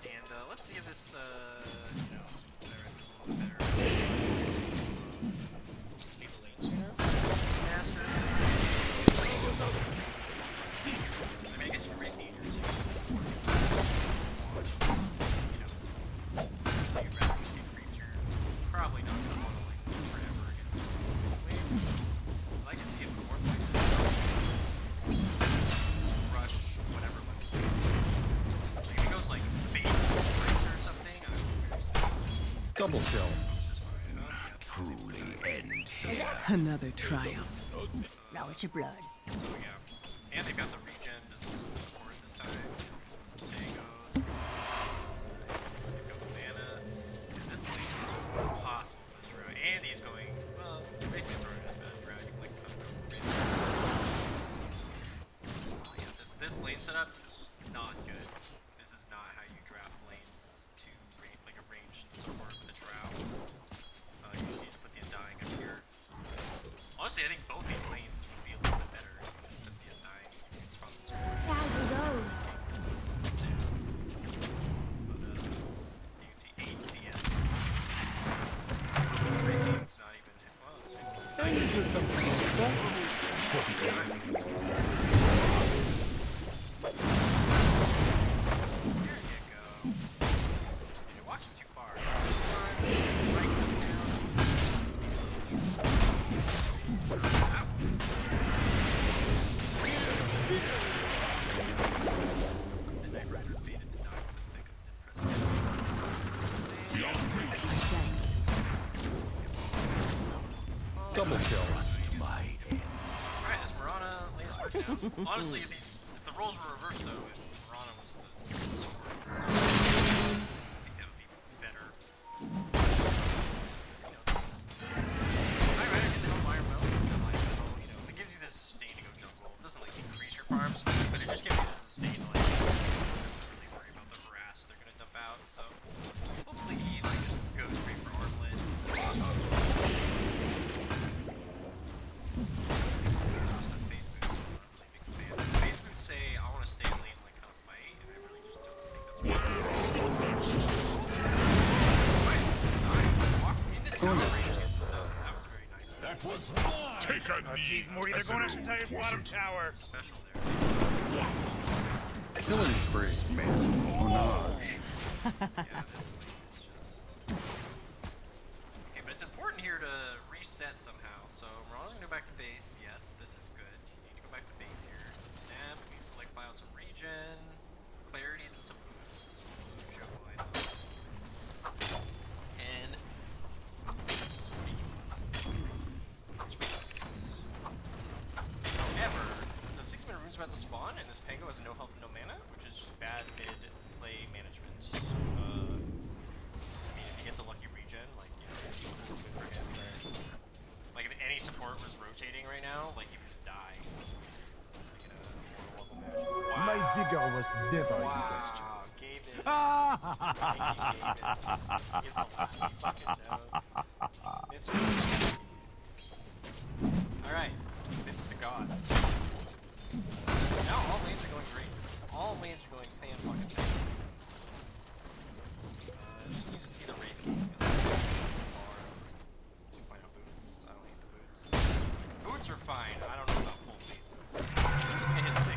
Speaker 3: And, let's see if this, you know, there is a little bit better. Need the lane sooner. Master. I mean, I guess you really need your signals. You know, so you'd rather just get creeps. You're probably not going to want to like live forever against this waves. I'd like to see it in more places. Rush, whatever. Let's do. Like if it goes like fate or something, I would be very sad.
Speaker 5: Double kill.
Speaker 3: This is fine.
Speaker 11: Truly end here.
Speaker 10: Another triumph.
Speaker 8: Now it's your blood.
Speaker 3: Oh yeah. And they've got the regen to support this time. Some tangos. Nice. They've got the mana. And this lane is just impossible for this Drow. And he's going, well, they can throw it as bad as Drow. You can like come over. Oh yeah, this lane setup just not good. This is not how you draft lanes to like a ranged support with a drow. You just need to put the Undying up here. Honestly, I think both these lanes would be a little bit better than the Undying from the support.
Speaker 12: That was old.
Speaker 3: You can see 8 CS. This rating's not even well, it's Here you go. You're walking too far. Right click down. Ow. Midnight Rider baited the dog with the stick. Didn't press it.
Speaker 5: Double kill.
Speaker 3: Alright, this Mirana lane is working out. Honestly, if the roles were reversed though, if Mirana was the support, I think that would be better. Alright, Rider get the Hellfire Well, which I like. You know, it gives you this sustain to go jungle. It doesn't like increase your farms, but it just gives you this sustain to like really worry about the harass they're gonna dump out. So hopefully he like just goes straight for Armlet. Say I want to stay in lane like kind of fight, and I really just don't think that's what walked into tower range and stuff. That was very nice.
Speaker 4: That was take a knee.
Speaker 2: Jeez, more either going after Tiger's bottom tower.
Speaker 3: Special there.
Speaker 5: Killing spree. Oh no.
Speaker 3: Yeah, this lane is just okay, but it's important here to reset somehow. So Mirana's gonna go back to base. Yes, this is good. You need to go back to base here. Snap needs to like buy out some regen, some clarities, and some boots. Show wide. And spree. Which makes sense. However, the 6-minute rune's about to spawn, and this Pango has no health and no mana, which is just bad mid play management. I mean, if he gets a lucky regen, like, you know, it's good for him. Like, if any support was rotating right now, like, he would just die. Wow.
Speaker 9: My vigor was never in question.
Speaker 3: Gave it. Gives a lucky fucking nose. It's alright. It's to God. Now all lanes are going great. All lanes are going fan-fucking-tastic. Just need to see the Wraith King. Or 2.0 boots. I don't need the boots. Boots are fine. I don't know about full phase boots. So I'm just gonna hit 6.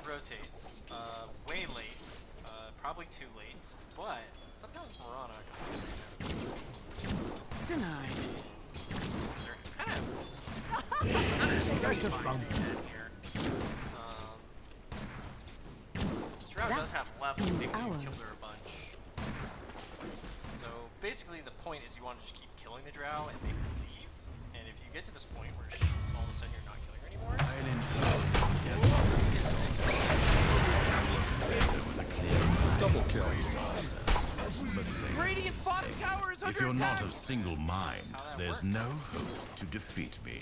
Speaker 3: Rotates way late, probably too late, but sometimes Mirana
Speaker 10: Denied.
Speaker 3: they're kind of here. Stroud does have levels, even if you killed her a bunch. So basically the point is you want to just keep killing the drow and make her leave, and if you get to this point where all of a sudden you're not killing her anymore,
Speaker 5: Double kill.
Speaker 1: Radiant's bottom tower is under
Speaker 11: If you're
Speaker 1: attack.
Speaker 11: not of single mind, there's no hope to defeat me.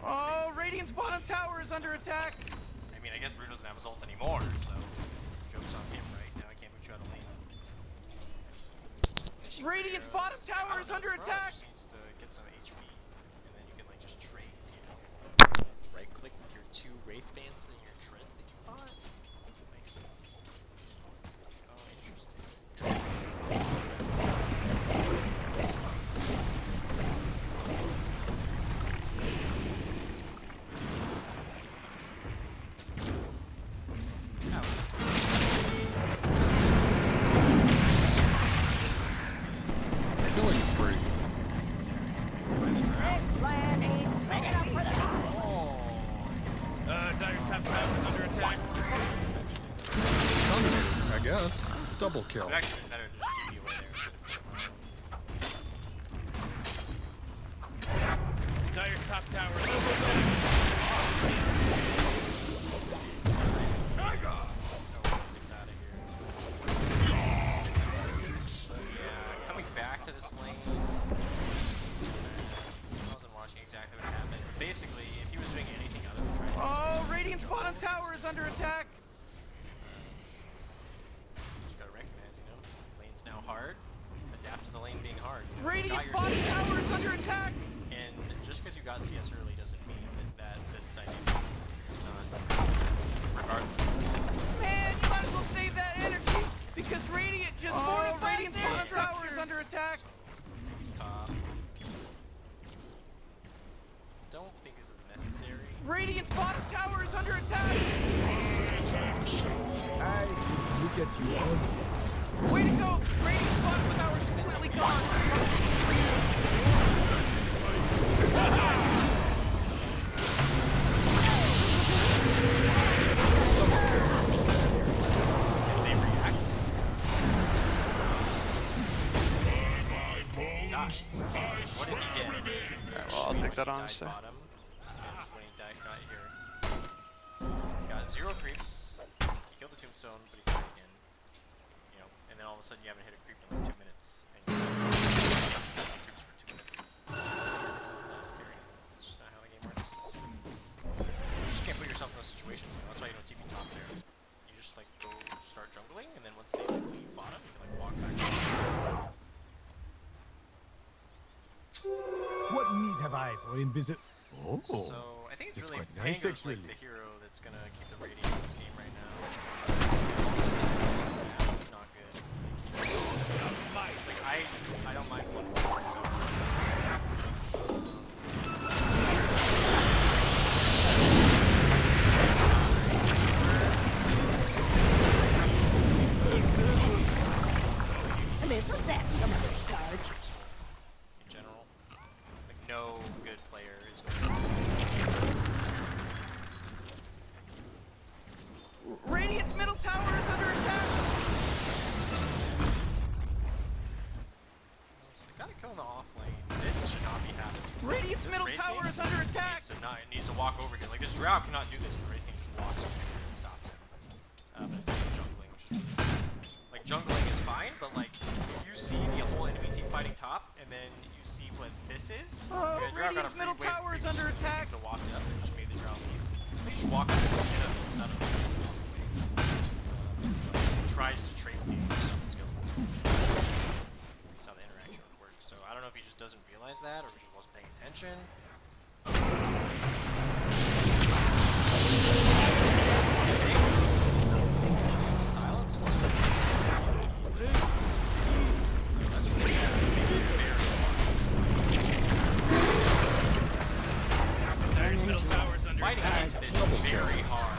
Speaker 1: Oh, Radiant's bottom tower is under attack.
Speaker 3: I mean, I guess Bruno doesn't have his ult anymore, so joke's on him, right? Now I can't put you out of lane.
Speaker 1: Radiant's bottom tower is under attack.
Speaker 3: Just needs to get some HP, and then you can like just trade, you know.
Speaker 13: Right click with your 2 Wraith Bands and your treads that you bought.
Speaker 3: Oh, interesting.
Speaker 5: Killing spree.
Speaker 8: This land ain't big enough for the
Speaker 2: attack.
Speaker 5: I guess. Double kill.
Speaker 13: It actually been better to just TP away there.
Speaker 2: Dire's top tower.
Speaker 13: Coming back to this lane. I wasn't watching exactly what happened. But basically, if he was doing anything other than trying to
Speaker 1: Oh, Radiant's bottom tower is under attack.
Speaker 13: just gotta recognize, you know, lane's now hard. Adapt to the lane being hard. You know,
Speaker 1: Radiant's
Speaker 13: you got
Speaker 1: bottom
Speaker 13: your CS,
Speaker 1: tower is under attack.
Speaker 13: and just because you got CS early doesn't mean that this dynamic is not. Regardless.
Speaker 1: Man, you might as well save that energy because Radiant just fortified Radiant's bottom tower is under attack.
Speaker 13: He's top. Don't think this is necessary.
Speaker 1: Radiant's bottom tower is under attack.
Speaker 9: Hey, look at you all.
Speaker 1: Way to go! Radiant's bottom tower is completely gone.
Speaker 13: If they react. What did he get?
Speaker 7: Alright, well, I'll take that on. So.
Speaker 13: Bottom. And when he died, got here. Got 0 creeps. He killed the tombstone, but he died again. You know, and then all of a sudden you haven't hit a creep in like 2 minutes. And you creeps for 2 minutes. That's scary. That's just not how the game works. You just can't put yourself in those situations. You know? That's why you don't TP top there. You just like go start jungling, and then once they like, leave bottom, you can like walk back.
Speaker 9: What need have I for invisit? Oh.
Speaker 13: So I think it's really
Speaker 9: quite nice,
Speaker 13: Pango's like
Speaker 9: actually.
Speaker 13: the hero that's gonna keep the rating in this game right now. It's not good. Like I don't mind one. In general, like no good player is going to this.
Speaker 1: Radiant's middle tower is under attack.
Speaker 13: So they gotta kill in the off lane. This should not be happening.
Speaker 1: Radiant's
Speaker 13: This
Speaker 1: middle
Speaker 13: Wraith
Speaker 1: tower
Speaker 13: King
Speaker 1: is under attack.
Speaker 13: needs to walk over here. Like this Drow cannot do this, and the Wraith King just walks over here and stops him. But it's like jungling, which is really like jungling is fine, but like you see the whole enemy team fighting top, and then you see what this is.
Speaker 1: Oh,
Speaker 13: Drow got a
Speaker 1: Radiant's
Speaker 13: free
Speaker 1: middle
Speaker 13: wave
Speaker 1: tower is
Speaker 13: creep
Speaker 1: under attack.
Speaker 13: to walk up and just made the Drow leave. They just walk up and hit him and stun him. Tries to trade me with summon skills. That's how the interaction would work. So I don't know if he just doesn't realize that or he just wasn't paying attention. Silence and so that's really
Speaker 2: Dire's middle tower's under
Speaker 13: fighting
Speaker 2: attack.
Speaker 13: into this is very hard.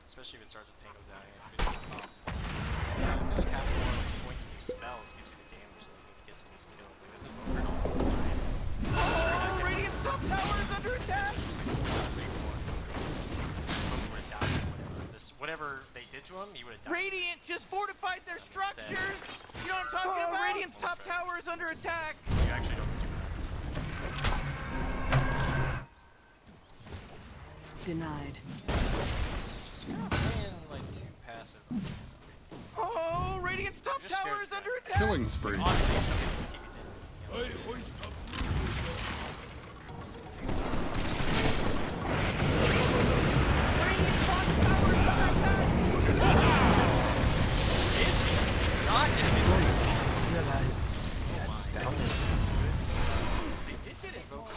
Speaker 13: Especially if it starts with Pango dying, it's basically impossible. I feel like having more points in these spells gives you the damage so that you can get some of these kills. Like this is over and all the time.
Speaker 1: Oh, Radiant's top tower is under attack.
Speaker 13: Whatever they did to him, he would have died.
Speaker 1: Radiant just fortified their structures. You know what I'm talking about? Radiant's top tower is under attack.
Speaker 13: You actually don't do that.
Speaker 10: Denied.
Speaker 13: Just kind of playing like too passive.
Speaker 1: Oh, Radiant's top
Speaker 13: Just
Speaker 1: tower
Speaker 13: scared
Speaker 1: is
Speaker 13: of
Speaker 1: under
Speaker 13: that.
Speaker 1: attack.
Speaker 5: Killing spree.
Speaker 13: Honestly, it's okay when the TV's in. You know, it's-
Speaker 1: Radiant's bottom tower is under attack.
Speaker 13: Is he? He's not gonna be going.
Speaker 9: Realize that's down.
Speaker 13: They did get invoked.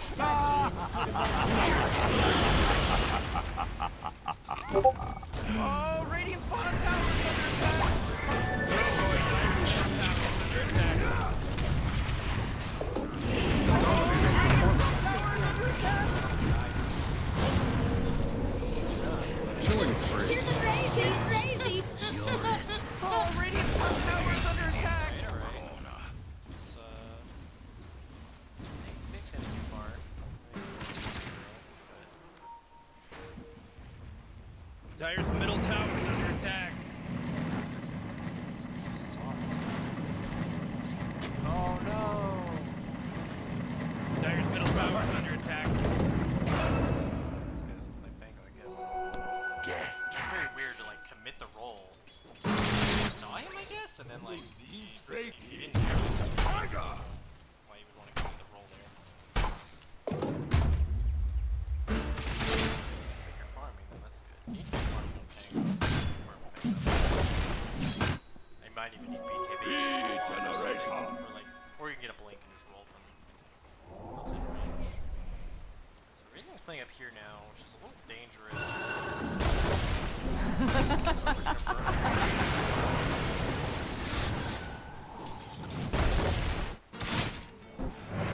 Speaker 1: Oh, Radiant's bottom tower is under attack.
Speaker 5: Killing spree.
Speaker 1: Oh, Radiant's top tower is under attack.
Speaker 13: This is, mixing it too far.
Speaker 2: Dire's middle tower is under attack.
Speaker 13: Just saw this guy.
Speaker 1: Oh no!
Speaker 2: Dire's middle tower is under attack.
Speaker 13: This guy doesn't play Bango, I guess. It's very weird to like commit the roll. You saw him, I guess, and then like you didn't actually see him. Why you would want to commit the roll there? If you're farming, then that's good. You can farm no Bango, that's good. They might even need BKB. Or you can get a blink and just roll from outside range. So Radiant's playing up here now, which is a little dangerous.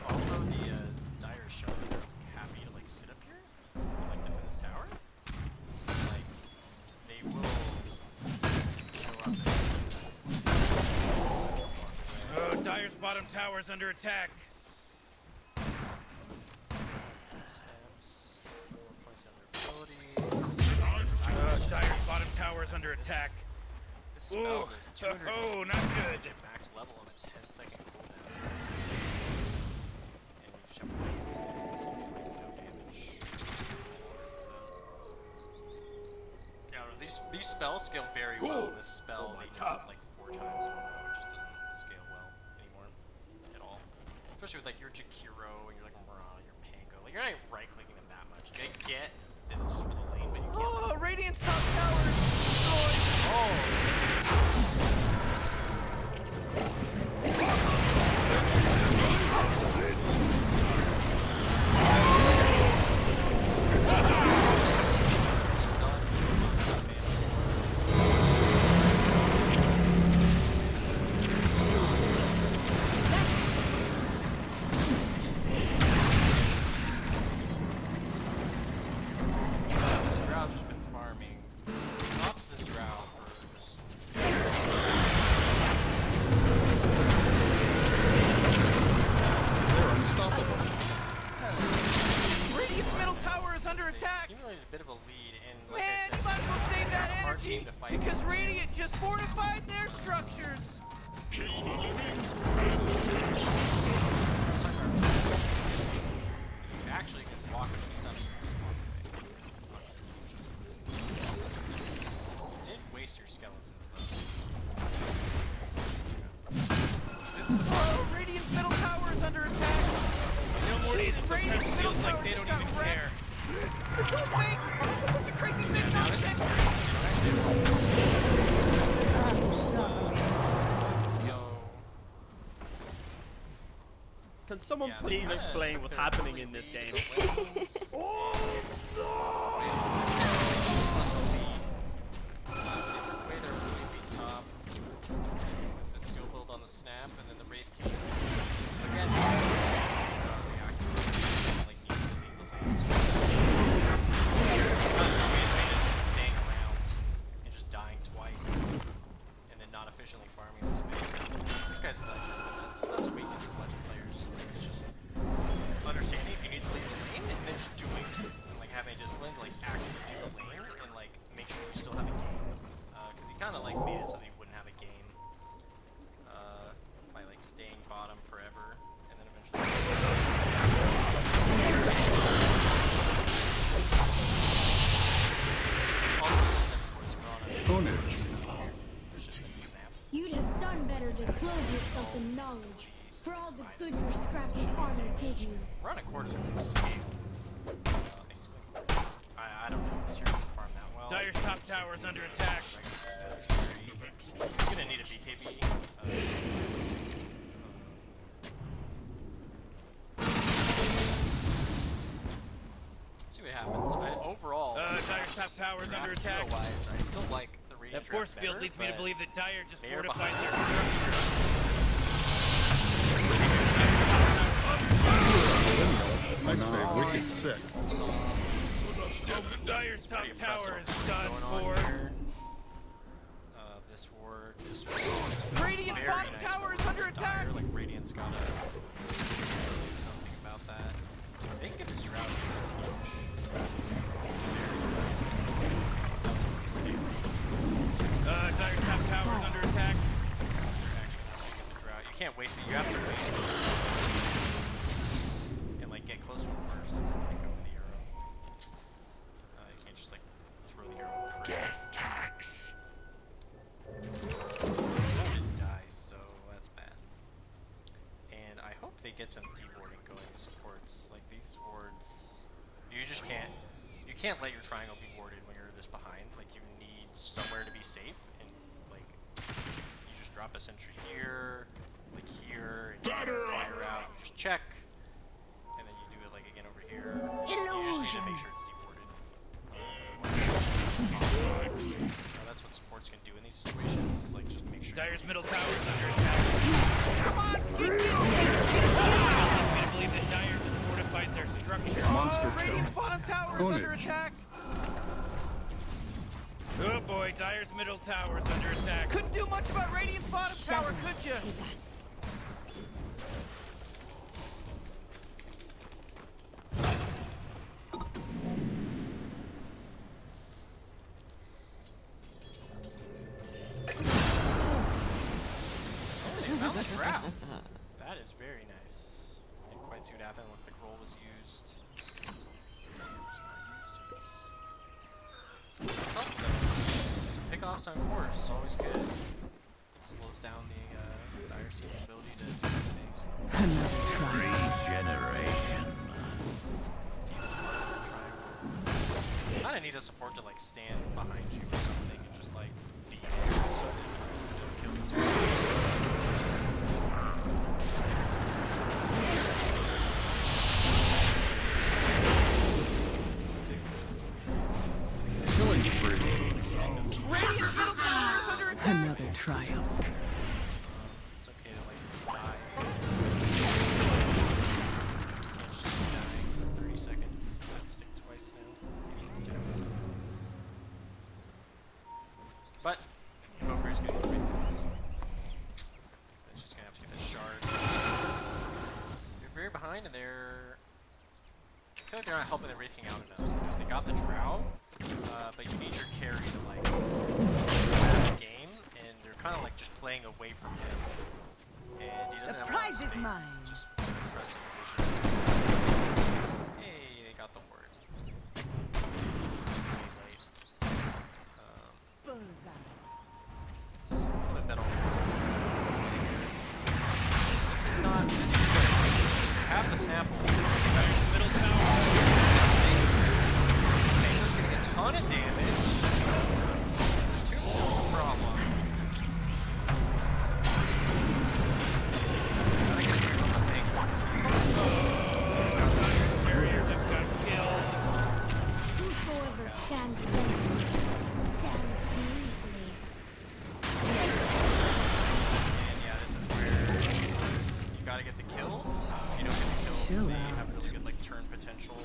Speaker 13: Also, the Dire is showing that they're happy to like sit up here and like defend this tower. So like they will show up.
Speaker 2: Oh, Dire's bottom tower is under attack.
Speaker 13: Snaps, 4 points on their abilities.
Speaker 2: Dire's bottom tower is under attack.
Speaker 13: This spell is 200
Speaker 2: oh, not good.
Speaker 13: max level on a 10-second cooldown. And you just have to no damage. I don't know, these spells scale very well. This spell they nerfed like 4 times in a row. It just doesn't scale well anymore at all. Especially with like your Jakiro and your like your Pango. Like you're not right clicking them that much. I get that this is for the lane, but you can't.
Speaker 1: Oh, Radiant's top tower is destroyed.
Speaker 13: Drow's just been farming. Drops this Drow for just.
Speaker 5: They're unstoppable.
Speaker 1: Radiant's middle tower is under attack.
Speaker 13: Accumulated a bit of a lead, and like
Speaker 1: Man,
Speaker 13: I
Speaker 1: you
Speaker 13: said,
Speaker 1: might as well save that
Speaker 13: it's a hard
Speaker 1: energy
Speaker 13: team to fight
Speaker 1: because
Speaker 13: against.
Speaker 1: Radiant just fortified their structures.
Speaker 13: You actually can walk up and stuff. You did waste your skeletons though. This is
Speaker 1: Oh, Radiant's middle tower is under attack.
Speaker 2: No more
Speaker 1: Radiant's
Speaker 2: sometimes
Speaker 1: middle
Speaker 2: feels like
Speaker 1: tower
Speaker 2: they
Speaker 1: just
Speaker 2: don't
Speaker 1: got
Speaker 2: even
Speaker 1: wrecked.
Speaker 2: care.
Speaker 1: It's all fake. It's a crazy big
Speaker 13: now this is
Speaker 1: nonsense.
Speaker 13: so.
Speaker 12: Can someone
Speaker 13: Yeah,
Speaker 12: please
Speaker 13: they
Speaker 12: explain
Speaker 13: took
Speaker 12: what's
Speaker 13: their
Speaker 12: happening
Speaker 13: early
Speaker 12: in this
Speaker 13: lead
Speaker 12: game?
Speaker 13: with the lanes. Way they're really beat top with the skill build on the snap, and then the Wraith King. Again, just staying around and just dying twice, and then not efficiently farming this phase. This guy's a legend, but that's a weakness of legend players. Like, it's just understanding if you need to leave the lane and then just doing it, and like having a discipline to like actually leave the lane and like make sure you still have a game. Because he kind of like made it so that he wouldn't have a game by like staying bottom forever, and then eventually.
Speaker 14: You'd have done better to clothe yourself in knowledge for all the good your scraps of armor did you.
Speaker 13: We're on a quarter scale. I don't know. This year doesn't farm that well.
Speaker 2: Dire's top tower is under attack.
Speaker 13: He's gonna need a BKB. See what happens. Overall,
Speaker 2: Dire's top tower is under attack.
Speaker 13: Wise, I still like the Radiant
Speaker 2: That force
Speaker 13: draft
Speaker 2: field
Speaker 13: better,
Speaker 2: leads me to
Speaker 13: but
Speaker 2: believe that Dire just
Speaker 13: they are
Speaker 2: fortified
Speaker 13: behind.
Speaker 2: their structure.
Speaker 5: I say wicked sick.
Speaker 2: Dire's top
Speaker 13: Pretty
Speaker 2: tower
Speaker 13: impressive
Speaker 2: is done
Speaker 13: going on
Speaker 2: for.
Speaker 13: here. This ward just
Speaker 1: Radiant's
Speaker 13: very
Speaker 1: bottom
Speaker 13: nice
Speaker 1: tower
Speaker 13: ward
Speaker 1: is under
Speaker 13: from
Speaker 1: attack.
Speaker 13: Dire. Like Radiant's gotta do something about that. They can get this drought. That's huge. Very nice. That was a waste can't let your triangle be warded when you're this behind. Like, you need somewhere to be safe, and like you just drop a sentry here, like here, and you're out. You just check, and then you do it like again over here. You just need to make sure it's deported. That's what supports can do in these situations. Is like just make sure.
Speaker 2: Dire's middle tower is under attack.
Speaker 1: Come on, get
Speaker 2: I can't believe that Dire just fortified their structure.
Speaker 5: Monster kill.
Speaker 1: Radiant's bottom tower is under
Speaker 5: Ownage.
Speaker 1: attack.
Speaker 2: Oh boy, Dire's middle tower is under attack.
Speaker 1: Couldn't do much about Radiant's bottom tower, could you?
Speaker 14: Take us.
Speaker 13: Found the trap. That is very nice. Didn't quite see what happened. Looks like roll was used. That's helpful though. Some pickoffs on course is always good. It slows down the Dire's team's ability to do anything.
Speaker 11: Regeneration.
Speaker 13: Kinda need a support to like stand behind you or something and just like be there so that you don't kill these enemies.
Speaker 5: Killing spree.
Speaker 1: Radiant's middle tower is under attack.
Speaker 10: Another triumph.
Speaker 13: It's okay to like die. Can't just keep dying for 30 seconds. Let's stick twice now. Bulljax. But Bo3's getting away from this. Then she's gonna have to get that shard. They're very behind and they're. I feel like they're not helping the Wraith King out enough. You know, they got the Drow, but you need your carry to like win the game, and they're kind of like just playing away from him. And he doesn't have a lot of space. Just pressing visions. Hey, they got the word. Way late. So a little bit better. This is not. This is good. Half the Snapple. Middle tower. Mango's gonna get a ton of damage. This tombstone's a problem. Gotta get rid of the Mango.
Speaker 2: Barrier just got killed.
Speaker 14: Whosoever stands against me stands gleefully.
Speaker 13: And yeah, this is where you gotta get the kills. 'Cause if you don't get the kills, they have really good like turn potential.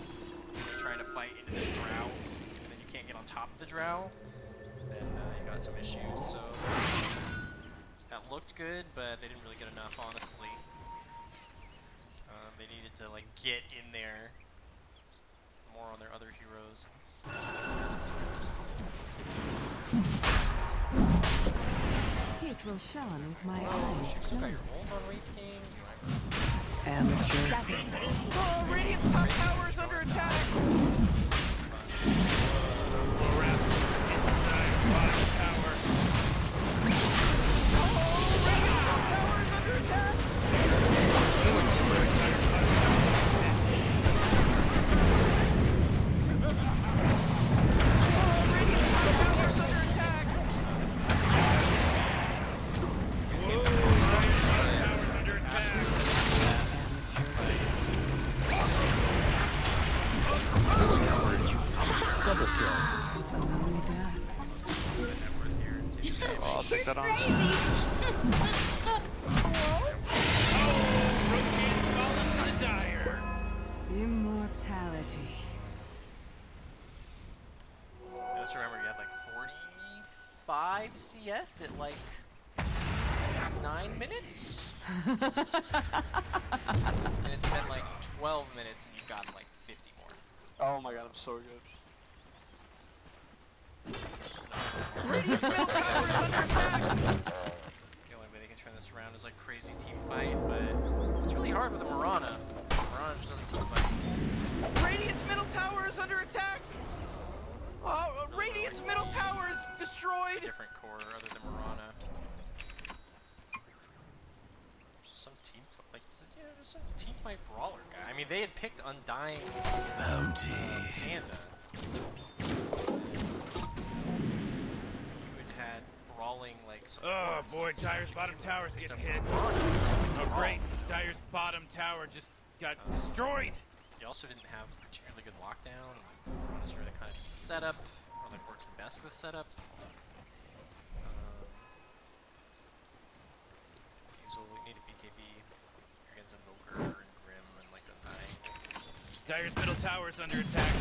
Speaker 13: You're trying to fight into this drow, and then you can't get on top of the drow, then you got some issues. So that looked good, but they didn't really get enough, honestly. They needed to like get in there more on their other heroes.
Speaker 10: It will shine with my eyes
Speaker 13: Still got your
Speaker 10: closed.
Speaker 13: ult on Wraith King.
Speaker 10: Amateur.
Speaker 1: Oh, Radiant's top tower is under attack.
Speaker 2: Full wrap inside bottom tower.
Speaker 1: Oh, Radiant's top tower is under attack.
Speaker 5: Killing spree.
Speaker 1: Oh, Radiant's top tower is under attack.
Speaker 2: Tower's under attack.
Speaker 5: Killing spree. Double kill.
Speaker 10: A lonely death.
Speaker 7: Oh, I'll take that on.
Speaker 2: Rotating all into the Dire.
Speaker 10: Immortality.
Speaker 13: Just remember, you had like 45 CS at like 9 minutes? And it's been like 12 minutes and you've gotten like 50 more.
Speaker 7: Oh my god, I'm so good.
Speaker 1: Radiant's middle tower is under attack.
Speaker 13: The only way they can turn this around is like crazy team fight, but it's really hard with a Mirana. Mirana just doesn't team fight.
Speaker 1: Radiant's middle tower is under attack. Oh, Radiant's middle tower is destroyed.
Speaker 13: Different core other than Mirana. Some team fight, like, yeah, there's some team fight brawler guy. I mean, they had picked Undying
Speaker 11: Bounty.
Speaker 13: Panda.
Speaker 2: Oh boy, Dyer's bottom tower's getting hit. Oh great, Dyer's bottom tower just got destroyed.
Speaker 13: You also didn't have particularly good lockdown. One is really kind of setup, or like works best with setup. Fusel, we need a BKB. You're against Invoker and Grim and like Undying.
Speaker 2: Dyer's middle tower is under attack.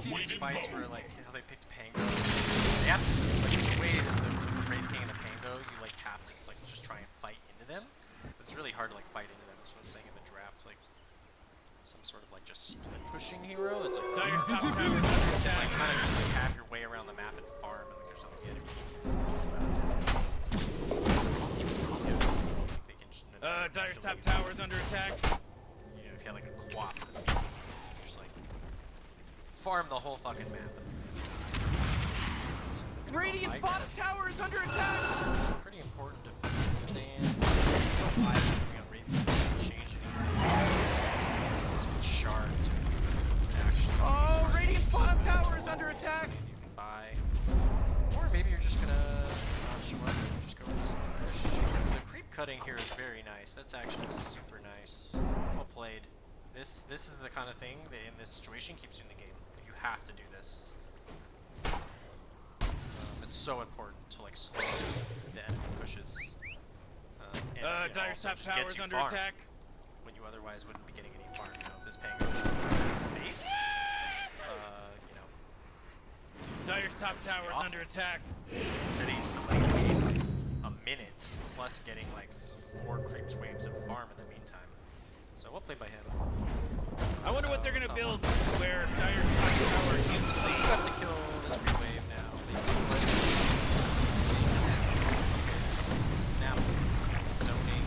Speaker 13: These fights where like how they picked Pango, they have to, like the way that the Wraith King and the Pango, you like have to like just try and fight into them. But it's really hard to like fight into them. That's what I was saying in the draft, like some sort of like just split pushing hero that's like
Speaker 2: Dyer's top tower is under attack.
Speaker 13: like kind of just like have your way around the map and farm and like there's something the enemy.
Speaker 2: Dyer's top tower is under attack.
Speaker 13: You know, if you had like a quap, just like farm the whole fucking map.
Speaker 1: Radiant's bottom tower is under attack.
Speaker 13: Pretty important defensive stand. Don't buy something on Wraith King, change anything. Some shards actually.
Speaker 1: Oh, Radiant's bottom tower is under attack.
Speaker 13: You can buy. Or maybe you're just gonna not sure, just go with the smash. The creep cutting here is very nice. That's actually super nice. Well played. This is the kind of thing that in this situation keeps you in the game. You have to do this. It's so important to like slow the enemy pushes. And
Speaker 2: Dyer's top tower is under attack.
Speaker 13: When you otherwise wouldn't be getting any farm. You know, if this Pango is just running his base, you know.
Speaker 2: Dyer's top tower is under attack.
Speaker 13: City's like a minute plus getting like 4 creeps waves of farm in the meantime. So well played by him.
Speaker 2: I wonder what they're gonna build where Dyer's top tower instantly.
Speaker 13: You have to kill this creep wave now. It's the snap. It's kind of zoning.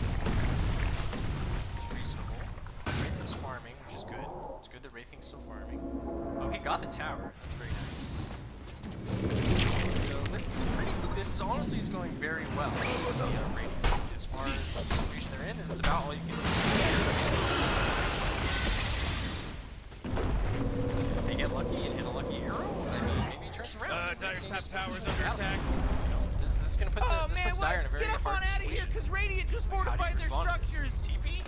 Speaker 13: It's reasonable. Wraith is farming, which is good. It's good that Wraith King's still farming. Oh, he got the tower. That's very nice. So this is honestly is going very well. As far as the situation they're in, this is about all you can do. If they get lucky and hit a lucky arrow, I mean, maybe it turns around.
Speaker 2: Dyer's top tower is under attack.
Speaker 13: You know, this is gonna put this puts Dyer in a very
Speaker 1: Get up on
Speaker 13: hard
Speaker 1: out of here,
Speaker 13: situation.
Speaker 1: because Radiant just fortified their structures.
Speaker 13: TP?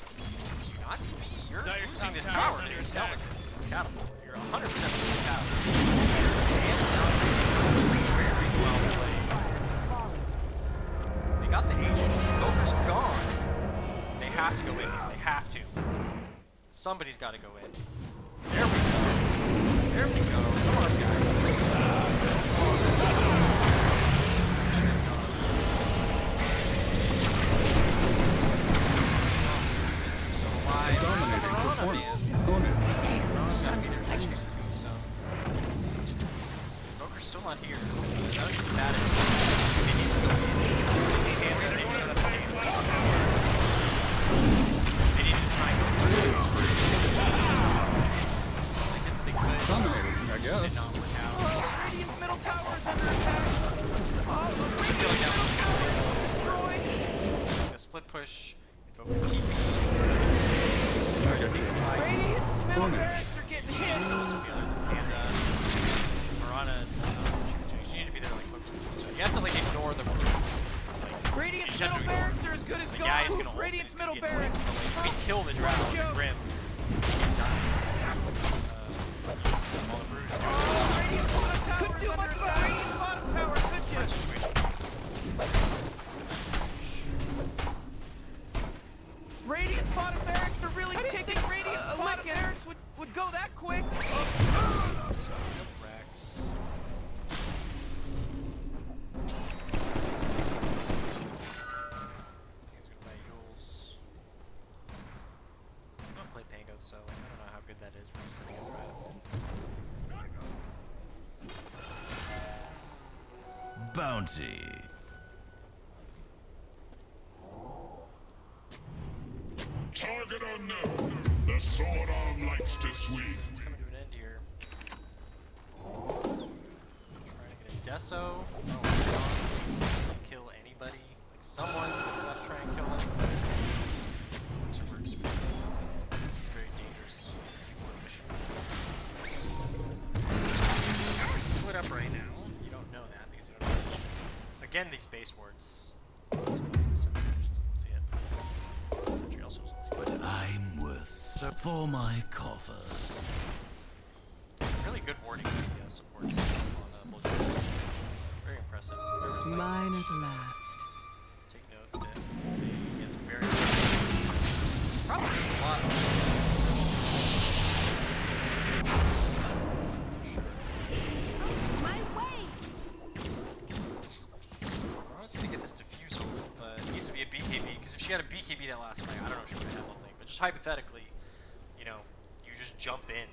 Speaker 13: You're not TP. You're
Speaker 2: Dyer's
Speaker 13: losing
Speaker 2: top
Speaker 13: this
Speaker 2: tower
Speaker 13: tower.
Speaker 2: under
Speaker 13: It's
Speaker 2: attack.
Speaker 13: It's catapult. You're 100% losing the tower. And now very well played. They got the agents. Invoker's gone. They have to go in. They have to. Somebody's got to go in. There we go. There we go. Come on, guys. So why?
Speaker 5: Dominating performance.
Speaker 13: Invoker's still not here. That was bad. They need to go in. They shut up the game. They need to try and go inside. So they could.
Speaker 5: Dominating, I guess.
Speaker 13: Did not work out.
Speaker 1: Radiant's middle tower is under attack.
Speaker 13: Destroyed. The split push. Invoker TP.
Speaker 1: Radiant's middle barracks are getting hit.
Speaker 13: And Marana, she needs to be there like focus. So you have to like ignore the
Speaker 1: Radiant's middle barracks are as good as
Speaker 13: the guy is
Speaker 1: gold.
Speaker 13: gonna ult,
Speaker 1: Radiant's
Speaker 13: he's gonna
Speaker 1: middle
Speaker 13: get annoying.
Speaker 1: barracks.
Speaker 13: I mean, kill the drow and Grim. All the brews.
Speaker 1: Radiant's bottom tower is under attack. Radiant's bottom tower, could you?
Speaker 13: Situation.
Speaker 1: Radiant's bottom barracks are really kicking. Radiant's bottom barracks would go that quick.
Speaker 13: Rex. He's gonna play Yules. I don't play Pango, so I don't know how good that is. We're just gonna get right.
Speaker 11: Bounty.
Speaker 4: Target unknown. The sword arm likes to swing.
Speaker 13: It's coming to an end here. Trying to get a Deso. Oh, honestly, kill anybody. Like someone gotta try and kill them. split up right now. You don't know that because you don't know. Again, these base wards. Sentry just doesn't see it. Sentry also doesn't see it.
Speaker 11: But I'm worth so for my coffers.
Speaker 13: Really good warding supports on Bulljax. Very impressive.
Speaker 10: Mine at last.
Speaker 13: Take note that he has very. Probably there's a lot.
Speaker 14: My way!
Speaker 13: I was gonna get this diffusal, but it needs to be a BKB, because if she had a BKB that last fight, I don't know if she would have had one thing, but just hypothetically, you know, you just jump in.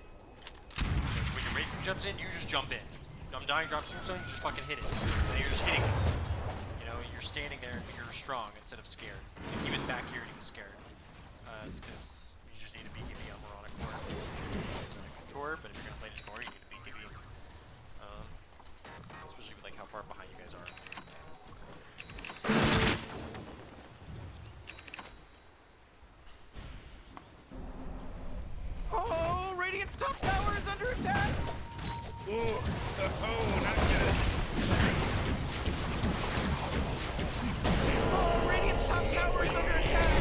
Speaker 13: When your Wraithman jumps in, you just jump in. I'm dying, drop tombstone, you just fucking hit it. And you're just hitting it. You know, you're standing there, but you're strong instead of scared. If he was back here and he was scared. It's because you just need a BKB on Moronic core. It's not a good core, but if you're gonna play this core, you need a BKB. Especially with like how far behind you guys are.
Speaker 1: Oh, Radiant's top tower is under attack!
Speaker 2: Ooh, oh, not good.
Speaker 1: Oh, Radiant's top tower is under attack!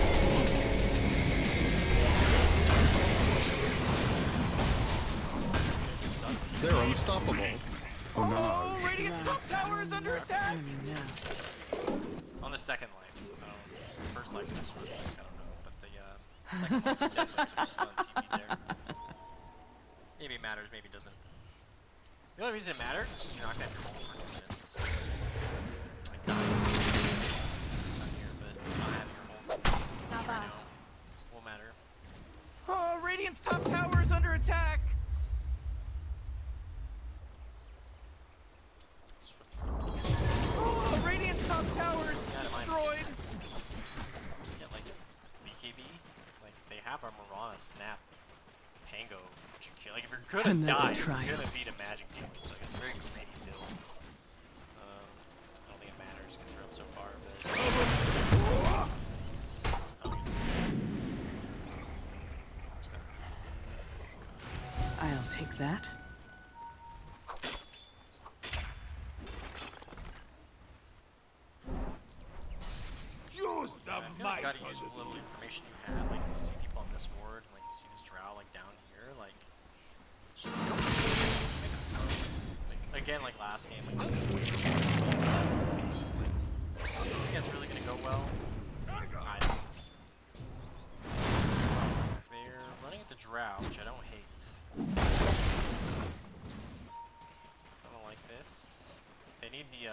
Speaker 5: They're unstoppable. Oh no.
Speaker 1: Oh, Radiant's top tower is under attack!
Speaker 13: On the second life. First life in this one, like, I don't know. But the second life definitely just on TV there. Maybe it matters, maybe it doesn't. The only reason it matters is you're not going to have your ult for 2 minutes. Like dying. It's not here, but not having your ult right now will matter.
Speaker 1: Oh, Radiant's top tower is under attack! Oh, Radiant's top tower is destroyed!
Speaker 13: Yeah, like BKB, like they have our Mirana snap Pango. Like if you're gonna die, you're gonna beat a magic demon. So it's a very greedy build. I don't think it matters because they're up so far. But
Speaker 10: I'll take that.
Speaker 13: I feel like you gotta use what little information you have. Like you see people on this ward, like you see this drow like down here, like again, like last game, like I think that's really gonna go well. I don't. So they're running at the drow, which I don't hate. I don't like this. They need the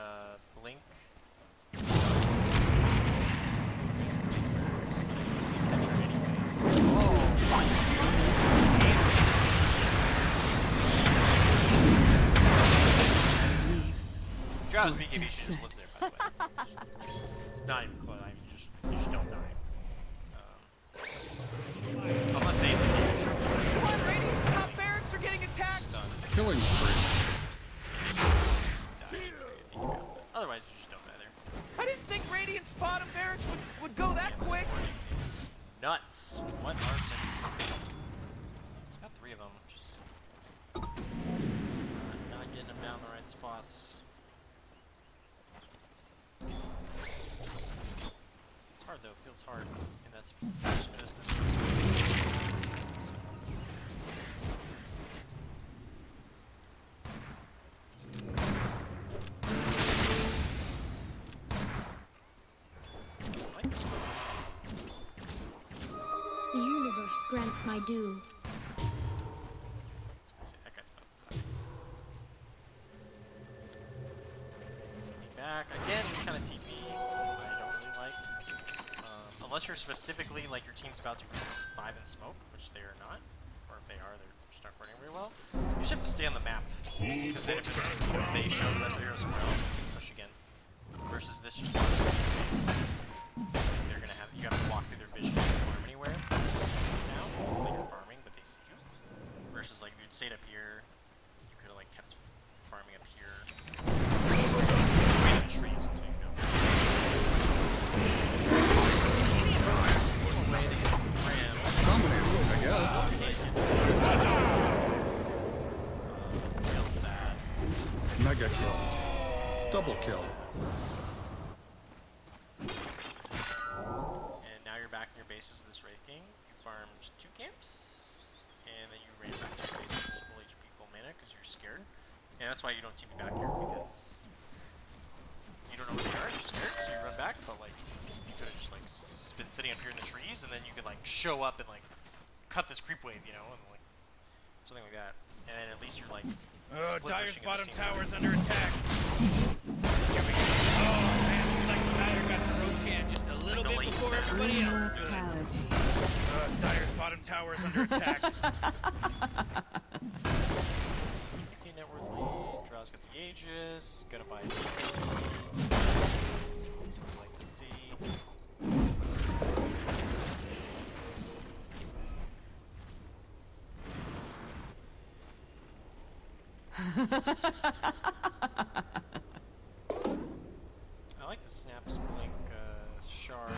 Speaker 13: blink. Drow's BKB, she just lives there, by the way. It's not even close. I mean, you just don't die. Unless they leave you.
Speaker 1: Come on, Radiant's top barracks are getting attacked!
Speaker 13: Stunned.
Speaker 5: Killing spree.
Speaker 13: Otherwise, you just don't die there.
Speaker 1: I didn't think Radiant's bottom barracks would go that quick!
Speaker 13: It's nuts. What are sentries? It's got 3 of them. Just not getting them down the right spots. It's hard though, feels hard in this position. I like this one.
Speaker 14: The universe grants my due.
Speaker 13: That guy's about to die. TP back. Again, this kind of TP I don't really like. Unless you're specifically, like, your team's about to release 5 in smoke, which they are not. Or if they are, they're just not running very well. You just have to stay on the map. Because then if they show the rest of the heroes somewhere else, you can push again. Versus this just wants to be base. They're gonna have, you gotta walk through their vision to farm anywhere. Now, like you're farming, but they see you. Versus, like, if you'd stayed up here, you could've, like, kept farming up here. Wait in the trees until you know. You see the approach, one way to get ram.
Speaker 5: Dominating, I guess.
Speaker 13: Feels sad.
Speaker 5: kill. Double kill.
Speaker 13: And now you're back in your bases of this Wraith King. You farmed 2 camps, and then you ran back to your base full HP, full mana, because you're scared. And that's why you don't team me back here, because you don't know where they are, you're scared, so you run back, but like, you could have just like been sitting up here in the trees, and then you could like show up and like cut this creep wave, you know, and like something like that. And then at least you're like split
Speaker 2: Dyer's
Speaker 13: pushing
Speaker 2: bottom
Speaker 13: at the same
Speaker 2: tower's
Speaker 13: time.
Speaker 2: under attack. Oh man, looks like Dyer got the Roshan just a little bit before everybody else.
Speaker 10: Immortality.
Speaker 2: Dyer's bottom tower is under attack.
Speaker 13: Okay, net worth lead. Drow's got the Aegis. Gonna buy a DP. That's what I like to see. I like the snaps blink shard.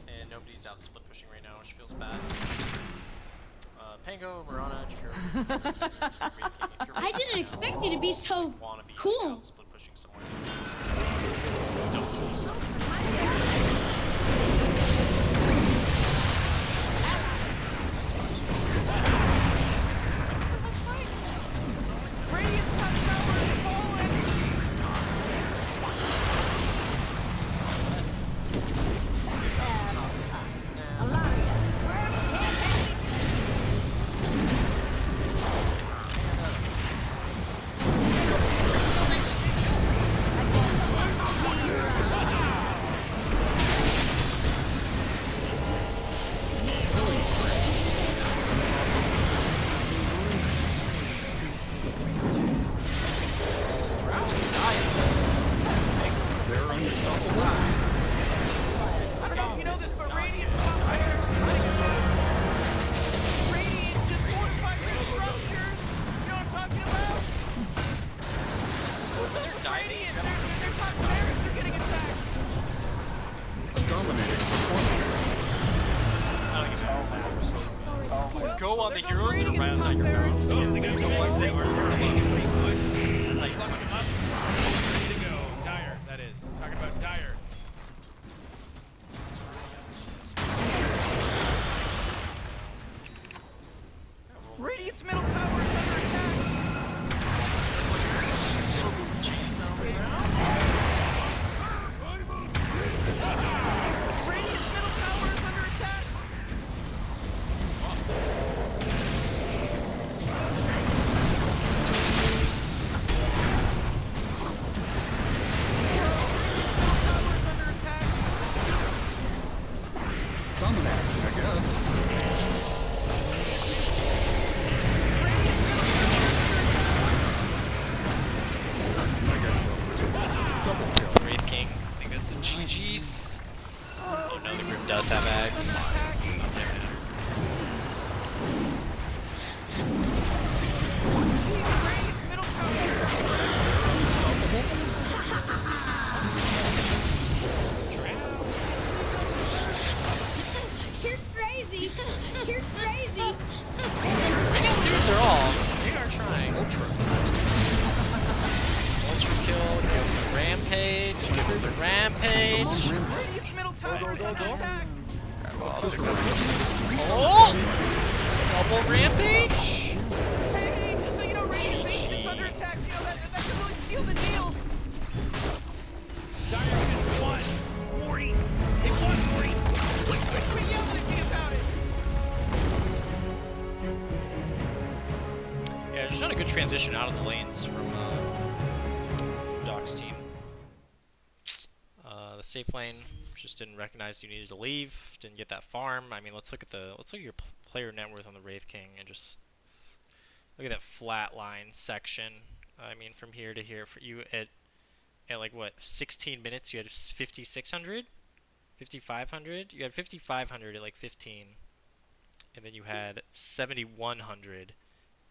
Speaker 13: And nobody's out split pushing right now, which feels bad. Pango, Mirana, if you're
Speaker 14: I didn't expect you to be so cool.
Speaker 13: split pushing somewhere.
Speaker 1: Radiant's top tower is falling.
Speaker 5: They're unstoppable.
Speaker 1: I don't know if you know this, but Radiant's top tower is Radiant just fortified their structures. You know what I'm talking about?
Speaker 13: So when they're diving,
Speaker 1: Radiant, their top barracks are getting attacked.
Speaker 5: Dominating performance.
Speaker 13: I don't give a
Speaker 1: Well,
Speaker 13: Go on the
Speaker 1: there goes
Speaker 13: heroes and
Speaker 1: Radiant's
Speaker 13: rounds out your
Speaker 1: top
Speaker 13: bound.
Speaker 1: barracks.
Speaker 2: Oh, they got the ones that were ready to push.
Speaker 13: That's how you
Speaker 2: Fuck
Speaker 13: push.
Speaker 2: him up. Ready to go. Dyer, that is. Talking about Dyer.
Speaker 1: Radiant's middle tower is under attack. Radiant's middle tower is under attack.
Speaker 5: Dominating, I guess. Mega kill. Double kill.
Speaker 3: Wraith King. I think that's a GG's. Oh no, the group does have Axe. Not there now.
Speaker 14: You're crazy. You're crazy.
Speaker 3: Bring out dude, they're all. They are trying.
Speaker 5: Ultra.
Speaker 3: Ultra kill, give him the rampage, give him the rampage.
Speaker 1: Radiant's middle tower is under attack.
Speaker 3: Oh! Double rampage?
Speaker 1: Hey, just so you know, Radiant's ancient's under attack. You know, that could really seal the deal.
Speaker 2: Dyer just won. Morty. They won, Morty.
Speaker 1: Quit yelling at me about it.
Speaker 3: Yeah, there's not a good transition out of the lanes from Doc's team. The safe lane just didn't recognize you needed to leave, didn't get that farm. I mean, let's look at your player net worth on the Wraith King and just look at that flat line section. I mean, from here to here, for you at like what, 16 minutes, you had 5,600, 5,500. You had 5,500 at like 15, and then you had 7,100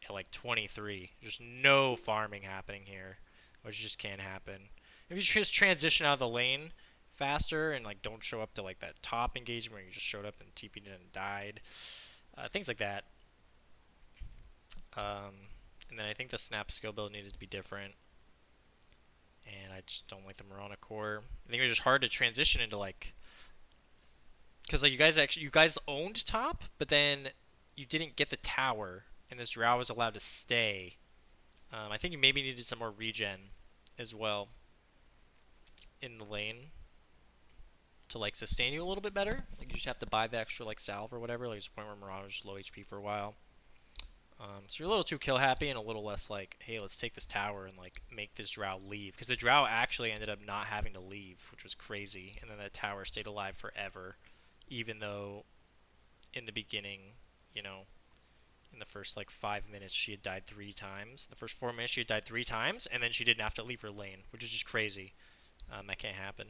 Speaker 3: at like 23. Just no farming happening here, which just can't happen. If you just transition out of the lane faster and like don't show up to like that top engagement where you just showed up and TP'd and died, things like that. And then I think the snap skill build needed to be different. And I just don't like the Marana core. I think it was just hard to transition into like, because like you guys owned top, but then you didn't get the tower, and this Drow was allowed to stay. I think you maybe needed some more regen as well in the lane to like sustain you a little bit better. Like you just have to buy the extra like salve or whatever. Like there's a point where Marana was just low HP for a while. So you're a little too kill happy and a little less like, hey, let's take this tower and like make this Drow leave. Because the Drow actually ended up not having to leave, which was crazy. And then that tower stayed alive forever, even though in the beginning, you know, in the first like 5 minutes she had died 3 times. The first 4 minutes she had died 3 times, and then she didn't have to leave her lane, which is just crazy. That can't happen.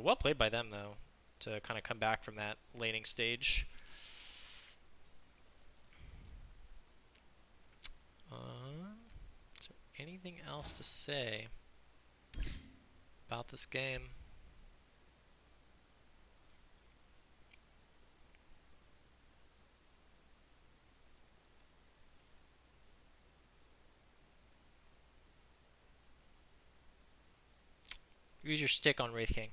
Speaker 3: Well played by them though, to kind of come back from that laning stage. Is there anything else to say about this game? Use your stick on Wraith King.